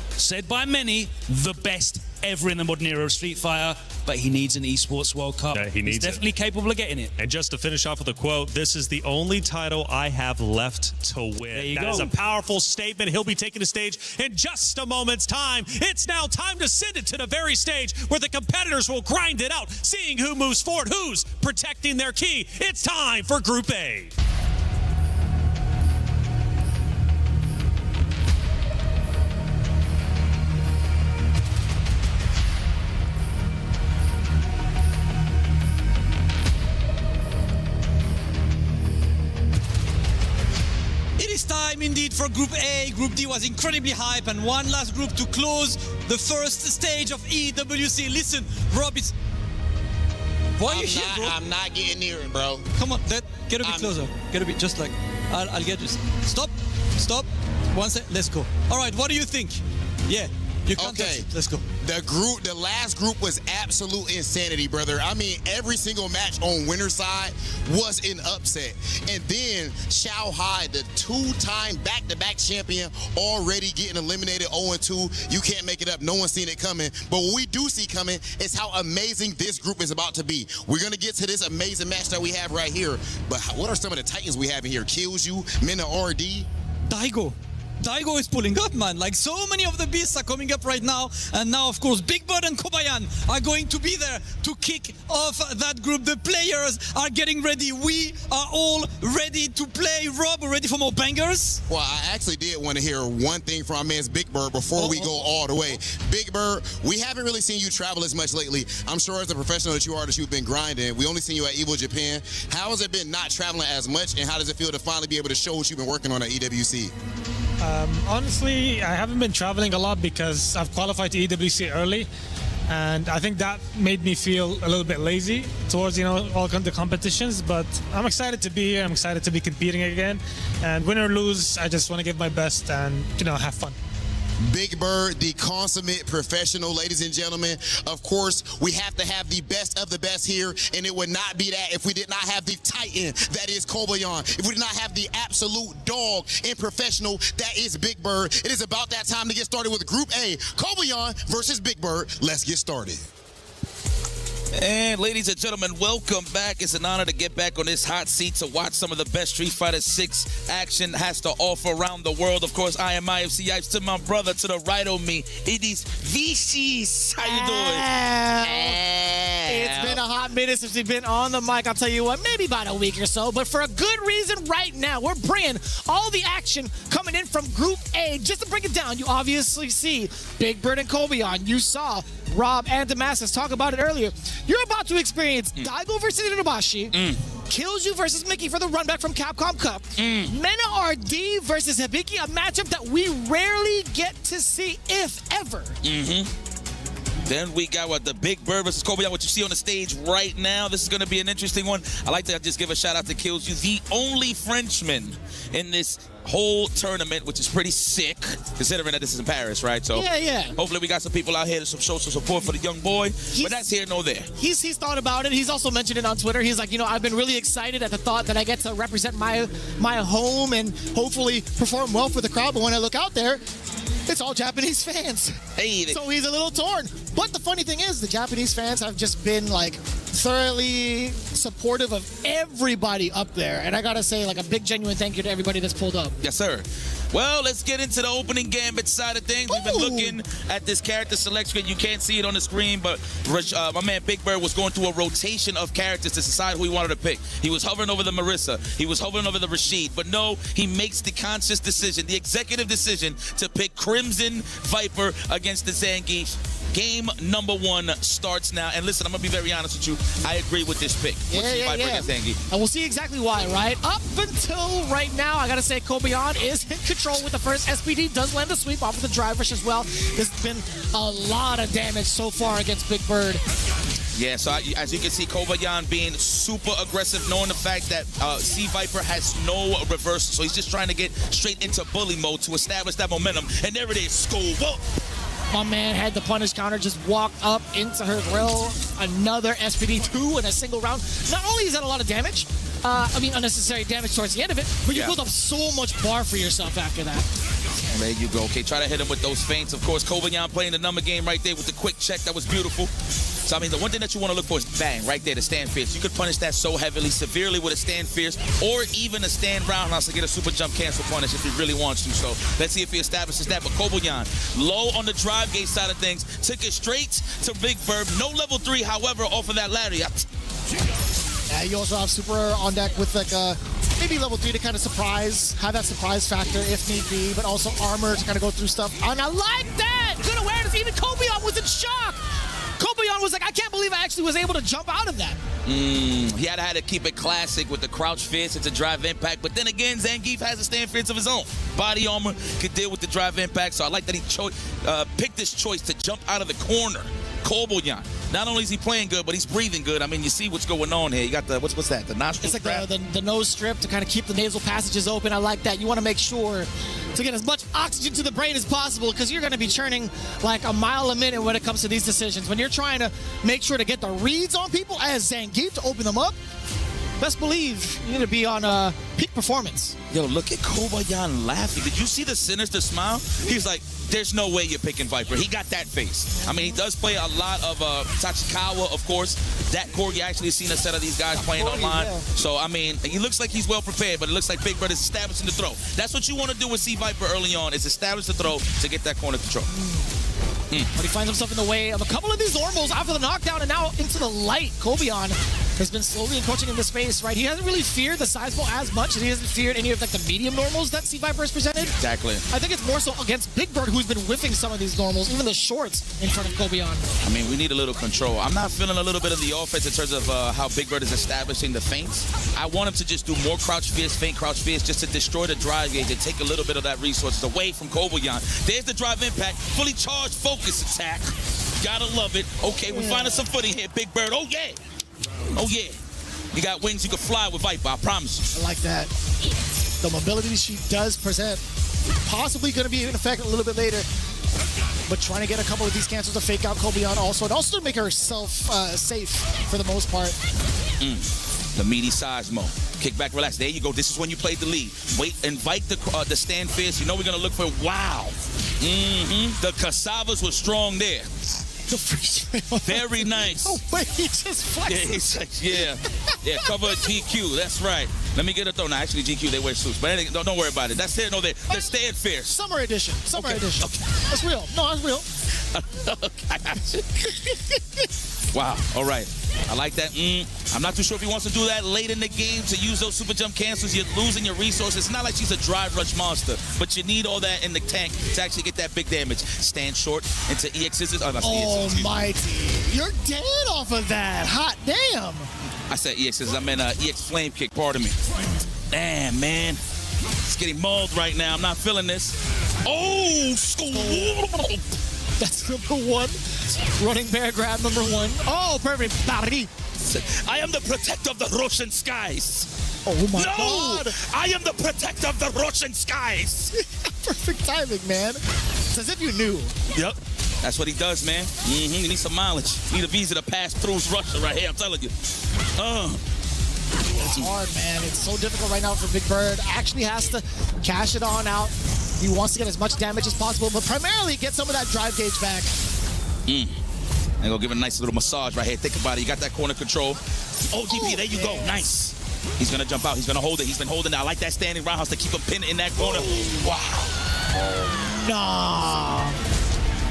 said by many, the best ever in the modern era of Street Fighter, but he needs an Esports World Cup. Yeah, he's definitely capable of getting it. And just to finish off with a quote, this is the only title I have left to win. There you That go. is a powerful statement. He'll be taking the stage in just a moment's time. It's now time to send it to the very stage where the competitors will grind it out, seeing who moves forward, who's protecting their key. It's time for Group A. It is time indeed for Group A. Group D was incredibly hype, and one last group to close the first stage of EWC. Listen, Rob, it's... Why are you here, bro? I'm not getting near it, bro. Come on, get a bit closer. Get a bit, just like... I'll get you. Stop. 1 second, let's go. All right, what do you think? Yeah, you can't touch it. Let's go. The last group was absolute insanity, brother. I mean, every single match on winner's side was an upset. And then Xiao Hai, the two-time back-to-back champion, already getting eliminated 0-2. You can't make it up. No one's seen it coming. But what we do see coming is how amazing this group is about to be. We're going to get to this amazing match that we have right here. But what are some of the titans we have in here? Kills You, Mena RD. Daigo is pulling up, man. Like, so many of the beasts are coming up right now. And now, of course, Big Bird and Kobayan are going to be there to kick off that group. The players are getting ready. We are all ready to play. Rob, ready for more bangers? Well, I actually did want to hear one thing from our man's Big Bird before we go all the way. Big Bird, we haven't really seen you travel as much lately. I'm sure as a professional that you are, that you've been grinding. We only seen you at Evo Japan. How has it been not traveling as much, and how does it feel to finally be able to show what you've been working on at EWC? Honestly, I haven't been traveling a lot because I've qualified to EWC early, and I think that made me feel a little bit lazy towards all the competitions. But I'm excited to be here. I'm excited to be competing again, and win or lose, I just want to give my best and have fun. Big Bird, the consummate professional, ladies and gentlemen. Of course, we have to have the best of the best here, and it would not be that if we did not have the titan that is Kobayan, if we did not have the absolute dog and professional that is Big Bird. It is about that time to get started with Group A, Kobayan versus Big Bird. Let's get started. And ladies and gentlemen, welcome back. It's an honor to get back on this hot seat to watch some of the best Street Fighter 6 action has to offer around the world. Of course, I am IFC Yipes. To my brother to the right of me, it is VCs. How you doing? It's been a hot minute since we've been on the mic. I'll tell you what, maybe about a week or so, but for a good reason right now. We're bringing all the action coming in from Group A. Just to break it down, you obviously see Big Bird and Kobayan. You saw Rob and Damascus talk about it earlier. You're about to experience Daigo versus Inobashi, Kills You versus Mickey for the run back from Capcom Cup, Mena RD versus Hibiki, a matchup that we rarely get to see, if ever. Then we got the Big Bird versus Kobayan, what you see on the stage right now. This is going to be an interesting one. I like to just give a shout out to Kills You, the only Frenchman in this whole tournament, which is pretty sick, considering that this is in Paris, right? So yeah. Hopefully we got some people out here to show some support for the young boy. But that's here nor there. He's thought about it. He's also mentioned it on Twitter. He's like, I've been really excited at the thought that I get to represent my home and hopefully perform well for the crowd. But when I look out there, it's all Japanese fans. So he's a little torn. But the funny thing is, the Japanese fans have just been thoroughly supportive of everybody up there. And I gotta say, a big genuine thank you to everybody that's pulled up. Yes, sir. Well, let's get into the opening gambit side of things. We've been looking at this character select screen. You can't see it on the screen, but my man Big Bird was going through a rotation of characters to decide who he wanted to pick. He was hovering over the Marissa. He was hovering over the Rashid. But no, he makes the conscious decision, the executive decision, to pick Crimson Viper against the Zangief. Game number 1 starts now. And listen, I'm going to be very honest with you. I agree with this pick. Viper against Zangief. And we'll see exactly why, right? Up until right now, I got to say, Kobayan is in control with the first. SPD does land a sweep off of the drive rush as well. There's been a lot of damage so far against Big Bird. Yeah, so as you can see, Kobayan being super aggressive, knowing the fact that C Viper has no reversal. So he's just trying to get straight into bully mode to establish that momentum. And there it is, school. Whoa. My man had the punish counter, just walked up into her grill. Another SPD2 in a single round. Not only is that a lot of damage, unnecessary damage towards the end of it, but you build up so much bar for yourself after that. There you go. Okay, try to hit him with those feints. Of course, Kobayan playing the number game right there with the quick check. That was beautiful. So, the one thing that you want to look for is bang, right there, the stand fierce. You could punish that so heavily, severely with a stand fierce, or even a stand roundhouse to get a super jump cancel punish if he really wants to. So, let's see if he establishes that. But Kobayan, low on the drive gate side of things, took it straight to Big Bird. No level 3, however, off of that ladder. Yeah, you also have Super on deck with maybe level 3 to kind of have that surprise factor if need be, but also armor to kind of go through stuff. And I like that! Good awareness. Even Kobayan was in shock. Kobayan was like, I can't believe I actually was able to jump out of that. He had to keep it classic with the crouch fierce. It's a drive impact. But then again, Zangief has a stand fierce of his own. Body armor could deal with the drive impact. So I like that he picked this choice to jump out of the corner. Kobayan. Not only is he playing good, but he's breathing good. You see what's going on here. You got the, what's that? The nostril strap? It's like the nose strip to kind of keep the nasal passages open. I like that. You want to make sure to get as much oxygen to the brain as possible because you're going to be churning like a mile a minute when it comes to these decisions. When you're trying to make sure to get the reads on people as Zangief to open them up, best believe you need to be on peak performance. Yo, look at Kobayan laughing. Did you see the sinister smile? He's like, there's no way you're picking Viper. He got that face. He does play a lot of Tachikawa, of course. That core, you actually seen a set of these guys playing online. Yeah. So, he looks like he's well prepared, but it looks like Big Bird is establishing the throw. That's what you want to do with C Viper early on, is establish the throw to get that corner control. But he finds himself in the way of a couple of these normals after the knockdown and now into the light. Kobayan has been slowly encroaching into space, right? He hasn't really feared the sizable as much as he hasn't feared any of the medium normals that C Viper has presented. Exactly. I think it's more so against Big Bird, who's been whiffing some of these normals, even the shorts in front of Kobayan. We need a little control. I'm not feeling a little bit of the offense in terms of how Big Bird is establishing the feints. I want him to just do more crouch fierce, feint crouch fierce, just to destroy the drive gauge and take a little bit of that resources away from Kobayan. There's the drive impact, fully charged focus attack. Gotta love it. Okay, we're finding some footing here, Big Bird. Oh, yeah. Oh, yeah. You got wings, you can fly with Viper, I promise you. I like that. The mobility she does present, possibly going to be in effect a little bit later, but trying to get a couple of these cancels to fake out Kobayan also, and also to make herself safe for the most part. The meaty size mode. Kick back, relax. There you go. This is when you play the lead. Wait, invite the stand fierce. You know we're going to look for, wow. The cassavas were strong there. Very nice. Oh, wait, he just flexed. Yeah, cover GQ. That's right. Let me get a throw. No, actually, GQ, they wear suits. But anyway, don't worry about it. That's it. No, they're stand fierce. Summer edition. Summer edition. Okay. That's real. No, that's real. I got you. Wow. All right. I like that. I'm not too sure if he wants to do that late in the game to use those super jump cancels. You're losing your resources. It's not like she's a drive rush monster, but you need all that in the tank to actually get that big damage. Stand short into EX scissors. Almighty. You're dead off of that. Hot damn. I said EX scissors. I meant EX flame kick. Pardon me. Damn, man. It's getting mauled right now. I'm not feeling this. Oh, school. That's number 1. Running bear grab number 1. Oh, perfect. I am the protector of the Russian skies. Oh, my God. I am the protector of the Russian skies. Perfect timing, man. It's as if you knew. Yep. That's what he does, man. You need some mileage. You need a visa to pass through Russia right here, I'm telling you. It's hard, man. It's so difficult right now for Big Bird. Actually has to cash it on out. He wants to get as much damage as possible, but primarily get some of that drive gauge back. And go give it a nice little massage right here. Think about it. You got that corner control. Oh, GP, there you go. Nice. He's going to jump out. He's going to hold it. He's been holding it. I like that standing roundhouse to keep him pinned in that corner. Wow. Nah.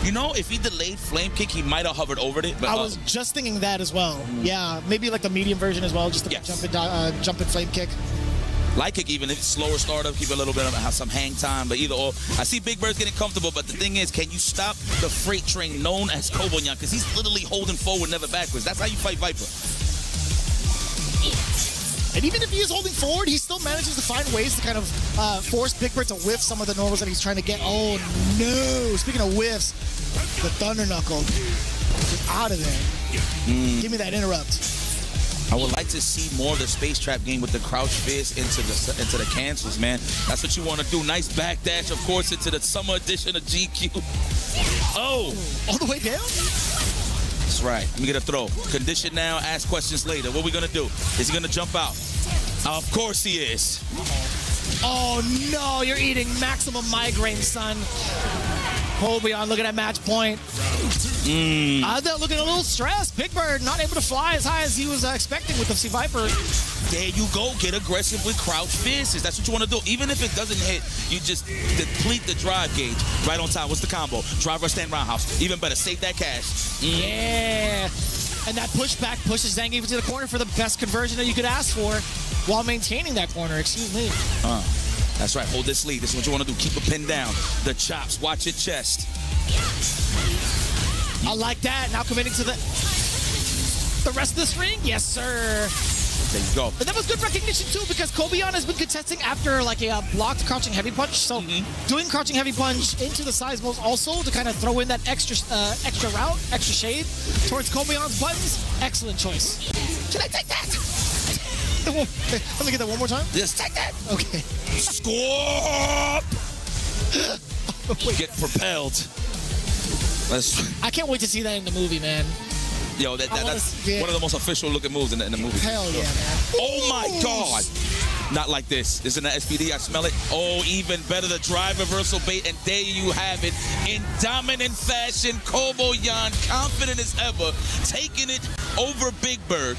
You know, if he delayed flame kick, he might have hovered over it. But I was just thinking that as well. Yeah, maybe like the medium version as well, just to jump in flame kick. Like it, even if it's slower startup, keep a little bit of some hang time, but either or. I see Big Bird's getting comfortable, but the thing is, can you stop the freight train known as Koboyan? Because he's literally holding forward, never backwards. That's how you fight Viper. And even if he is holding forward, he still manages to find ways to kind of force Big Bird to whiff some of the normals that he's trying to get. Oh, no. Speaking of whiffs, the Thunder Knuckle. Get out of there. Give me that interrupt. I would like to see more of the space trap game with the crouch fist into the cancels, man. That's what you want to do. Nice backdash, of course, into the summer edition of GQ. Oh! All the way down? That's right. Let me get a throw. Condition now, ask questions later. What are we going to do? Is he going to jump out? Of course he is. Oh, no. You're eating maximum migraine, son. Kobeon looking at match point. They're looking a little stressed. Big Bird not able to fly as high as he was expecting with the Sea Viper. There you go. Get aggressive with crouch fists. That's what you want to do. Even if it doesn't hit, you just deplete the drive gauge. Right on time. What's the combo? Drive rush, stand roundhouse. Even better. Save that cash. Yeah. And that pushback pushes Zangief into the corner for the best conversion that you could ask for while maintaining that corner. Excuse me. That's right. Hold this lead. This is what you want to do. Keep it pinned down. The chops. Watch your chest. I like that. Now committing to the rest of this ring. Yes, sir. There you go. And that was good recognition, too, because Kobeon has been contesting after like a blocked crouching heavy punch. So doing crouching heavy punch into the size moves also to kind of throw in that extra route, extra shade towards Kobeon's buttons. Excellent choice. Should I take that? Let me get that one more time. Just take that. Okay. Score! Get propelled. I can't wait to see that in the movie, man. Yo, that's one of the most official looking moves in the movie. Hell yeah, man. Oh my God. Not like this. Isn't that SPD? I smell it. Oh, even better, the drive reversal bait. And there you have it. In dominant fashion, Koboyan, confident as ever, taking it over Big Bird.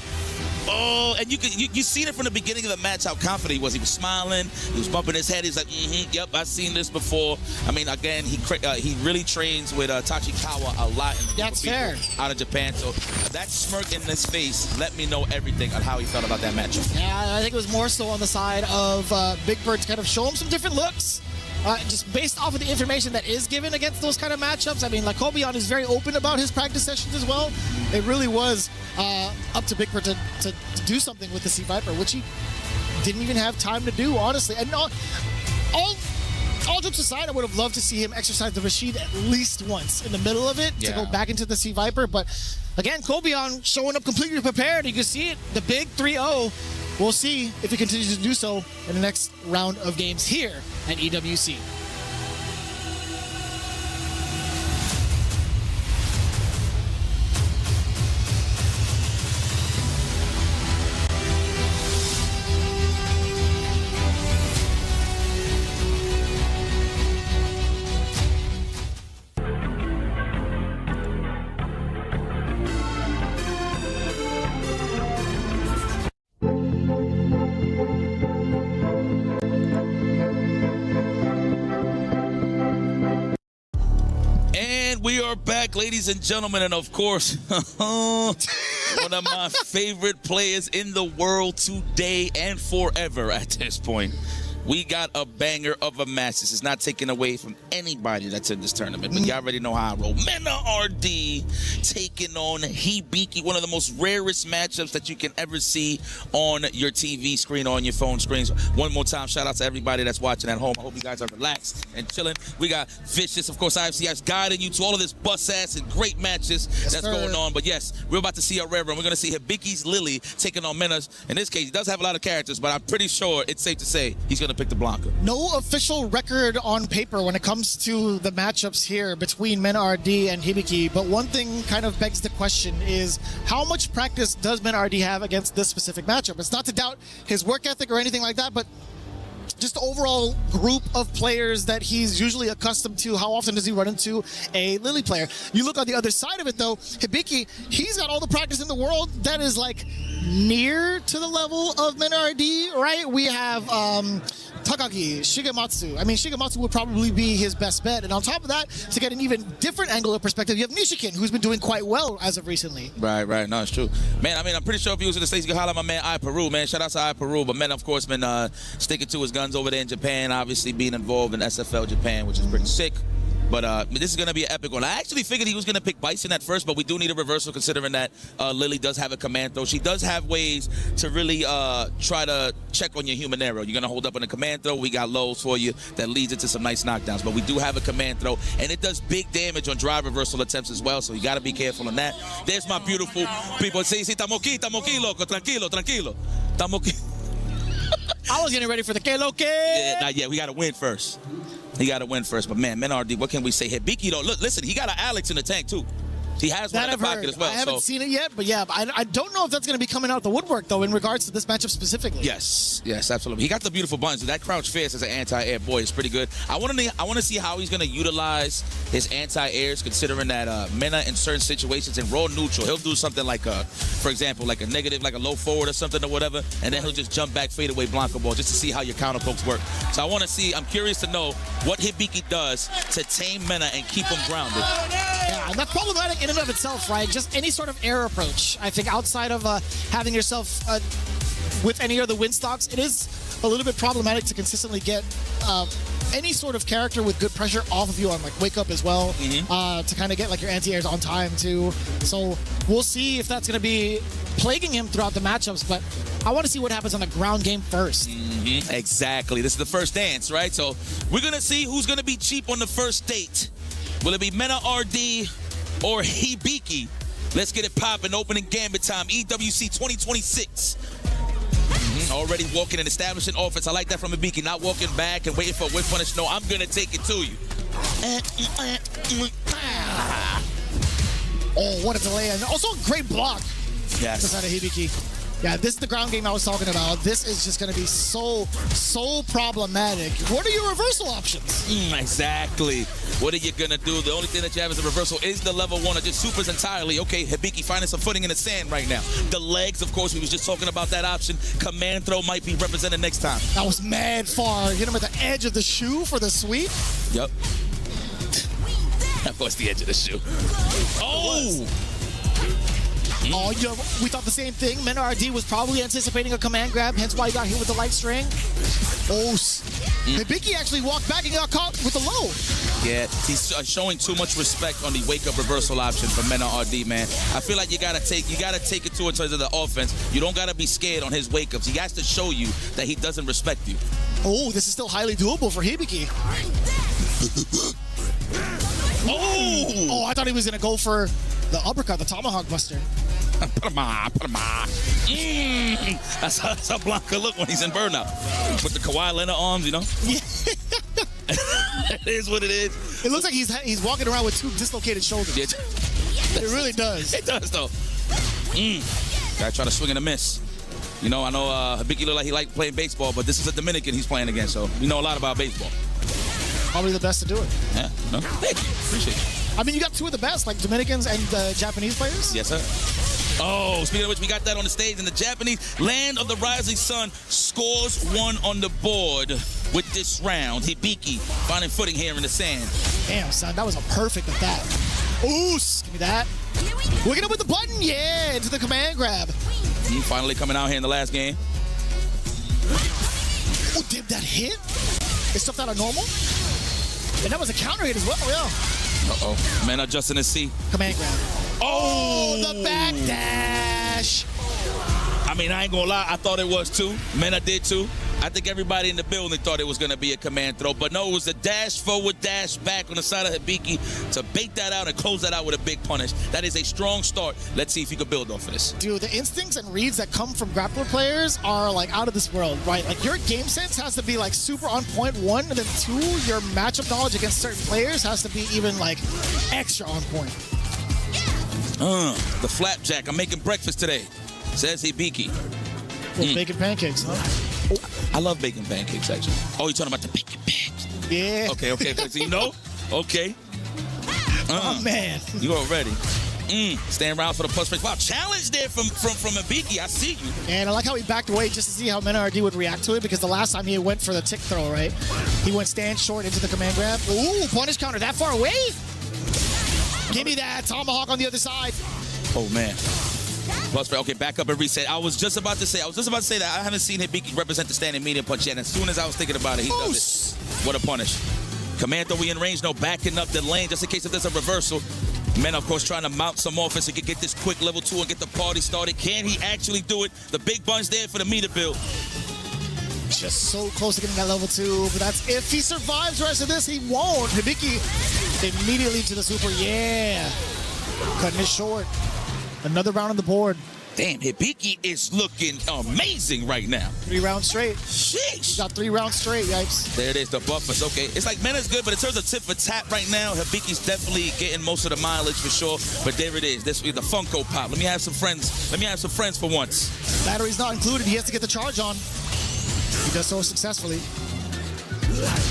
Oh, and you seen it from the beginning of the match how confident he was. He was smiling. He was bumping his head. He was like, yep, I've seen this before. I mean, again, he really trains with Tachikawa a lot. That's fair. Out of Japan. So that smirk in his face let me know everything on how he felt about that matchup. Yeah, I think it was more so on the side of Big Bird to kind of show him some different looks. Just based off of the information that is given against those kind of matchups. I mean, like Kobeon is very open about his practice sessions as well. It really was up to Big Bird to do something with the Sea Viper, which he didn't even have time to do, honestly. And all jokes aside, I would have loved to see him exercise the Rashid at least once in the middle of it to go back into the Sea Viper. But again, Kobeon showing up completely prepared. You can see it, the big 3-0. We'll see if he continues to do so in the next round of games here at EWC. We are back, ladies and gentlemen, and of course, one of my favorite players in the world today and forever at this point. We got a banger of a match. This is not taken away from anybody that's in this tournament, but you already know how I roll. Mena RD taking on Hibiki, one of the most rarest matchups that you can ever see on your TV screen, on your phone screens. One more time, shout out to everybody that's watching at home. I hope you guys are relaxed and chilling. We got Vicious, of course, IFCI's guiding you to all of this bust-ass and great matches that's going on. But yes, we're about to see a rare run. We're going to see Hibiki's Lily taking on Mena's. In this case, he does have a lot of characters, but I'm pretty sure it's safe to say he's going to pick the Blanca. No official record on paper when it comes to the matchups here between Mena RD and Hibiki, but one thing kind of begs the question is how much practice does Mena RD have against this specific matchup? It's not to doubt his work ethic or anything like that, but just the overall group of players that he's usually accustomed to. How often does he run into a Lily player? You look on the other side of it, though, Hibiki, he's got all the practice in the world that is like near to the level of Menardi, right? We have Takagi, Shigematsu. I mean, Shigematsu would probably be his best bet. And on top of that, to get an even different angle of perspective, you have Nishikin, who's been doing quite well as of recently. Right. No, it's true. Man, I mean, I'm pretty sure if he was in the States, you could holler at my man, I Peru, man. Shout out to I Peru. But, man, of course, been sticking to his guns over there in Japan, obviously being involved in SFL Japan, which is pretty sick. But this is going to be an epic one. I actually figured he was going to pick Bison at first, but we do need a reversal considering that Lily does have a command throw. She does have ways to really try to check on your human arrow. You're going to hold up on a command throw. We got lows for you that leads into some nice knockdowns. But we do have a command throw, and it does big damage on drive reversal attempts as well, so you got to be careful on that. There's my beautiful people. Sí, estamos aquí, loco. Tranquilo. Estamos aquí. I was getting ready for the que lo que. Yeah, not yet. We got to win first. He got to win first. But, man, Menardi, what can we say? Hibiki, though, look, listen, he got an Alex in the tank, too. He has one in the pocket as well. I haven't seen it yet, but yeah, I don't know if that's going to be coming out the woodwork, though, in regards to this matchup specifically. Yes, absolutely. He got the beautiful buns. That crouch fierce as an anti-air boy is pretty good. I want to see how he's going to utilize his anti-airs, considering that Mena in certain situations in raw neutral, he'll do something like for example, like a negative, like a low forward or something or whatever, and then he'll just jump back, fade away, Blanco ball, just to see how your counter pokes work. So I want to see. I'm curious to know what Hibiki does to tame Mena and keep him grounded. Yeah, and that's problematic in and of itself, right? Just any sort of air approach. I think outside of having yourself with any of the win stocks, it is a little bit problematic to consistently get any sort of character with good pressure off of you on like wake up as well, to kind of get like your anti-airs on time too. So we'll see if that's going to be plaguing him throughout the matchups, but I want to see what happens on the ground game first. Exactly. This is the first dance, right? So we're going to see who's going to be cheap on the first date. Will it be Mena RD or Hibiki? Let's get it popping. Opening gambit time. EWC 2026. Already walking and establishing offense. I like that from Hibiki. Not walking back and waiting for a whip punish. No, I'm going to take it to you. Oh, what a delay. And also a great block. Yes. Inside of Hibiki. Yeah, this is the ground game I was talking about. This is just going to be so problematic. What are your reversal options? Exactly. What are you going to do? The only thing that you have as a reversal is the level one or just supers entirely. Okay, Hibiki finding some footing in the sand right now. The legs, of course, we was just talking about that option. Command throw might be represented next time. That was mad far. Hit him at the edge of the shoe for the sweep. Yep. Of course, the edge of the shoe. Oh! Oh, you know, we thought the same thing. Mena RD was probably anticipating a command grab, hence why he got hit with the light string. Oh, Hibiki actually walked back and got caught with the low. Yeah, he's showing too much respect on the wake-up reversal option for Mena RD, man. I feel like you gotta take it to in terms of the offense. You don't gotta be scared on his wake-ups. He has to show you that he doesn't respect you. Oh, this is still highly doable for Hibiki. Oh, I thought he was gonna go for the uppercut, the tomahawk buster. That's how Blanca look when he's in burnout. With the Kawhi Leonard arms, you know? It is what it is. It looks like he's walking around with two dislocated shoulders. It really does. It does, though. Gotta try to swing and a miss. You know, I know Hibiki look like he liked playing baseball, but this is a Dominican he's playing against, so we know a lot about baseball. Probably the best to do it. Yeah, no, thank you. Appreciate it. I mean, you got two of the best, like Dominicans and Japanese players. Yes, sir. Oh, speaking of which, we got that on the stage. And the Japanese Land of the Rising Sun scores one on the board with this round. Hibiki finding footing here in the sand. Damn, son, that was a perfect at that. Ooh, give me that. Wicking up with the button, yeah, into the command grab. He finally coming out here in the last game. Oh, did that hit? It's stuff out of normal? And that was a counter hit as well, yeah. Uh-oh. Man adjusting his C. Command grab. Oh! The back dash. I mean, I ain't gonna lie. I thought it was too. Mena did too. I think everybody in the building thought it was gonna be a command throw. But no, it was a dash forward, dash back on the side of Hibiki to bait that out and close that out with a big punish. That is a strong start. Let's see if you can build off of this. Dude, the instincts and reads that come from grappler players are like out of this world, right? Like your game sense has to be like super on point, one, and then two, your matchup knowledge against certain players has to be even like extra on point. The flapjack. I'm making breakfast today, says Hibiki. With bacon pancakes, huh? Oh, I love bacon pancakes, actually. Oh, you're talking about the bacon pancakes. Yeah. Okay. So you know? Okay. Oh, man. You already. Stand around for the plus range. Wow, challenge there from Ibiki. I see you. And I like how he backed away just to see how MenRD would react to it, because the last time he went for the tick throw, right? He went stand short into the command grab. Ooh, punish counter that far away? Give me that. Tomahawk on the other side. Oh, man. Plus, okay, back up and reset. I was just about to say that I haven't seen Hibiki represent the standing medium punch yet. And as soon as I was thinking about it, he does it. What a punish. Command though we in range, no backing up the lane just in case if there's a reversal. Men, of course, trying to mount some offense to get this quick level 2 and get the party started. Can he actually do it? The big bunch there for the meter build. Just so close to getting that level 2, but that's if he survives the rest of this, he won't. Hibiki immediately to the super. Yeah. Cutting it short. Another round on the board. Damn, Hibiki is looking amazing right now. 3 rounds straight. Sheesh. Got 3 rounds straight, yipes. There it is, the buffers. Okay, it's like Mena's good, but in terms of tip for tap right now, Hibiki's definitely getting most of the mileage for sure. But there it is. This is the Funko Pop. Let me have some friends. Let me have some friends for once. Battery's not included. He has to get the charge on. He does so successfully.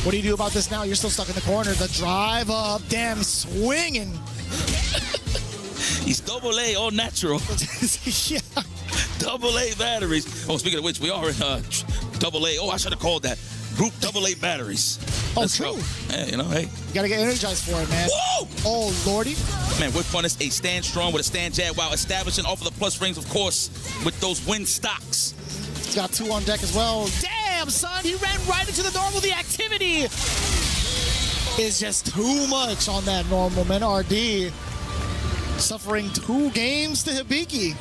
What do you do about this now? You're still stuck in the corner. The drive up. Damn, swinging. He's AA, all natural. Yeah. AA batteries. Oh, speaking of which, we are in AA. Oh, I should have called that. Group AA batteries. Oh, Let's true. go. Yeah, you know, hey. You gotta get energized for it, man. Whoa! Oh, lordy. Man, with funnest, a stand strong with a stand jab while establishing off of the plus rings, of course, with those win stocks. He's got 2 on deck as well. Damn, son, he ran right into the normal. The activity is just too much on that normal, man. RD suffering 2 games to Hibiki.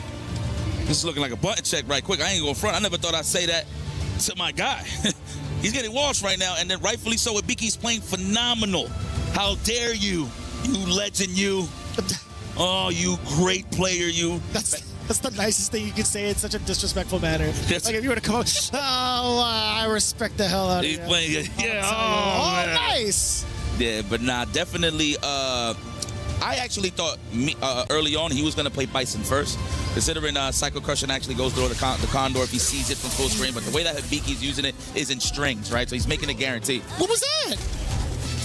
This is looking like a button check right quick. I ain't going front. I never thought I'd say that to my guy. He's getting washed right now, and then rightfully so. Hibiki's playing phenomenal. How dare you, you legend, you. Oh, you great player, you. That's the nicest thing you can say in such a disrespectful manner. Like if you were to come up, I respect the hell out of you. He's playing, yeah. Oh, man. nice. Yeah, but nah, definitely. I actually thought early on he was going to play Bison first, considering Psycho Crushing actually goes through the Condor if he sees it from full screen. But the way that Hibiki's using it is in strings, right? So he's making a guarantee. What was that?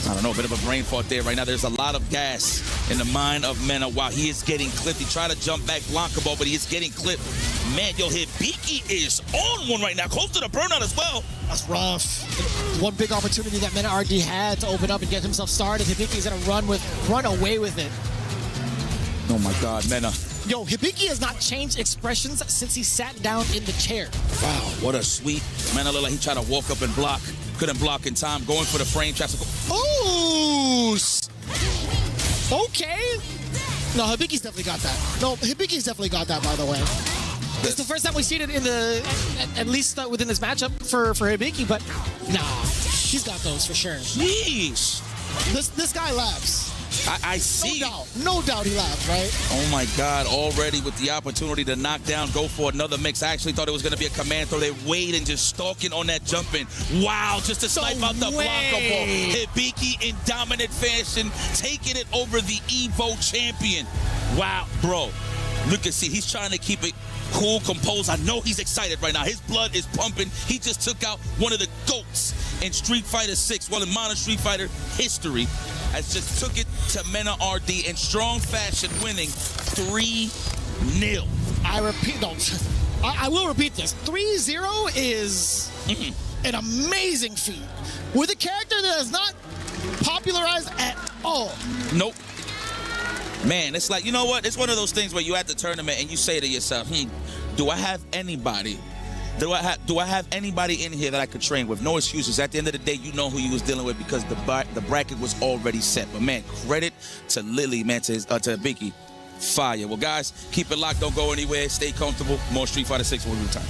I don't know, a bit of a brain fart there right now. There's a lot of gas in the mind of Mena while he is getting clipped. He tried to jump back Blanca, but he is getting clipped. Man, yo, Hibiki is on one right now, close to the burnout as well. That's rough. One big opportunity that Mena RD had to open up and get himself started. Hibiki's gonna run away with it. Oh my God, Mena. Yo, Hibiki has not changed expressions since he sat down in the chair. Wow, what a sweet. Mena looked like he tried to walk up and block. Couldn't block in time, going for the frame. Ooh! Okay. No, Hibiki's definitely got that. No, Hibiki's definitely got that, by the way. It's the first time we've seen it in at least within this matchup for Hibiki, but nah, he's got those for sure. Jeez. This guy laughs. I see. No doubt he laughs, right? Oh my God, already with the opportunity to knock down, go for another mix. I actually thought it was going to be a command throw. They wait and just stalking on that jump in. Wow, just to snipe out the Blanca ball. Hibiki in dominant fashion, taking it over the Evo champion. Wow, bro. Look and see, he's trying to keep it cool, composed. I know he's excited right now. His blood is pumping. He just took out one of the GOATs in Street Fighter 6, well, in modern Street Fighter history. Has just took it to Mena RD in strong fashion, winning 3-0. I repeat, no, I will repeat this. 3-0 is an amazing feat with a character that is not popularized at all. Nope. Man, it's like, you know what? It's one of those things where you're at the tournament and you say to yourself, do I have anybody? Do I have anybody in here that I could train with? No excuses. At the end of the day, you know who you was dealing with because the bracket was already set. But man, credit to Lily, man, to Hibiki. Fire. Well, guys, keep it locked. Don't go anywhere. Stay comfortable. More Street Fighter 6 when we return.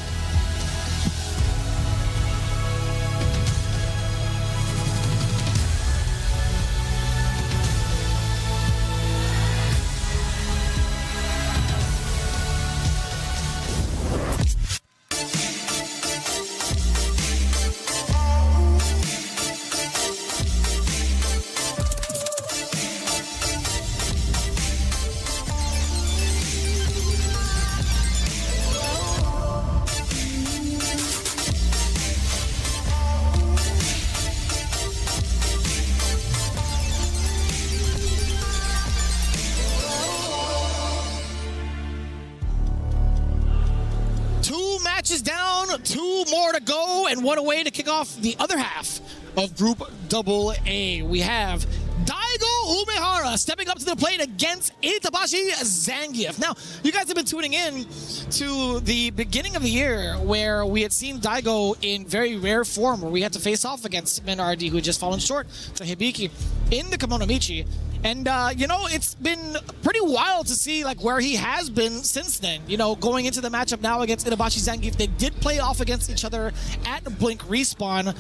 matches down, 2 more to go, and one away to kick off the other half of Group AA. We have Daigo Umehara stepping up to the plate against Itabashi Zangief. Now, you guys have been tuning in to the beginning of the year where we had seen Daigo in very rare form, where we had to face off against Menardi, who had just fallen short to Hibiki in the Kimono Michi. And, you know, it's been pretty wild to see, like, where he has been since then. You know, going into the matchup now against Itabashi Zangief, they did play off against each other at Blink Respawn.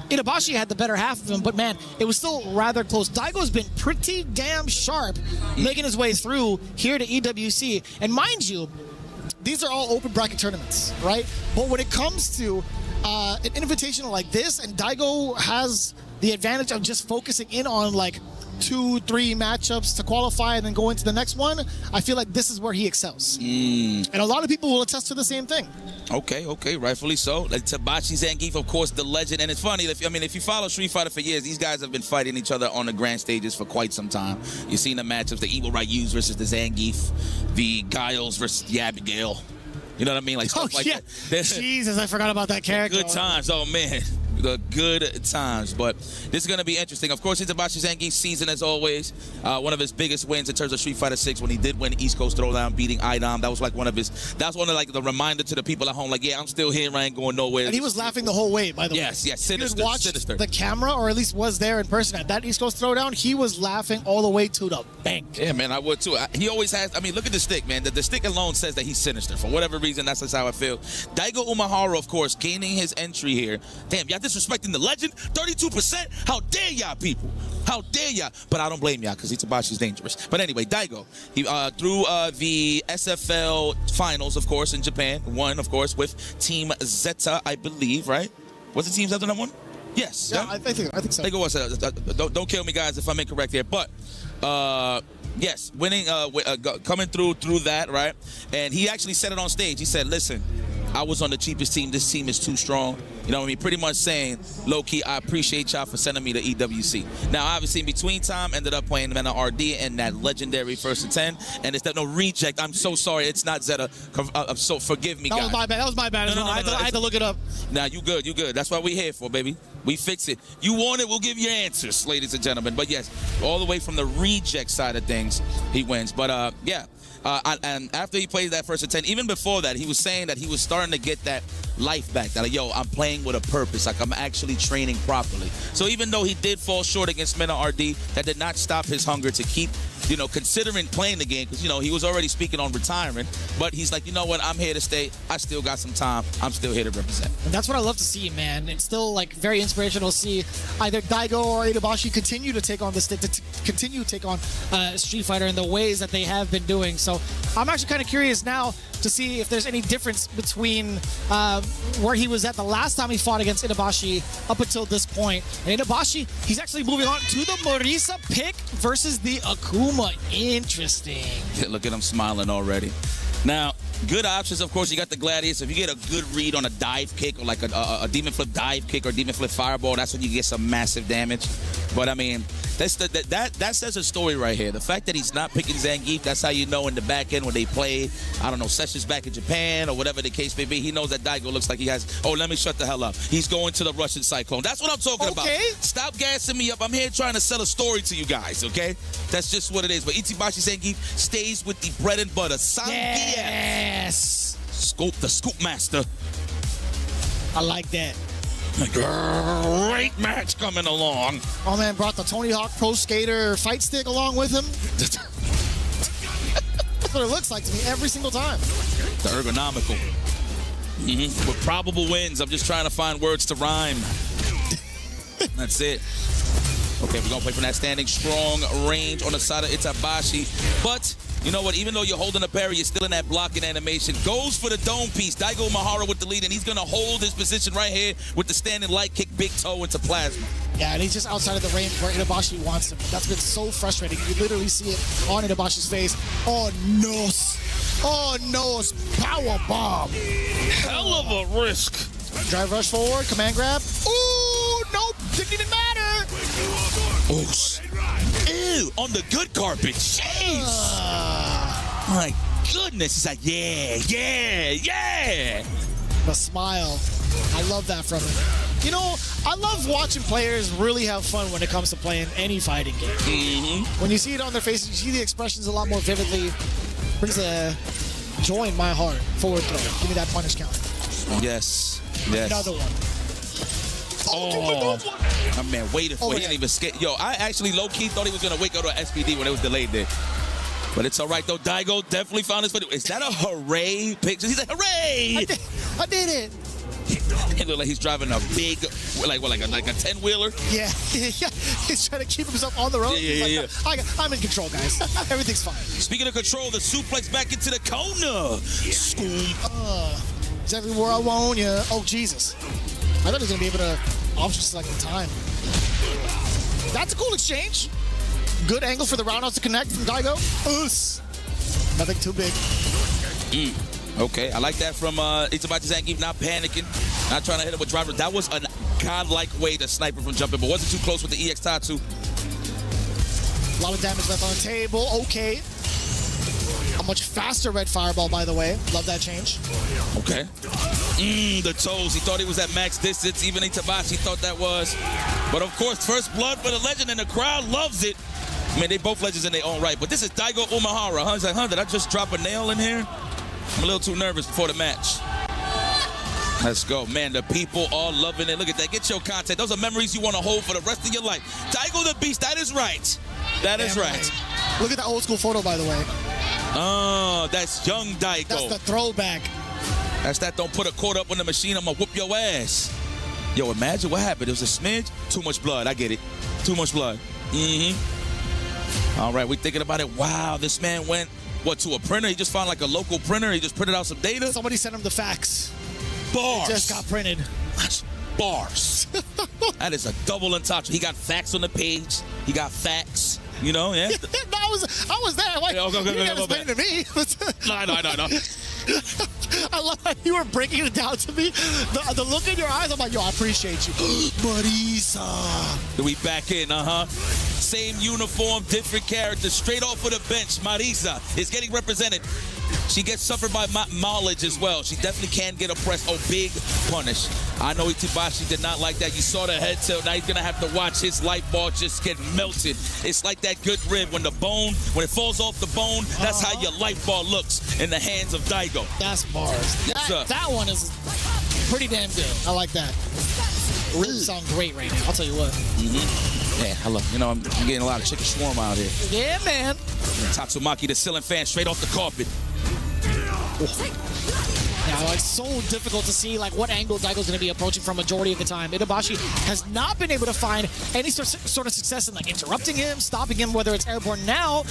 Itabashi had the better half of him, but, man, it was still rather close. Daigo's been pretty damn sharp making his way through here to EWC. And mind you, these are all open bracket tournaments, right? But when it comes to an invitational like this, and Daigo has the advantage of just focusing in on, like, 2-3 matchups to qualify and then go into the next one, I feel like this is where he excels. And a lot of people will attest to the same thing. Okay, rightfully so. Like Itabashi Zangief, of course, the legend. And it's funny, if you follow Street Fighter for years, these guys have been fighting each other on the grand stages for quite some time. You've seen the matchups, the Evil Ryus versus the Zangief, the Giles versus the Abigail. You know what I mean? Like stuff like that. Jesus, I forgot about that character. Good times. Oh, man. The good times. But this is going to be interesting. Of course, Itabashi Zangief's season, as always, one of his biggest wins in terms of Street Fighter 6 when he did win East Coast Throwdown, beating IDOM. That was like one of the reminder to the people at home, like, yeah, I'm still here, I ain't going nowhere. And he was laughing the whole way, by the way. Yes, Sinister. Sinister. He watched the camera, or at least was there in person at that East Coast Throwdown. He was laughing all the way to the bank. Yeah, man, I would too. He always has, look at the stick, man. The stick alone says that he's Sinister. For whatever reason, that's just how I feel. Daigo Umehara, of course, gaining his entry here. Damn, y'all disrespecting the legend? 32%? How dare y'all, people? How dare y'all? But I don't blame y'all, because Itabashi's dangerous. But anyway, Daigo, he through the SFL finals, of course, in Japan, won, of course, with Team Zeta, I believe, right? Was it Team Zeta that won? Yes. Yeah, I think so. I think it was. Don't kill me, guys, if I'm incorrect here. But yes, winning, coming through that, right? And he actually said it on stage. He said, listen, I was on the cheapest team. This team is too strong. You know what I mean? Pretty much saying, low-key, I appreciate y'all for sending me to EWC. Now, obviously, in between time, ended up playing Mena RD in that legendary 1st and 10. And it's that no reject. I'm so sorry. It's not Zeta. So forgive me, guys. That was my bad. I had to look it up. Nah, you good. That's what we're here for, baby. We fix it. You want it, we'll give you answers, ladies and gentlemen. But yes, all the way from the reject side of things, he wins. But yeah. And after he played that 1st and 10, even before that, he was saying that he was starting to get that life back. That, like, yo, I'm playing with a purpose. Like, I'm actually training properly. So even though he did fall short against Mena RD, that did not stop his hunger to keep, you know, considering playing the game. Because, you know, he was already speaking on retiring. But he's like, you know what? I'm here to stay. I still got some time. I'm still here to represent. And that's what I love to see, man. It's still, like, very inspirational to see either Daigo or Itabashi continue to take on the stick, to continue to take on Street Fighter in the ways that they have been doing. So I'm actually kind of curious now to see if there's any difference between where he was at the last time he fought against Itabashi up until this point. And Itabashi, he's actually moving on to the Morisa pick versus the Akuma. Interesting. Yeah, look at him smiling already. Now, good options, of course. You got the Gladius. If you get a good read on a dive kick or like a Demon Flip dive kick or Demon Flip Fireball, that's when you get some massive damage. But, I mean, that says a story right here. The fact that he's not picking Zangief, that's how you know in the back end when they play, I don't know, sessions back in Japan or whatever the case may be. He knows that Daigo looks like he has, oh, let me shut the hell up. He's going to the Russian Cyclone. That's what I'm talking about. Stop gassing me up. I'm here trying to sell a story to you guys, okay? That's just what it is. But Itabashi Zangief stays with the bread and butter. Yes. The Scoop Master. I like that. Great match coming along. Oh, man, brought the Tony Hawk Pro Skater fight stick along with him. That's what it looks like to me every single time. The ergonomical. With probable wins. I'm just trying to find words to rhyme. That's it. Okay, we're going to play from that standing strong range on the side of Itabashi. But you know what? Even though you're holding a parry, you're still in that blocking animation. Goes for the dome piece. Daigo Umehara with the lead, and he's going to hold his position right here with the standing light kick, big toe into plasma. Yeah, and he's just outside of the range where Itabashi wants him. That's been so frustrating. You literally see it on Itabashi's face. Oh, no. Oh, no. Power bomb. Hell of a risk. Drive rush forward. Command grab. Ooh, nope. Didn't even matter. Ew, on the good carpet. Jeez. My goodness. He's like, yeah. The smile. I love that from him. You know, I love watching players really have fun when it comes to playing any fighting game. When you see it on their faces, you see the expressions a lot more vividly. Brings a joy in my heart. Forward throw. Give me that punish count. Yes. Yes. Another one. Oh, my man waited for it. He didn't even skate. Yo, I actually low-key thought he was going to wake up to an SPD when it was delayed there. But it's all right, though. Daigo definitely found his foot. Is that a hooray picture? He's like, hooray! I did it. He looked like he's driving a big, like a 10-wheeler. Yeah. He's trying to keep himself on the road. Yeah. I'm in control, guys. Everything's fine. Speaking of control, the suplex back into the corner. Scoop. It's everywhere I want ya. Oh, Jesus. I thought he was going to be able to option select in time. That's a cool exchange. Good angle for the roundhouse to connect from Daigo. Nothing too big. Okay, I like that from Itabachi Zangief, not panicking, not trying to hit him with driver. That was a godlike way to snipe him from jumping, but wasn't too close with the EX Tatsu. A lot of damage left on the table. Okay. A much faster red fireball, by the way. Love that change. Okay. The toes. He thought he was at max distance. Even Itabachi thought that was. But of course, first blood for the legend, and the crowd loves it. I mean, they both legends in their own right. But this is Daigo Umehara. He's like, did I just drop a nail in here? I'm a little too nervous before the match. Let's go. Man, the people are loving it. Look at that. Get your content. Those are memories you want to hold for the rest of your life. Daigo the Beast. That is right. That is right. Look at that old school photo, by the way. Oh, that's young Daigo. That's the throwback. That's that don't put a quarter up on the machine, I'm going to whoop your ass. Yo, imagine what happened. It was a smidge. Too much blood. I get it. Too much blood. All right, we're thinking about it. Wow, this man went, to a printer? He just found like a local printer. He just printed out some data? Somebody sent him the fax. Bars. It just got printed. Bars. That is a double entendre. He got facts on the page. He got facts. You know, yeah. No, I was there. Like, go, you didn't explain it to me. No. I love how you were breaking it down to me. The look in your eyes, I'm like, yo, I appreciate you. Marisa. We back in, Same uniform, different character. Straight off of the bench, Marisa is getting represented. She gets suffered by mileage as well. She definitely can get oppressed. Oh, big punish. I know Itabashi did not like that. You saw the head tilt. Now he's going to have to watch his light ball just get melted. It's like that good rib. When it falls off the bone, that's how your light ball looks in the hands of Daigo. That's bars. That one is pretty damn good. I like that. Really sound great right now. I'll tell you what. Yeah, hello. You know, I'm getting a lot of chicken shawarma out here. Yeah, man. Tatsumaki, the ceiling fan, straight off the carpet. Now, it's so difficult to see like what angle Daigo's going to be approaching from majority of the time. Itabashi has not been able to find any sort of success in like interrupting him, stopping him, whether it's airborne. Now,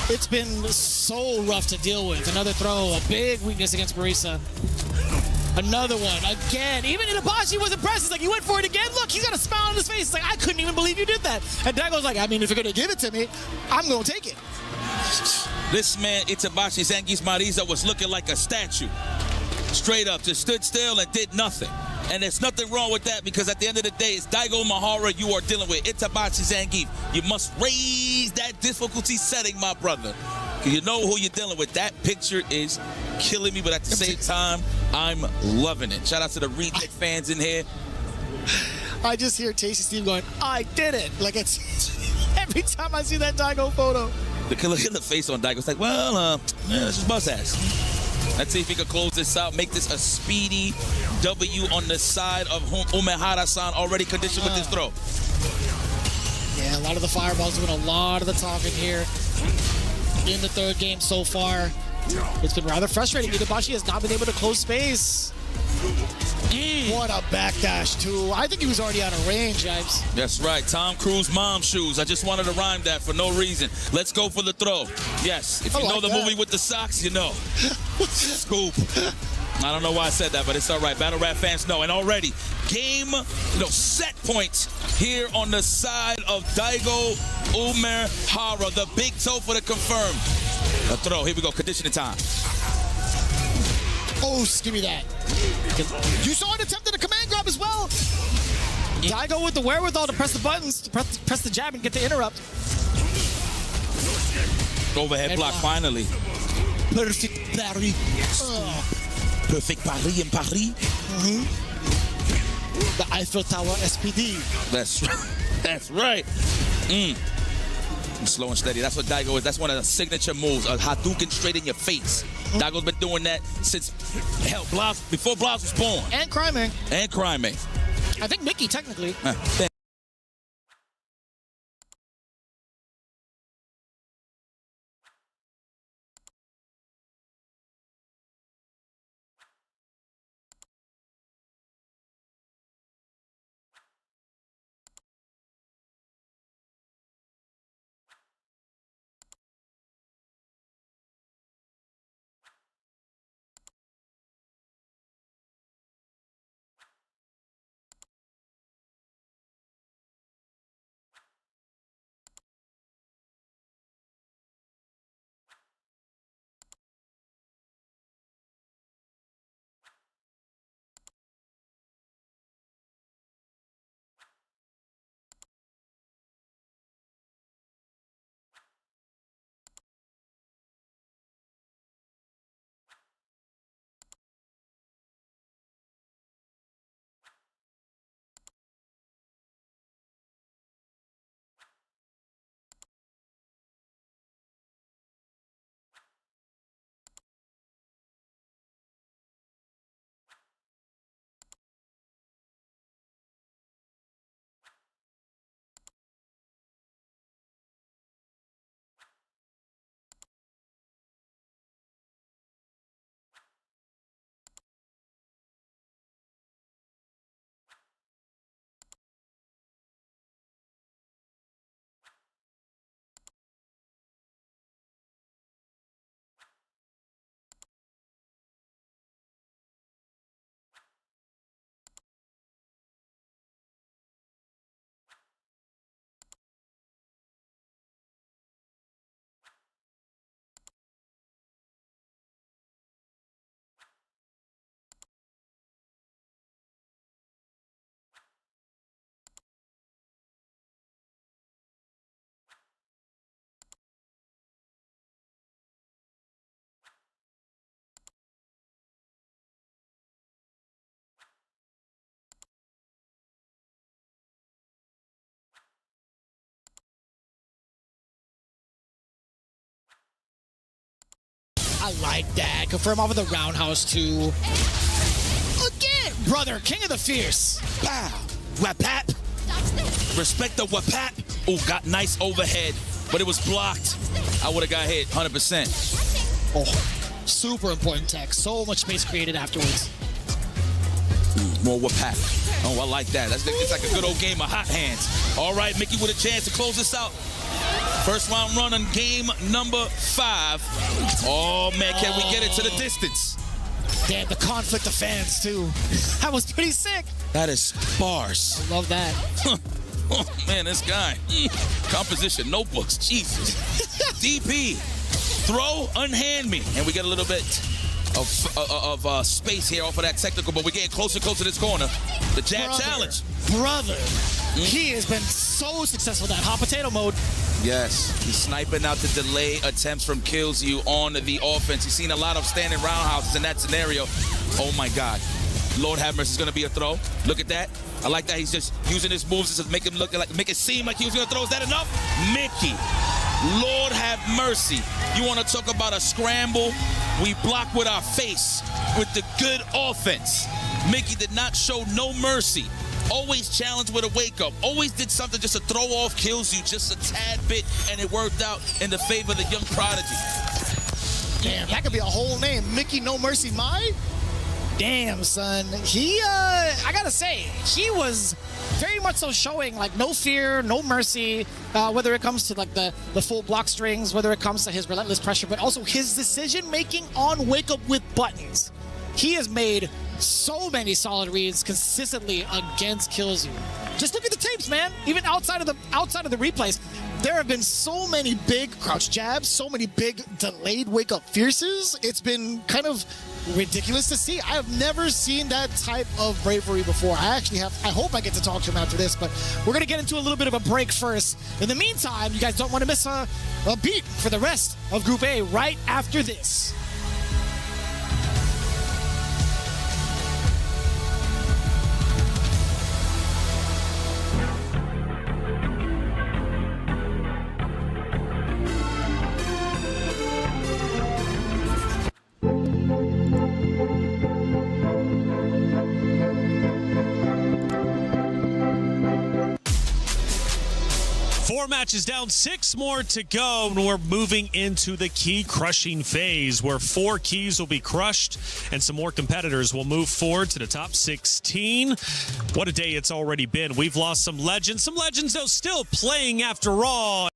it's been so rough to deal with. Another throw, a big weakness against Marisa. Another one, again. Even Itabashi was impressed. He's like, you went for it again? Look, he's got a smile on his face. He's like, I couldn't even believe you did that. And Daigo's like, I mean, if you're going to give it to me, I'm going to take it. This man, Itabashi Zangief Marisa, was looking like a statue. Straight up, just stood still and did nothing. And there's nothing wrong with that because at the end of the day, it's Daigo Umehara you are dealing with. Itabashi Zangief. You must raise that difficulty setting, my brother. You know who you're dealing with. That picture is killing me, but at the same time, I'm loving it. Shout out to the Retake fans in here. I just hear Tasty Steve going, I did it. Like, it's every time I see that Daigo photo. Look at the face on Daigo. It's like, well, let's just bust ass. Let's see if he can close this out, make this a speedy W on the side of Umehara-san, already conditioned with this throw. Yeah, a lot of the fireballs doing a lot of the talking here in the third game so far. It's been rather frustrating. Itabashi has not been able to close space. What a backdash, too. I think he was already out of range, guys. That's right. Tom Cruise mom shoes. I just wanted to rhyme that for no reason. Let's go for the throw. Yes. If you know the movie with the socks, you know. Scoop. I don't know why I said that, but it's all right. Battle Rap fans know. And already, set point here on the side of Daigo Umehara. The big toe for the confirm. The throw. Here we go. Conditioning time. Oh, give me that. You saw an attempt at a command grab as well. Daigo with the wherewithal to press the buttons, to press the jab and get the interrupt. Overhead block, finally. Perfect parry. Perfect Paris in Paris. The Eiffel Tower SPD. That's right. That's right. Slow and steady. That's what Daigo is. That's one of the signature moves. A Hadouken straight in your face. Daigo's been doing that since, hell, before Blas was born. And Cryme. And Cryme. I think Mickey, technically. I like that. Confirm off of the roundhouse too. Again, brother, king of the fierce. Pow. Wapap. Respect the wapap. Oh, got nice overhead, but it was blocked. I would have got hit 100%. Oh, super important tech. So much space created afterwards. More wapap. Oh, I like that. It's like a good old game of hot hands. All right, Mickey with a chance to close this out. First round run on game number 5. Oh, man, can we get it to the distance? Damn, the conflict of fans, too. That was pretty sick. That is sparse. I love that. Oh, man, this guy. Composition, notebooks, Jesus. DP, throw, unhand me. And we get a little bit of space here off of that technical, but we're getting closer and closer to this corner. The jab challenge. Brother, he has been so successful in that hot potato mode. Yes, he's sniping out the delay attempts from kills you on the offense. You've seen a lot of standing roundhouses in that scenario. Oh my God. Lord have mercy, it's gonna be a throw. Look at that. I like that he's just using his moves to make him look like, make it seem like he was gonna throw. Is that enough? Mickey, Lord have mercy. You wanna talk about a scramble? We block with our face with the good offense. Mickey did not show no mercy. Always challenged with a wake-up. Always did something just to throw off kills you just a tad bit, and it worked out in the favor of the young prodigy. Damn, that could be a whole name. Mickey No Mercy Mai? Damn, son. He, I gotta say, he was very much so showing, like, no fear, no mercy, whether it comes to, like, the full block strings, whether it comes to his relentless pressure, but also his decision-making on wake-up with buttons. He has made so many solid reads consistently against Killzoo. Just look at the tapes, man. Even outside of the replays, there have been so many big crouch jabs, so many big delayed wake-up fierces. It's been kind of ridiculous to see. I have never seen that type of bravery before. I hope I get to talk to him after this, but we're going to get into a little bit of a break first. In the meantime, you guys don't want to miss a beat for the rest of Group A right after this. matches down, 6 more to go, and we're moving into the key crushing phase where 4 keys will be crushed and some more competitors will move forward to the top 16. What a day it's already been. We've lost some legends though still playing after all.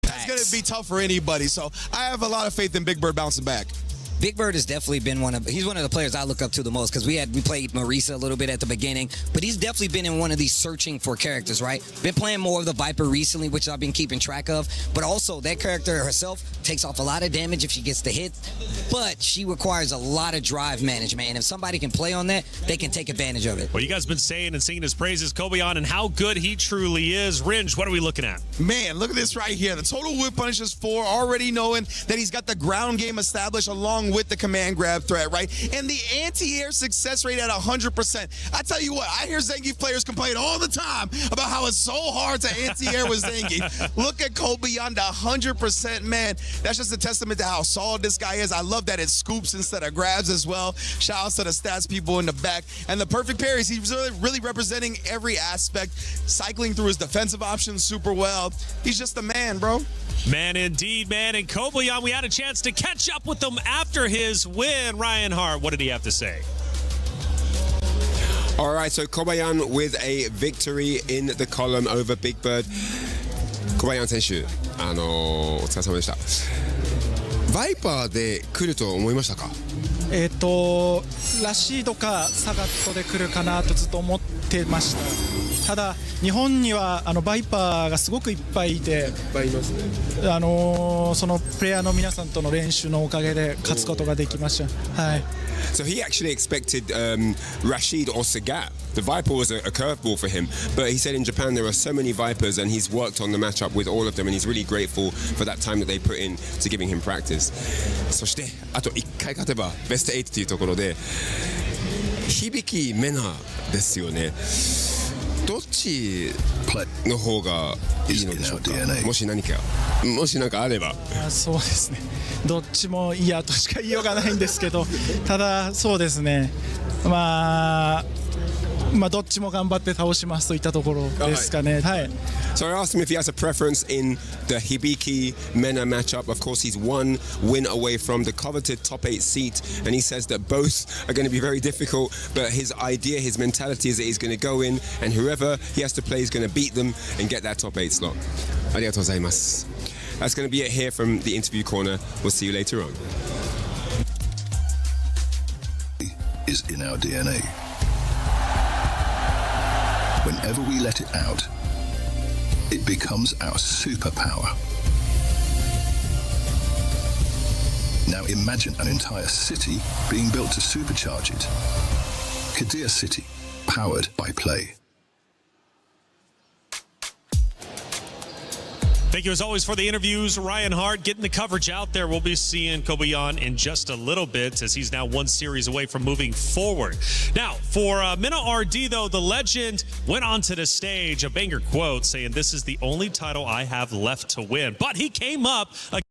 That's going to be tough for anybody. So I have a lot of faith in Big Bird bouncing back. Big Bird has definitely been he's one of the players I look up to the most because we played Marisa a little bit at the beginning, but he's definitely been in one of these searching for characters, right? Been playing more of the Viper recently, which I've been keeping track of, but also that character herself takes off a lot of damage if she gets the hit, but she requires a lot of drive management, and if somebody can play on that, they can take advantage of it. Well, you guys have been saying and singing his praises, Kobayan, and how good he truly is. Ringe, what are we looking at? Man, look at this right here. The total whip punish is 4, already knowing that he's got the ground game established along with the command grab threat, right? And the anti-air success rate at 100%. I tell you what, I hear Zangief players complain all the time about how it's so hard to anti-air with Zangief. Look at Kobayan, 100%, man. That's just a testament to how solid this guy is. I love that it scoops instead of grabs as well. Shout out to the stats people in the back. And the perfect parries, he's really representing every aspect, cycling through his defensive options super well. He's just a man, bro. Man, indeed, man. And Kobayan, we had a chance to catch up with him after his win. Ryan Hart, what did he have to say? All right, so Kobayan with a victory in the column over Big Bird. Kobayan 選手、お疲れ様でした。バイパーで来ると思いましたか？ラシードかサガットで来るかなとずっと思ってました。ただ日本にはバイパーがすごくいっぱいいて、いっぱいいますね。そのプレイヤーの皆さんとの練習のおかげで勝つことができました。はい。So he actually expected Rashid or Sagat. The Viper was a curveball for him, but he said in Japan there are so many Vipers and he's worked on the matchup with all of them and he's really grateful for that time that they put in to giving him practice. そしてあと1回勝てばベスト8というところで響メナですよね。どっちの方がいいのでしょうか。もし何かあれば。そうですね。どっちもいいやとしか言いようがないんですけど、ただそうですね。まあどっちも頑張って倒しますといったところですかね。はい。So I asked him if he has a preference in the Hibiki Mena matchup. Of course, he's one win away from the coveted top 8 seat, and he says that both are going to be very difficult. But his idea, his mentality is that he's going to go in, and whoever he has to play is going to beat them and get that top 8 slot. ありがとうございます。That's going to be it here from the interview corner. We'll see you later on. Is in our DNA. Whenever we let it out, it becomes our superpower. Now imagine an entire city being built to supercharge it. Kadir City, powered by play. Thank you as always for the interviews. Ryan Hart getting the coverage out there. We'll be seeing Kobayan in just a little bit as he's now one series away from moving forward. Now, for Minna RD, though, the legend went onto the stage, a banger quote saying, "This is the only title I have left to win." But he came up against